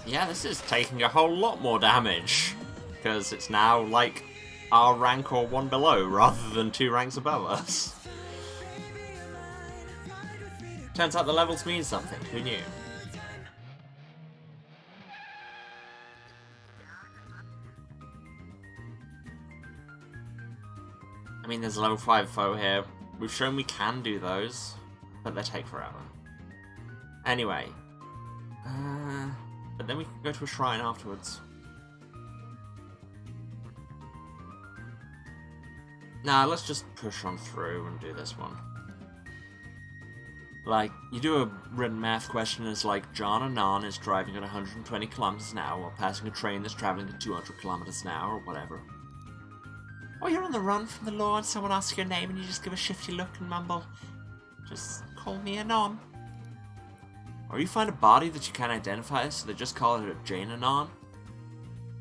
Yeah, this is taking a whole lot more damage, because it's now, like, our rank or one below, rather than 2 ranks above us. Turns out the levels mean something, who knew? I mean, there's a level 5 foe here. We've shown we can do those, but they take forever. Anyway. But then we can go to a shrine afterwards. Nah, let's just push on through and do this one. Like, you do a written math question, and it's like, John Anon is driving at 120 kilometers an hour while passing a train that's traveling at 200 kilometers an hour, or whatever. Or you're on the run from the law and someone asks your name and you just give a shifty look and mumble, just call me Anon. Or you find a body that you can't identify, so they just call it a Jane Anon.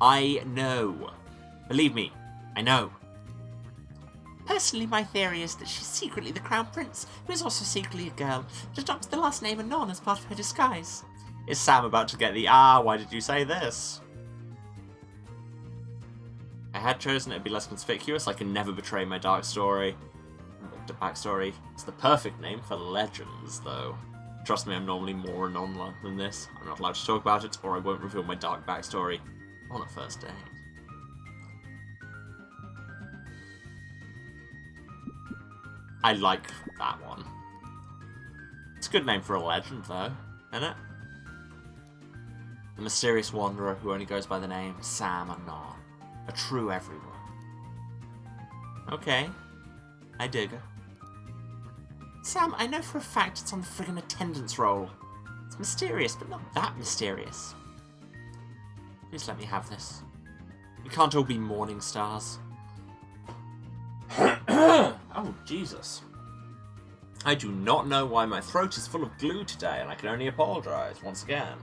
I know. Believe me, I know. Personally, my theory is that she's secretly the Crown Prince, who is also secretly a girl, but adopted the last name Anon as part of her disguise. Is Sam about to get the, why did you say this? I had chosen it to be less conspicuous. I can never betray my dark story. Backstory. It's the perfect name for legends, though. Trust me, I'm normally more Anon than this. I'm not allowed to talk about it, or I won't reveal my dark backstory on a first date. I like that one. It's a good name for a legend, though, isn't it? The mysterious wanderer who only goes by the name Sam Anon. A true everyone. Okay. I dig it. Sam, I know for a fact it's on the friggin' attendance roll. It's mysterious, but not that mysterious. Please let me have this. We can't all be morning stars. Oh, Jesus. I do not know why my throat is full of glue today, and I can only apologise once again.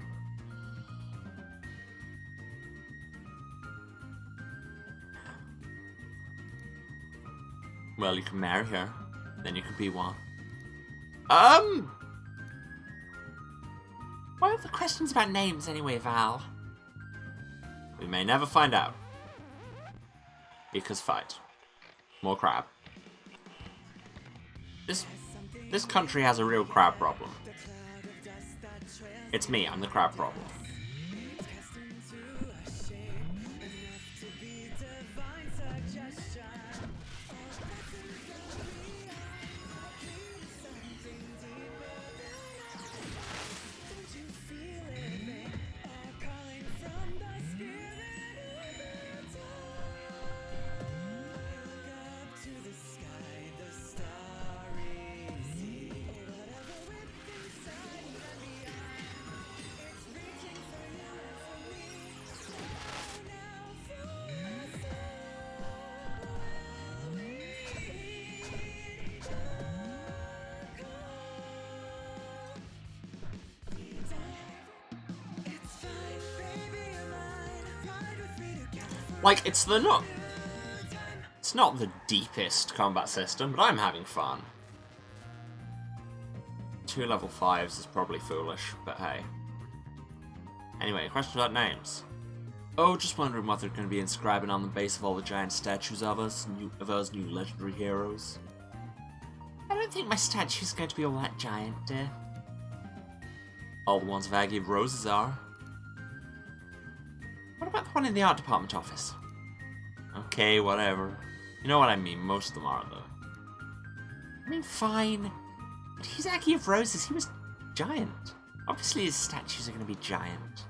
Well, you can marry her, then you can be one. Why are the questions about names anyway, Val? We may never find out. Because fight. More crab. This country has a real crab problem. It's me, I'm the crab problem. Like, it's not the deepest combat system, but I'm having fun. 2 level 5s is probably foolish, but hey. Anyway, question about names. Oh, just wondering what they're going to be inscribing on the base of all the giant statues of us new legendary heroes. I don't think my statue's going to be all that giant, dear. All the ones of Aggie of Roses are. What about the one in the art department office? Okay, whatever. You know what I mean, most of them are, though. I mean, fine. But he's Aggie of Roses, he was giant. Obviously his statues are going to be giant.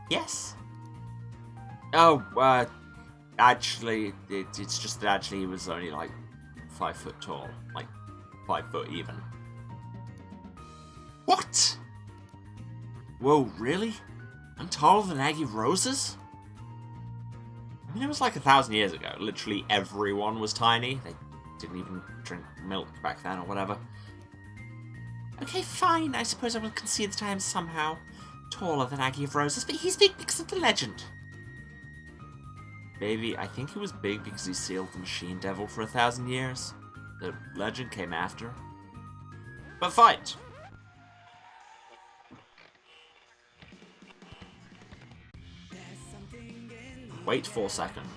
Yes. Oh, actually, it's just that actually he was only like 5 foot tall. Like, 5 foot even. What? Whoa, really? I'm taller than Aggie of Roses? I mean, it was like 1,000 years ago. Literally everyone was tiny. They didn't even drink milk back then or whatever. Okay, fine. I suppose I will concede that I am somehow taller than Aggie of Roses, but he's big because of the legend. Baby, I think he was big because he sealed the Machine Devil for 1,000 years. The legend came after. But fight! Wait 4 seconds.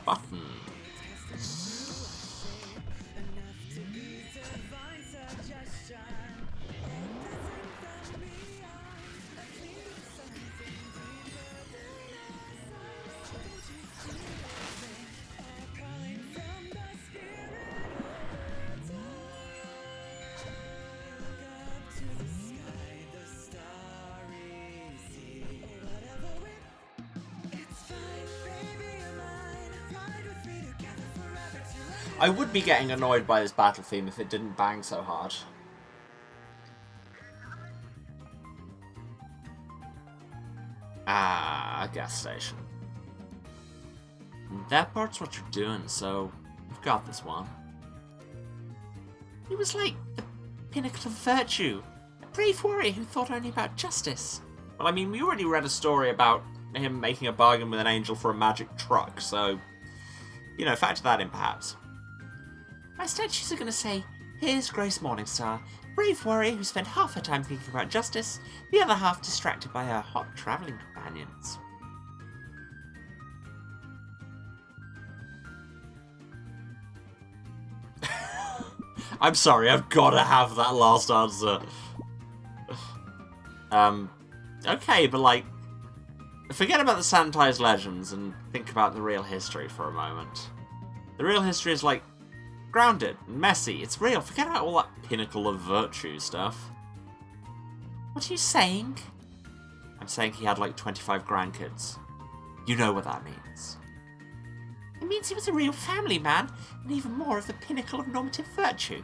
Button. I would be getting annoyed by this battle theme if it didn't bang so hard. Ah, a gas station. That part's what you're doing, so you've got this one. He was like the pinnacle of virtue, a brave warrior who thought only about justice. Well, I mean, we already read a story about him making a bargain with an angel for a magic truck, so, you know, factor that in perhaps. My statues are going to say, here's Grace Morningstar, brave warrior who spent half her time thinking about justice, the other half distracted by her hot travelling companions. I'm sorry, I've got to have that last answer. Okay, but like, forget about the sanitized legends and think about the real history for a moment. The real history is like grounded and messy. It's real. Forget about all that pinnacle of virtue stuff. What are you saying? I'm saying he had like 25 grandkids. You know what that means. It means he was a real family man, and even more of the pinnacle of normative virtue.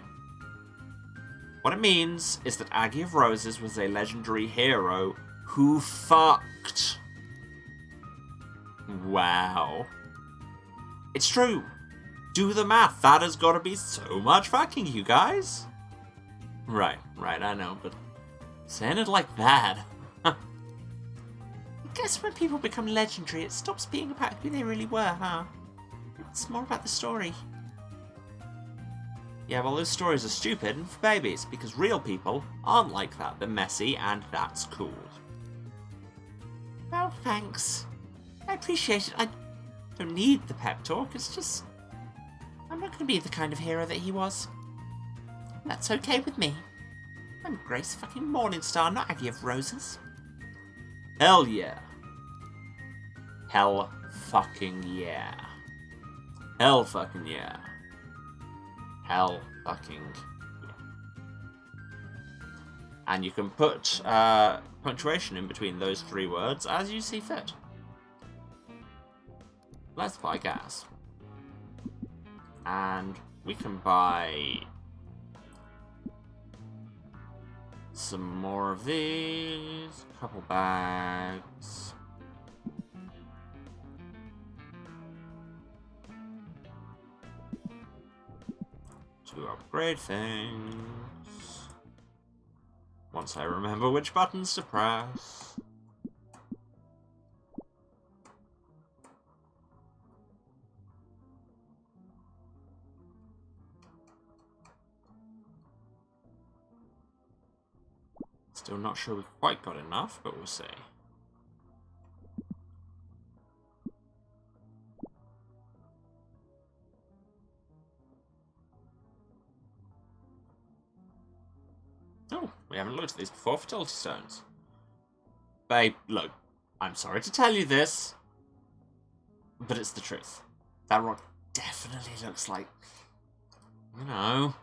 What it means is that Aggie of Roses was a legendary hero who fucked. Wow. It's true. Do the math. That has got to be so much fucking, you guys. Right, I know, but saying it like that. I guess when people become legendary, it stops being about who they really were, huh? It's more about the story. Yeah, well, those stories are stupid and for babies, because real people aren't like that. They're messy, and that's cool. Well, thanks. I appreciate it. I don't need the pep talk. It's just, I'm not going to be the kind of hero that he was. That's okay with me. I'm Grace fucking Morningstar, not Aggie of Roses. Hell yeah. Hell fucking yeah. Hell fucking yeah. Hell fucking yeah. And you can put punctuation in between those three words as you see fit. Let's buy gas. And we can buy some more of these, a couple bags. To upgrade things. Once I remember which buttons to press. Still not sure we've quite got enough, but we'll see. Oh, we haven't looked at these before. Fertility stones. Babe, look, I'm sorry to tell you this, but it's the truth. That rock definitely looks like, you know.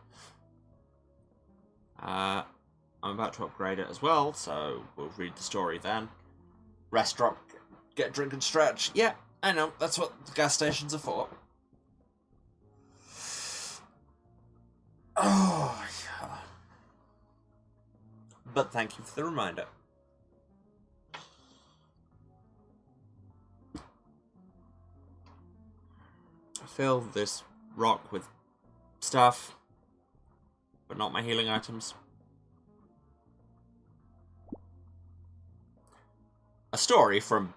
I'm about to upgrade it as well, so we'll read the story then. Rest drop, get drink and stretch. Yeah, I know, that's what the gas stations are for. Oh, yeah. But thank you for the reminder. Fill this rock with stuff, but not my healing items. A story from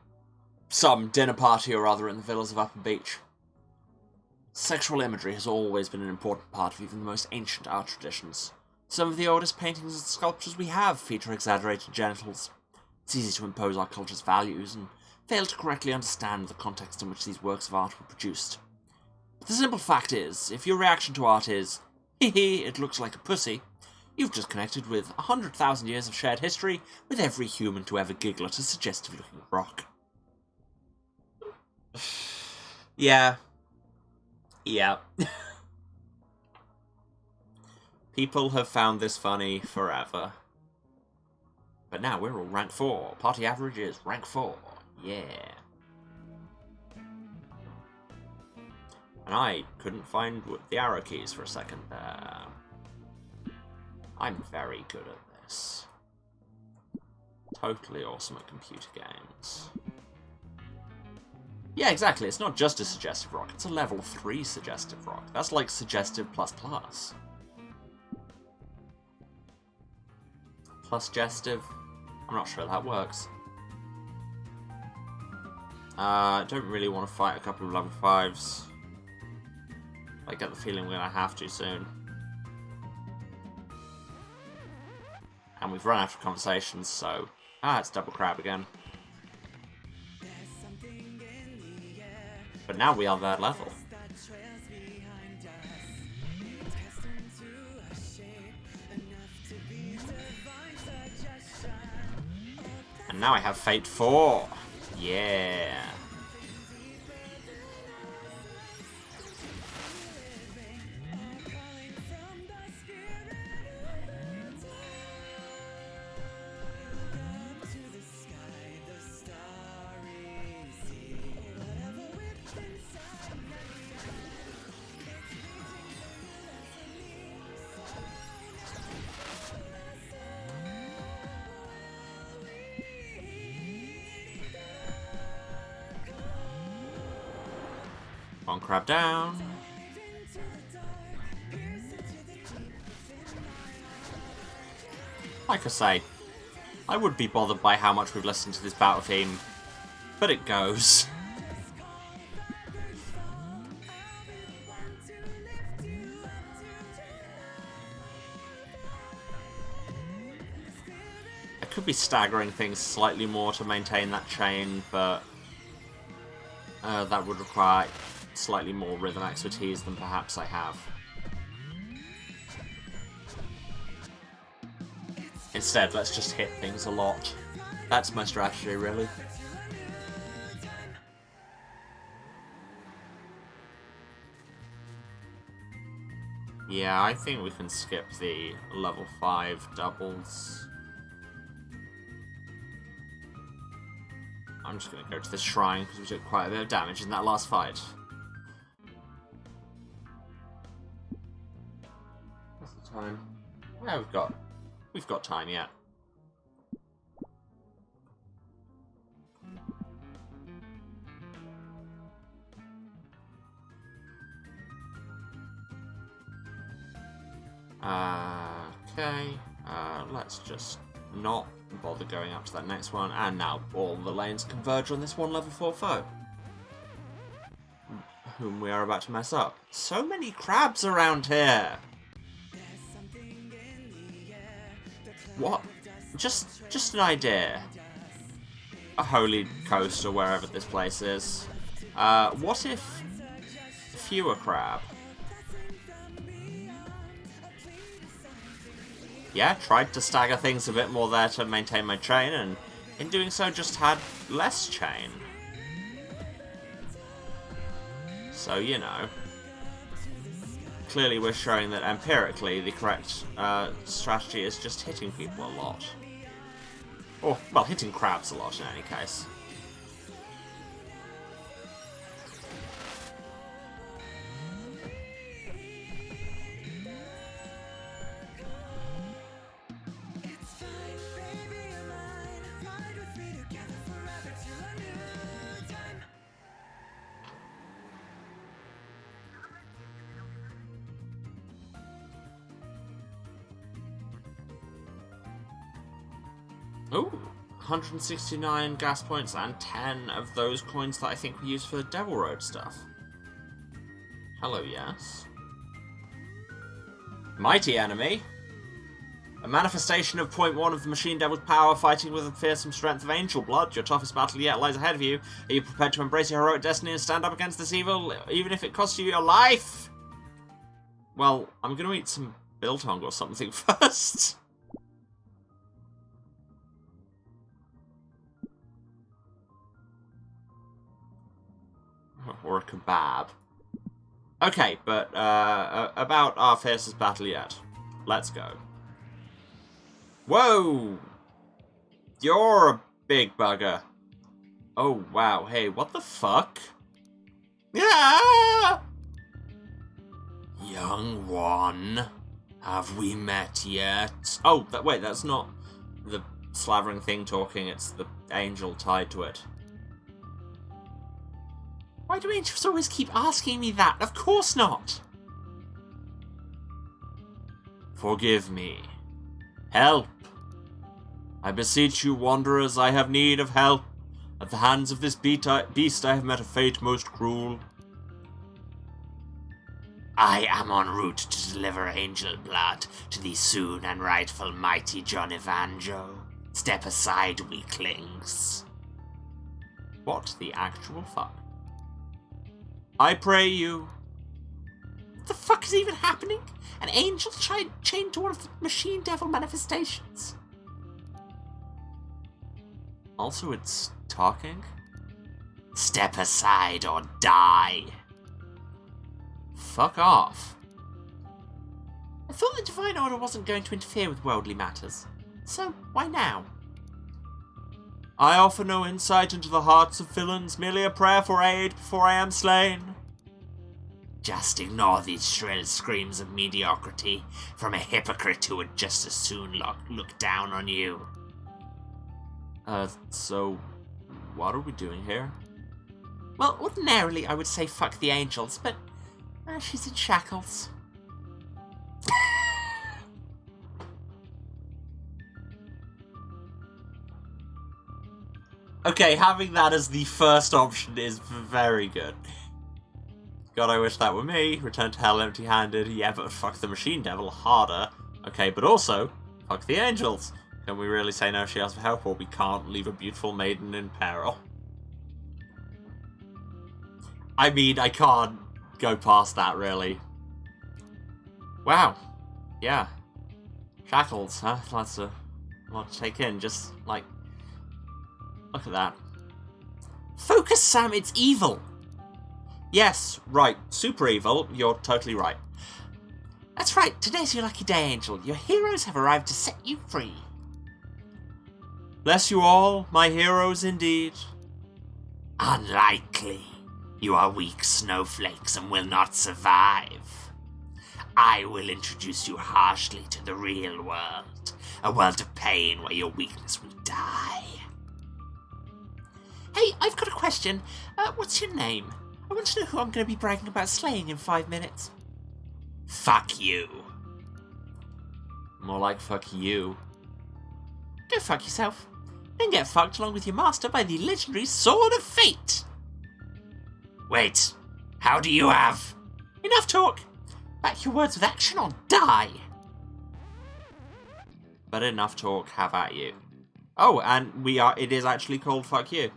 some dinner party or other in the villas of Upper Beach. Sexual imagery has always been an important part of even the most ancient art traditions. Some of the oldest paintings and sculptures we have feature exaggerated genitals. It's easy to impose our culture's values and fail to correctly understand the context in which these works of art were produced. But the simple fact is, if your reaction to art is, hee hee, it looks like a pussy, you've just connected with 100,000 years of shared history with every human to ever giggle at a suggestive-looking rock. Yeah. People have found this funny forever. But now we're all rank 4. Party average is rank 4. Yeah. And I couldn't find the arrow keys for a second there. I'm very good at this. Totally awesome at computer games. Yeah, exactly. It's not just a suggestive rock. It's a level 3 suggestive rock. That's like suggestive plus plus. Plus gestive. I'm not sure that works. I don't really want to fight a couple of level 5s. I get the feeling we're going to have to soon. And we've run out of conversations, so... Ah, it's double crab again. But now we are that level. And now I have Fate 4. Yeah. One crab down. Like I say, I would be bothered by how much we've listened to this battle theme, but it goes. I could be staggering things slightly more to maintain that chain, but that would require slightly more rhythm expertise than perhaps I have. Instead, let's just hit things a lot. That's my strategy, really. Yeah, I think we can skip the level 5 doubles. I'm just going to go to the shrine because we took quite a bit of damage in that last fight. What's the time? Yeah, we've got time yet. Okay, let's just not bother going up to that next one, and now all the lanes converge on this one level 4 foe, whom we are about to mess up. So many crabs around here! What? Just an idea. A holy coast or wherever this place is. What if fewer crab? Yeah, tried to stagger things a bit more there to maintain my chain, and in doing so just had less chain. So, you know. Clearly we're showing that empirically the correct strategy is just hitting people a lot. Or, well, hitting crabs a lot in any case. Ooh, 169 gas points and 10 of those coins that I think we use for the Devil Road stuff. Hello, yes. Mighty enemy. A manifestation of point 1 of the Machine Devil's power, fighting with the fearsome strength of angel blood. Your toughest battle yet lies ahead of you. Are you prepared to embrace your heroic destiny and stand up against this evil, even if it costs you your life? Well, I'm going to eat some biltong or something first. Or a kebab. Okay, but about our fiercest battle yet. Let's go. Whoa! You're a big bugger. Oh, wow. Hey, what the fuck? Yeah! Young one, have we met yet? Oh, wait, that's not the slavering thing talking, it's the angel tied to it. Why do angels always keep asking me that? Of course not! Forgive me. Help! I beseech you, wanderers, I have need of help. At the hands of this beast I have met a fate most cruel. I am en route to deliver angel blood to the soon and rightful mighty John Evanjo. Step aside, weaklings. What the actual fuck? I pray you. What the fuck is even happening? An angel chained to one of the machine devil manifestations. Also, it's talking. Step aside or die. Fuck off. I thought the Divine Order wasn't going to interfere with worldly matters, so why now? I offer no insight into the hearts of villains, merely a prayer for aid before I am slain. Just ignore these shrill screams of mediocrity from a hypocrite who would just as soon look down on you. So what are we doing here? Well, ordinarily I would say fuck the angels, but she's in shackles. Okay, having that as the first option is very good. God, I wish that were me. Return to hell empty-handed. Yeah, but fuck the machine devil harder. Okay, but also, fuck the angels. Can we really say no she asks for help, or we can't leave a beautiful maiden in peril? I mean, I can't go past that, really. Wow. Yeah. Shackles, huh? That's a lot to take in. Just, like, look at that. Focus, Sam, it's evil! Yes, right. Super evil. You're totally right. That's right. Today's your lucky day, Angel. Your heroes have arrived to set you free. Bless you all, my heroes indeed. Unlikely. You are weak snowflakes and will not survive. I will introduce you harshly to the real world. A world of pain where your weakness will die. Hey, I've got a question. What's your name? I want to know who I'm going to be bragging about slaying in 5 minutes. Fuck you. More like fuck you. Go fuck yourself. And get fucked along with your master by the legendary Sword of Fate. Wait, how do you have? Enough talk. Back your words with action or die. But enough talk, have at you. Oh, and it is actually called fuck you.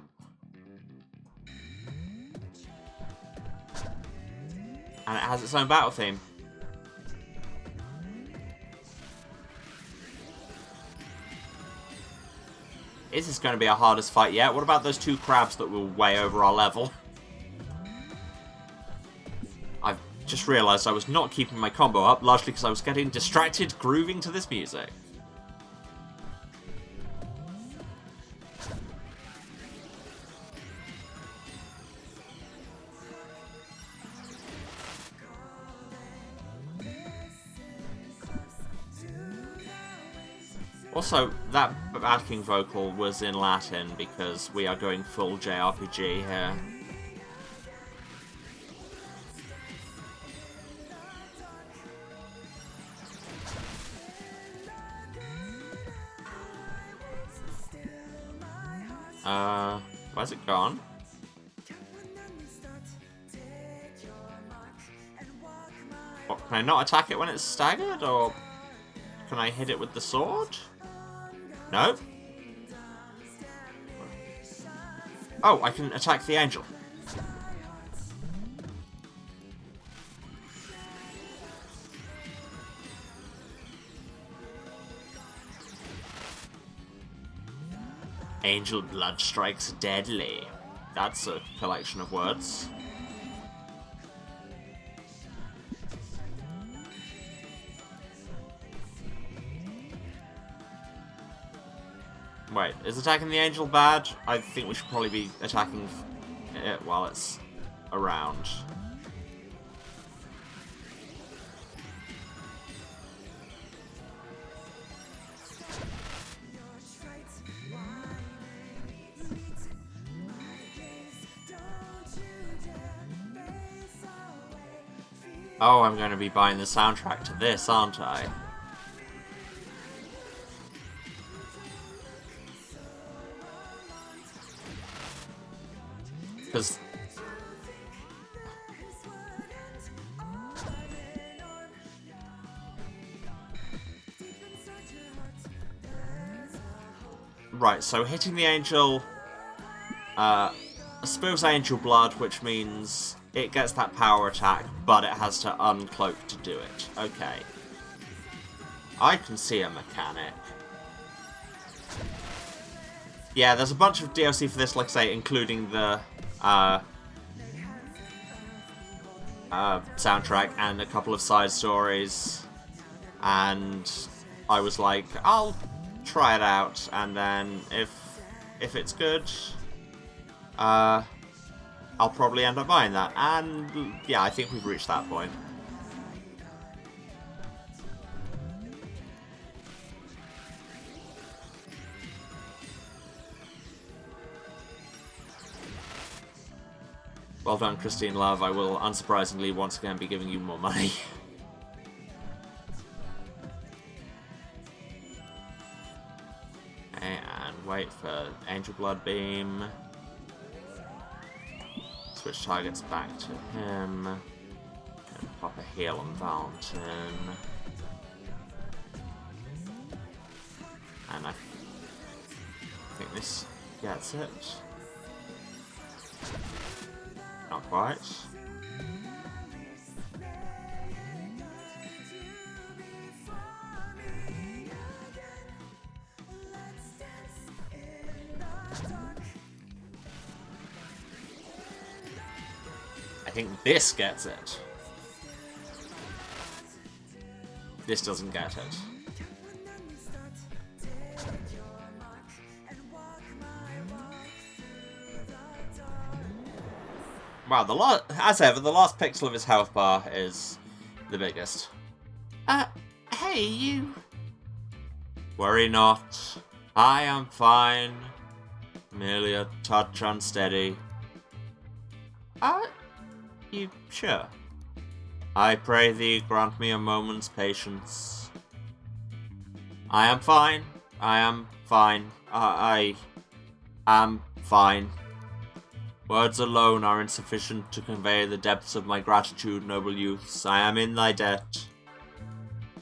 And it has its own battle theme. Is this going to be our hardest fight yet? What about those two crabs that were way over our level? I've just realised I was not keeping my combo up, largely because I was getting distracted grooving to this music. Also, that backing vocal was in Latin because we are going full JRPG here. Where's it gone? What, can I not attack it when it's staggered, or can I hit it with the sword? No? Oh, I can attack the angel. Angel blood strikes deadly. That's a collection of words. Wait, is attacking the angel bad? I think we should probably be attacking it while it's around. Oh, I'm going to be buying the soundtrack to this, aren't I? Because... Right, so hitting the angel... I suppose angel blood, which means it gets that power attack, but it has to uncloak to do it. Okay. I can see a mechanic. Yeah, there's a bunch of DLC for this, like I say, including the soundtrack and a couple of side stories. And I was like, I'll try it out, and then if it's good, I'll probably end up buying that. And yeah, I think we've reached that point. Well done, Christine Love. I will, unsurprisingly, once again be giving you more money. And wait for Angel Blood Beam. Switch targets back to him. And pop a heal on Valentin. And I think this gets it. Not quite. I think this gets it. This doesn't get it. Wow, as ever, the last pixel of his health bar is the biggest. Hey, you... Worry not. I am fine. Merely a touch unsteady. You sure? I pray thee grant me a moment's patience. I am fine. I am fine. I am fine. Words alone are insufficient to convey the depths of my gratitude, noble youths. I am in thy debt.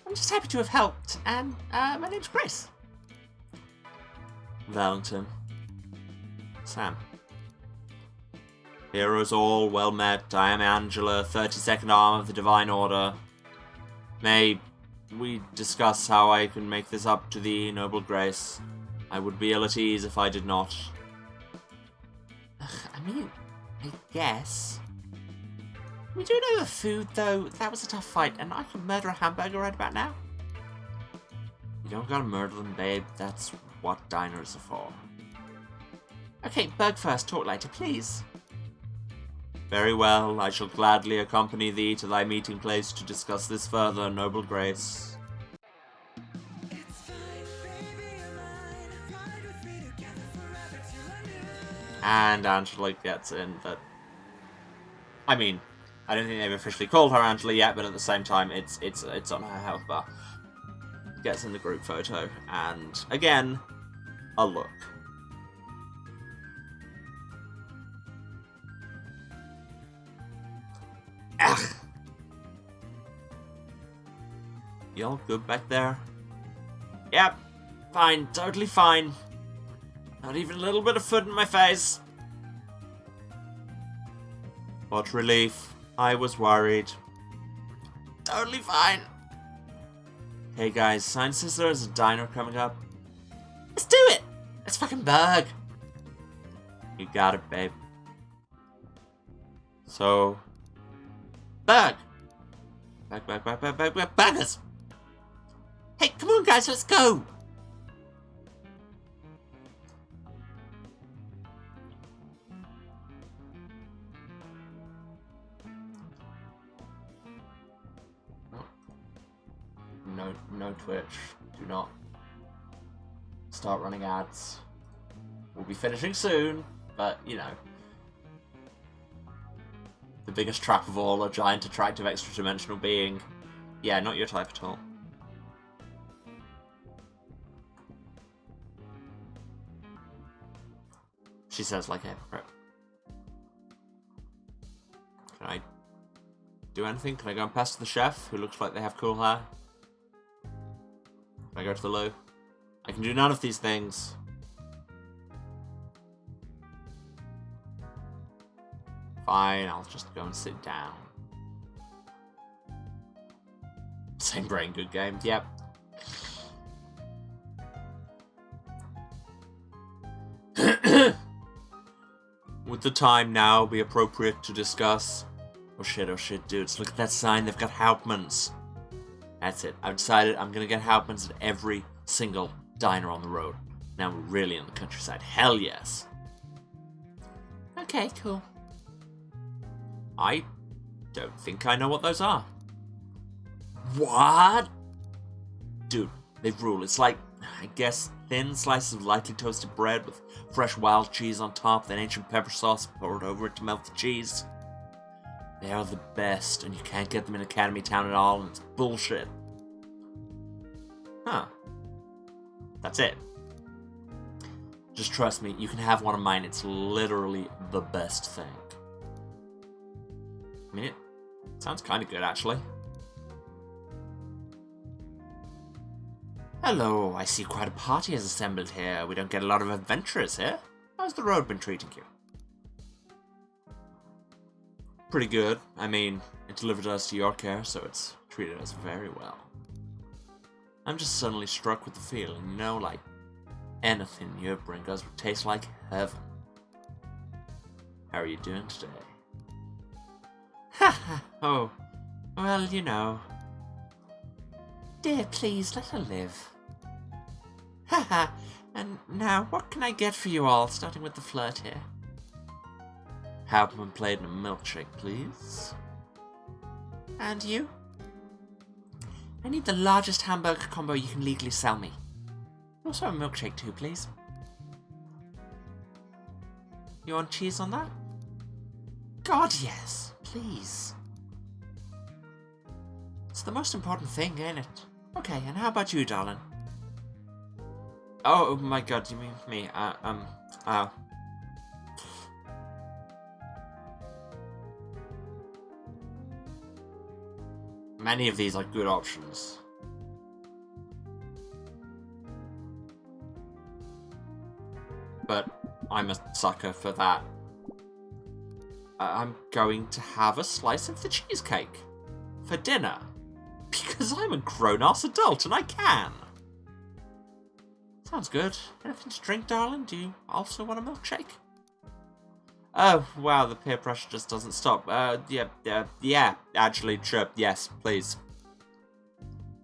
I'm just happy to have helped, and my name's Chris. Valentin. Sam. Heroes all, well met. I am Angela, 32nd Arm of the Divine Order. May we discuss how I can make this up to thee, noble Grace? I would be ill at ease if I did not. I mean, I guess. We do know the food, though. That was a tough fight, and I could murder a hamburger right about now. You don't gotta murder them, babe. That's what diners are for. Okay, Berg first. Talk later, please. Very well. I shall gladly accompany thee to thy meeting place to discuss this further, noble Grace. And Angela gets in that... I mean, I don't think they've officially called her Angela yet, but at the same time, it's on her health bar. Gets in the group photo, and again, a look. Ugh. Y'all good back there? Yep, fine, totally fine. Not even a little bit of food in my face. What relief. I was worried. Totally fine. Hey guys, Sign says there's a diner coming up. Let's do it! Let's fucking Berg. You got it, babe. So... Berg! Bergers! Hey, come on guys, let's go! No Twitch. Do not start running ads. We'll be finishing soon, but you know. The biggest trap of all, a giant attractive extra-dimensional being. Yeah, not your type at all. She says like a hypocrite. Can I do anything? Can I go and pester the chef, who looks like they have cool hair? Can I go to the loo? I can do none of these things. Fine, I'll just go and sit down. Same brain, good game. Yep. Would the time now be appropriate to discuss? Oh shit, dudes, look at that sign, they've got Hauptmann's. That's it, I've decided I'm gonna get Hauptmann's at every single diner on the road. Now we're really in the countryside, hell yes. Okay, cool. I don't think I know what those are. What? Dude, they rule. It's like, I guess, thin slices of lightly toasted bread with fresh wild cheese on top, then ancient pepper sauce poured over it to melt the cheese. They are the best, and you can't get them in Academy Town at all, and it's bullshit. Huh. That's it. Just trust me, you can have one of mine. It's literally the best thing. I mean, it sounds kind of good, actually. Hello, I see quite a party has assembled here. We don't get a lot of adventurers here. How's the road been treating you? Pretty good. I mean, it delivered us to your care, so it's treated us very well. I'm just suddenly struck with the feeling, you know, like anything you bring us would taste like heaven. How are you doing today? Ha! Oh, well, you know. Dear, please, let her live. Haha, and now, what can I get for you all, starting with the flirt here? Hauptmann plate and a milkshake, please. And you? I need the largest hamburger combo you can legally sell me. Also a milkshake too, please. You want cheese on that? God, yes, please. It's the most important thing, ain't it? Okay, and how about you, darling? Oh my god, you mean me? Many of these are good options. But I'm a sucker for that. I'm going to have a slice of the cheesecake for dinner. Because I'm a grown-ass adult and I can. Sounds good. Anything to drink, darling? Do you also want a milkshake? Oh, wow, the peer pressure just doesn't stop. Yeah, actually, sure, yes, please.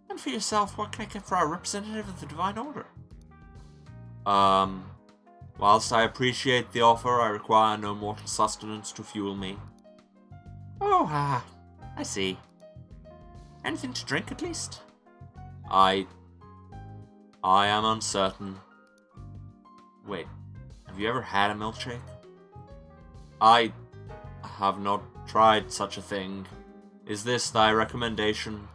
And for yourself, what can I get for our representative of the Divine Order? Whilst I appreciate the offer, I require no mortal sustenance to fuel me. Oh, I see. Anything to drink, at least? I am uncertain. Wait, have you ever had a milkshake? I have not tried such a thing. Is this thy recommendation?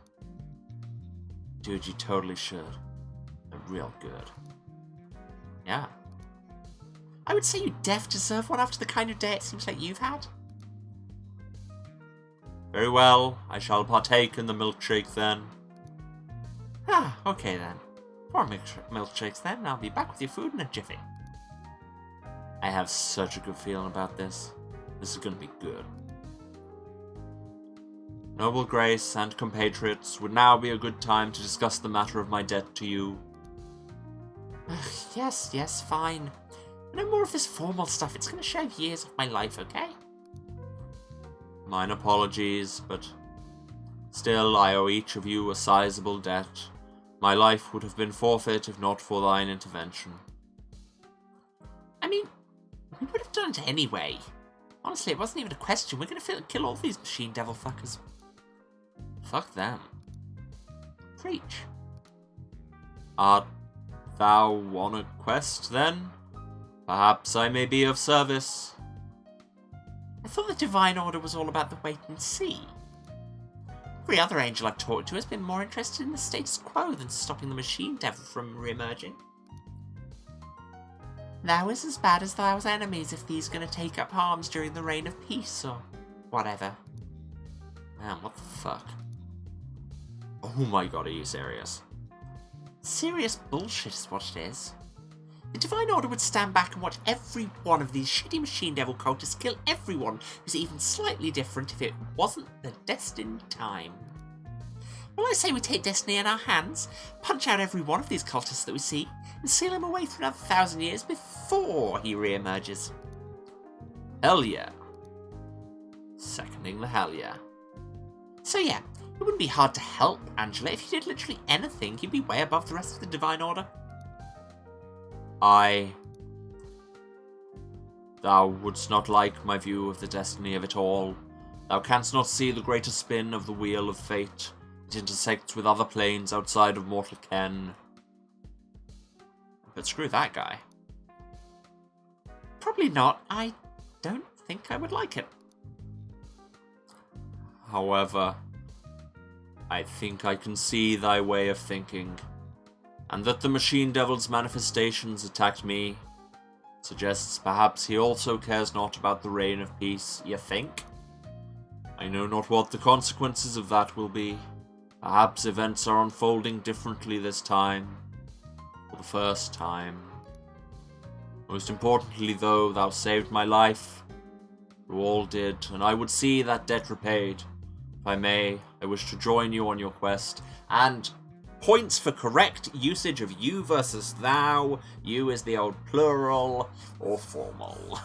Dude, you totally should. They're real good. Yeah. I would say you deserve one after the kind of day it seems like you've had. Very well, I shall partake in the milkshake then. Okay then. 4 milkshakes then, and I'll be back with your food in a jiffy. I have such a good feeling about this. This is gonna be good. Noble Grace and compatriots, would now be a good time to discuss the matter of my debt to you. Yes, fine. No more of this formal stuff. It's gonna shave years of my life, okay? Mine apologies, but still I owe each of you a sizable debt. My life would have been forfeit if not for thine intervention. I mean, we would have done it anyway. Honestly, it wasn't even a question. We're gonna kill all these machine devil fuckers. Fuck them. Preach. Art thou on a quest, then? Perhaps I may be of service. I thought the Divine Order was all about the wait and see. Every other angel I've talked to has been more interested in the status quo than stopping the Machine Devil from re-emerging. That was as bad as those enemies if these gonna take up arms during the reign of peace or whatever. Man, what the fuck? Oh my god, are you serious? Serious bullshit is what it is. The Divine Order would stand back and watch every one of these shitty Machine Devil cultists kill everyone who's even slightly different if it wasn't the destined time. Well, I say we take destiny in our hands, punch out every one of these cultists that we see, and seal him away for another 1,000 years before he re-emerges. Hell yeah. Seconding the hell yeah. So yeah, it wouldn't be hard to help Angela. If you did literally anything, you'd be way above the rest of the Divine Order. Thou wouldst not like my view of the destiny of it all. Thou canst not see the greater spin of the wheel of fate. It intersects with other planes outside of mortal ken. But screw that guy. Probably not. I don't think I would like it. However, I think I can see thy way of thinking, and that the Machine Devil's manifestations attacked me suggests perhaps he also cares not about the reign of peace, you think? I know not what the consequences of that will be. Perhaps events are unfolding differently this time. For the first time. Most importantly, though, thou saved my life. You all did, and I would see that debt repaid. If I may, I wish to join you on your quest, and points for correct usage of you versus thou. You is the old plural or formal.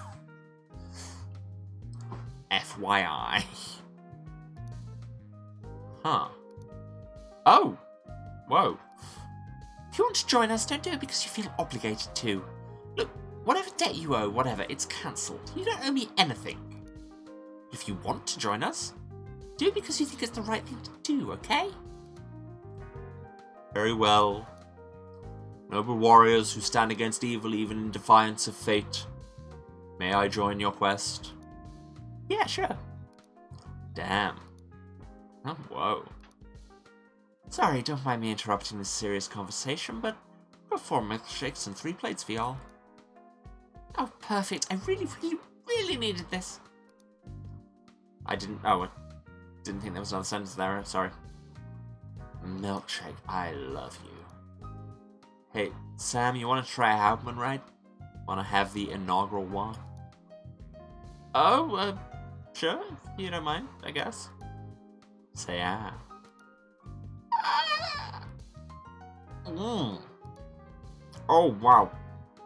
FYI. Huh. Oh. Whoa. If you want to join us, don't do it because you feel obligated to. Look, whatever debt you owe, whatever, it's cancelled. You don't owe me anything. If you want to join us, do it because you think it's the right thing to do, okay? Very well. Noble warriors who stand against evil even in defiance of fate. May I join your quest? Yeah, sure. Damn. Oh, whoa. Sorry, don't mind me interrupting this serious conversation, but I've got 4 milkshakes and 3 plates for y'all. Oh, perfect. I really needed this. I didn't think there was another sentence there. Sorry. Milkshake, I love you. Hey, Sam, you want to try a Hauptmann ride? Want to have the inaugural one? Oh, sure, if you don't mind, I guess. Say yeah. Oh, wow.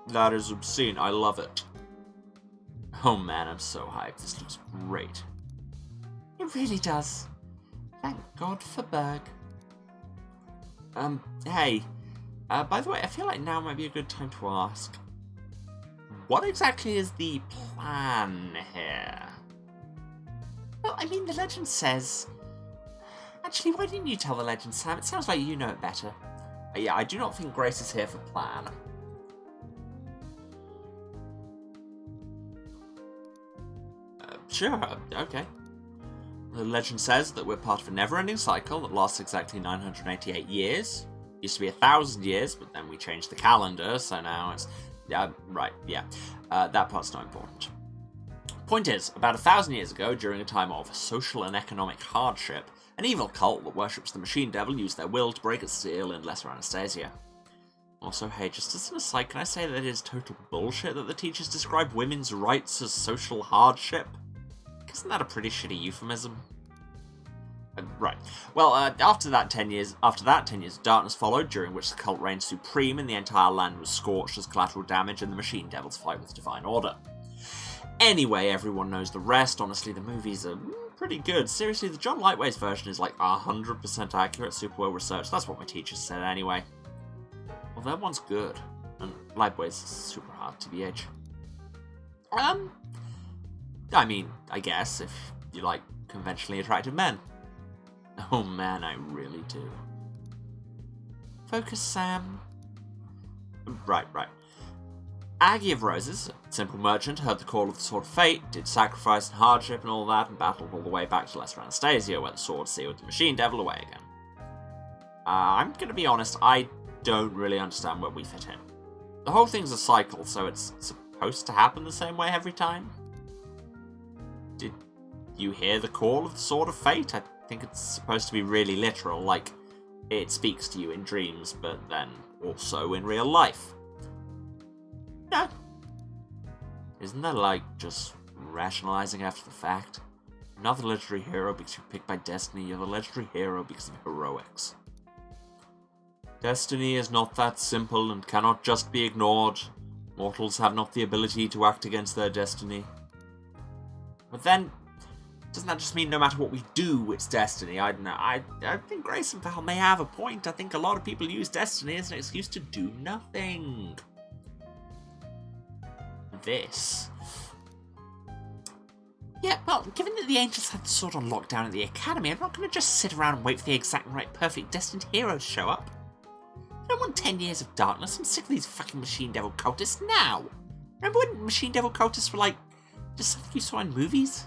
That is obscene. I love it. Oh man, I'm so hyped. This looks great. It really does. Thank God for Berg. Hey. By the way, I feel like now might be a good time to ask. What exactly is the plan here? Well, I mean, the legend says... Actually, why didn't you tell the legend, Sam? It sounds like you know it better. Yeah, I do not think Grace is here for plan. Sure, okay. The legend says that we're part of a never-ending cycle that lasts exactly 988 years. Used to be 1,000 years, but then we changed the calendar, so now it's... right, yeah. That part's not important. Point is, about 1,000 years ago, during a time of social and economic hardship, an evil cult that worships the Machine Devil used their will to break its seal in lesser anesthesia. Also, hey, just as an aside, can I say that it is total bullshit that the teachers describe women's rights as social hardship? Isn't that a pretty shitty euphemism? Right. Well, after that 10 years of darkness followed, during which the cult reigned supreme and the entire land was scorched as collateral damage in the Machine Devil's fight with the Divine Order. Anyway, everyone knows the rest. Honestly, the movies are pretty good. Seriously, the John Lightway's version is like 100% accurate, super well researched. That's what my teachers said anyway. Well, that one's good. And Lightway's super hard, TBH. I mean, I guess, if you like conventionally attractive men. Oh man, I really do. Focus, Sam. Right. Aggie of Roses, a simple merchant, heard the call of the Sword of Fate, did sacrifice and hardship and all that, and battled all the way back to Lesser Anastasia, where the sword sealed the Machine Devil away again. I'm gonna be honest, I don't really understand where we fit in. The whole thing's a cycle, so it's supposed to happen the same way every time? Did you hear the call of the Sword of Fate? I think it's supposed to be really literal, like, it speaks to you in dreams, but then also in real life. No. Isn't that like just rationalizing after the fact? You're not the legendary hero because you're picked by destiny, you're the legendary hero because of heroics. Destiny is not that simple and cannot just be ignored. Mortals have not the ability to act against their destiny. But then, doesn't that just mean no matter what we do, it's destiny? I don't know. I think Grace and Val may have a point. I think a lot of people use destiny as an excuse to do nothing. This. Yeah, well, given that the Angels had the sword on lockdown at the Academy, I'm not going to just sit around and wait for the exact right perfect destined hero to show up. I don't want 10 years of darkness. I'm sick of these fucking Machine Devil cultists now. Remember when Machine Devil cultists were like, just something you saw in movies?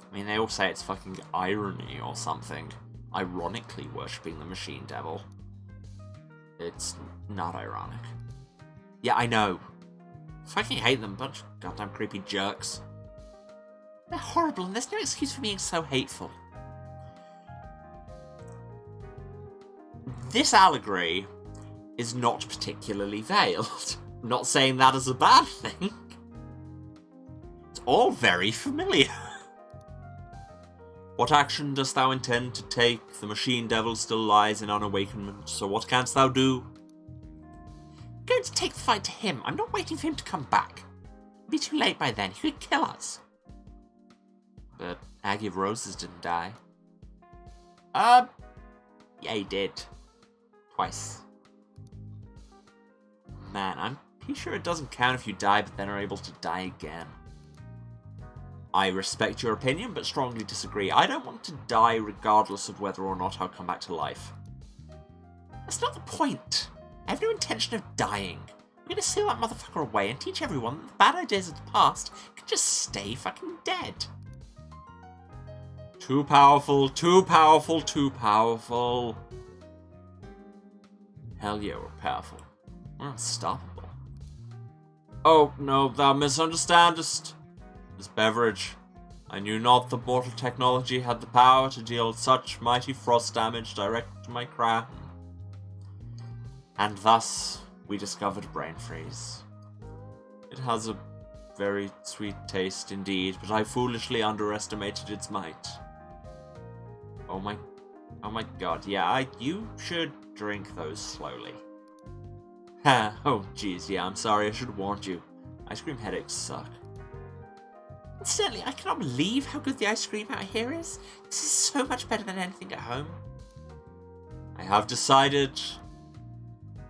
I mean, they all say it's fucking irony or something. Ironically worshipping the Machine Devil. It's not ironic. Yeah, I know. I fucking hate them, bunch of goddamn creepy jerks. They're horrible and there's no excuse for being so hateful. This allegory is not particularly veiled. I'm not saying that as a bad thing. It's all very familiar. What action dost thou intend to take? The Machine Devil still lies in unawakenment, so what canst thou do? I'm going to take the fight to him. I'm not waiting for him to come back. It'll be too late by then. He could kill us. But Aggie of Roses didn't die. Yeah, he did. Twice. Man, I'm pretty sure it doesn't count if you die but then are able to die again. I respect your opinion, but strongly disagree. I don't want to die regardless of whether or not I'll come back to life. That's not the point. I have no intention of dying. I'm going to seal that motherfucker away and teach everyone that the bad ideas of the past can just stay fucking dead. Too powerful, too powerful, too powerful. Hell yeah, we're powerful. We're unstoppable. Oh, no, thou misunderstandest. This beverage. I knew not that mortal technology had the power to deal such mighty frost damage direct to my crown. And thus, we discovered brain freeze. It has a very sweet taste indeed, but I foolishly underestimated its might. Oh my god, yeah, you should drink those slowly. Ha, oh jeez, yeah, I'm sorry, I should have warned you. Ice cream headaches suck. Incidentally, I cannot believe how good the ice cream out here is. This is so much better than anything at home. I have decided...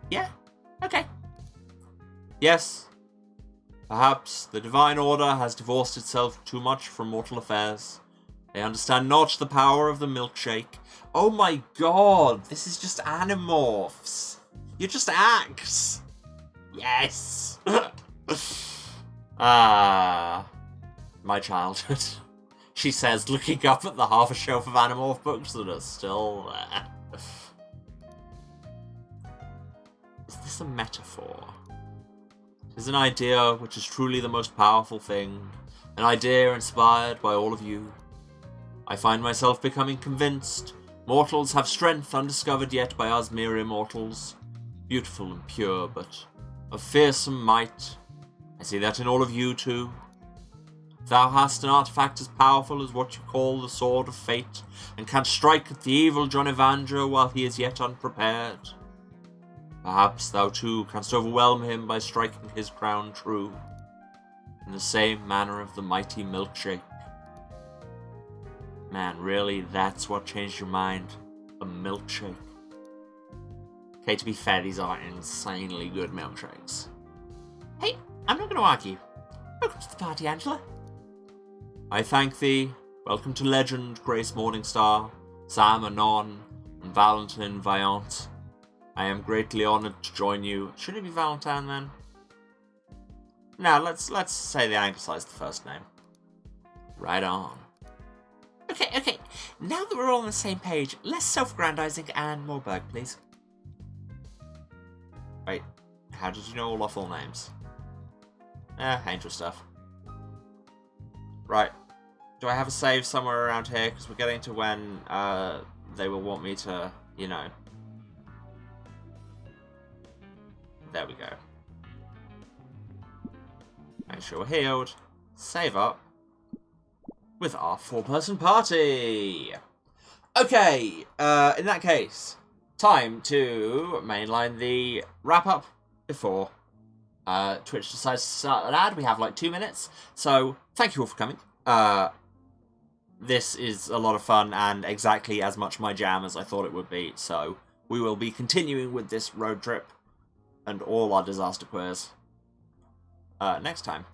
Yeah, okay. Yes, perhaps the Divine Order has divorced itself too much from mortal affairs. They understand not the power of the milkshake. Oh my god, this is just Animorphs. You're just Axe. Yes. My childhood. She says, looking up at the half a shelf of Animorph books that are still there. Is this a metaphor? It is an idea which is truly the most powerful thing. An idea inspired by all of you. I find myself becoming convinced mortals have strength undiscovered yet by us mere immortals. Beautiful and pure, but of fearsome might. I see that in all of you too. Thou hast an artifact as powerful as what you call the Sword of Fate, and canst strike at the evil John Evandro while he is yet unprepared. Perhaps thou too canst overwhelm him by striking his crown true, in the same manner of the mighty milkshake. Man, really, that's what changed your mind? A milkshake? Okay, to be fair, these are insanely good milkshakes. Hey, I'm not going to argue. Welcome to the party, Angela. I thank thee. Welcome to Legend, Grace Morningstar, Sam Anon, and Valentin Vaillant. I am greatly honoured to join you. Shouldn't it be Valentine then? Now, let's say the anglicized the first name. Right on. Okay. Now that we're all on the same page, less self-aggrandizing and more Berg, please. Wait, how did you know all our full names? Angel stuff. Right. Do I have a save somewhere around here? Because we're getting to when they will want me to, you know. There we go. Make sure we're healed. Save up. With our 4-person party. Okay, in that case, time to mainline the wrap-up before Twitch decides to start an ad. We have like 2 minutes, so thank you all for coming. This is a lot of fun and exactly as much my jam as I thought it would be, so we will be continuing with this road trip and all our disaster queers next time.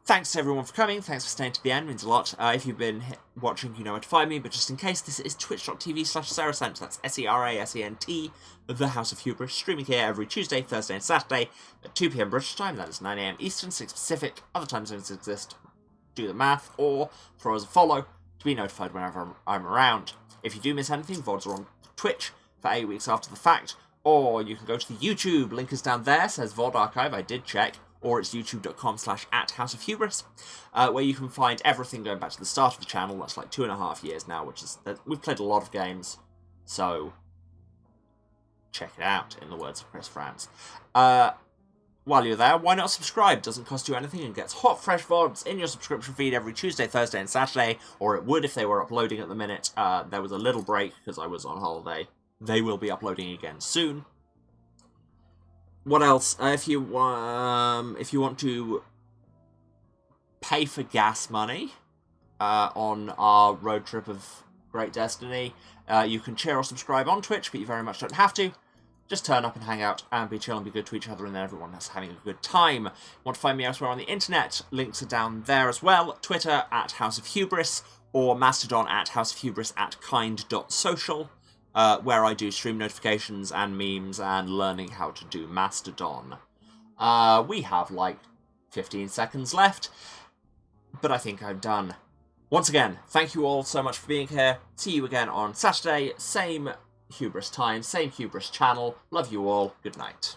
Thanks to everyone for coming, thanks for staying to the end, means a lot. If you've been watching, you know where to find me, but just in case, this is twitch.tv/Serasent, that's SERASENT, the House of Hubris, streaming here every Tuesday, Thursday and Saturday at 2 PM British time, that is 9 AM Eastern, 6 Pacific, other time zones exist, do the math, or throw us a follow to be notified whenever I'm around. If you do miss anything, VODs are on Twitch for 8 weeks after the fact, or you can go to the YouTube, link is down there, says VOD Archive, I did check, or it's youtube.com/@houseofhubris, where you can find everything going back to the start of the channel. That's like 2.5 years now, which is we've played a lot of games, so check it out, in the words of Chris Franz. While you're there, why not subscribe? Doesn't cost you anything and gets hot, fresh VODs in your subscription feed every Tuesday, Thursday and Saturday, or it would if they were uploading at the minute. There was a little break because I was on holiday. They will be uploading again soon. What else? If you want to pay for gas money on our road trip of Great Destiny, you can cheer or subscribe on Twitch, but you very much don't have to. Just turn up and hang out and be chill and be good to each other, and then everyone is having a good time. Want to find me elsewhere on the internet? Links are down there as well. Twitter @HouseOfHubris, or Mastodon @HouseOfHubris@kind.social. Where I do stream notifications and memes and learning how to do Mastodon. We have like 15 seconds left, but I think I'm done. Once again, thank you all so much for being here. See you again on Saturday, same Hubris time, same Hubris channel. Love you all. Good night.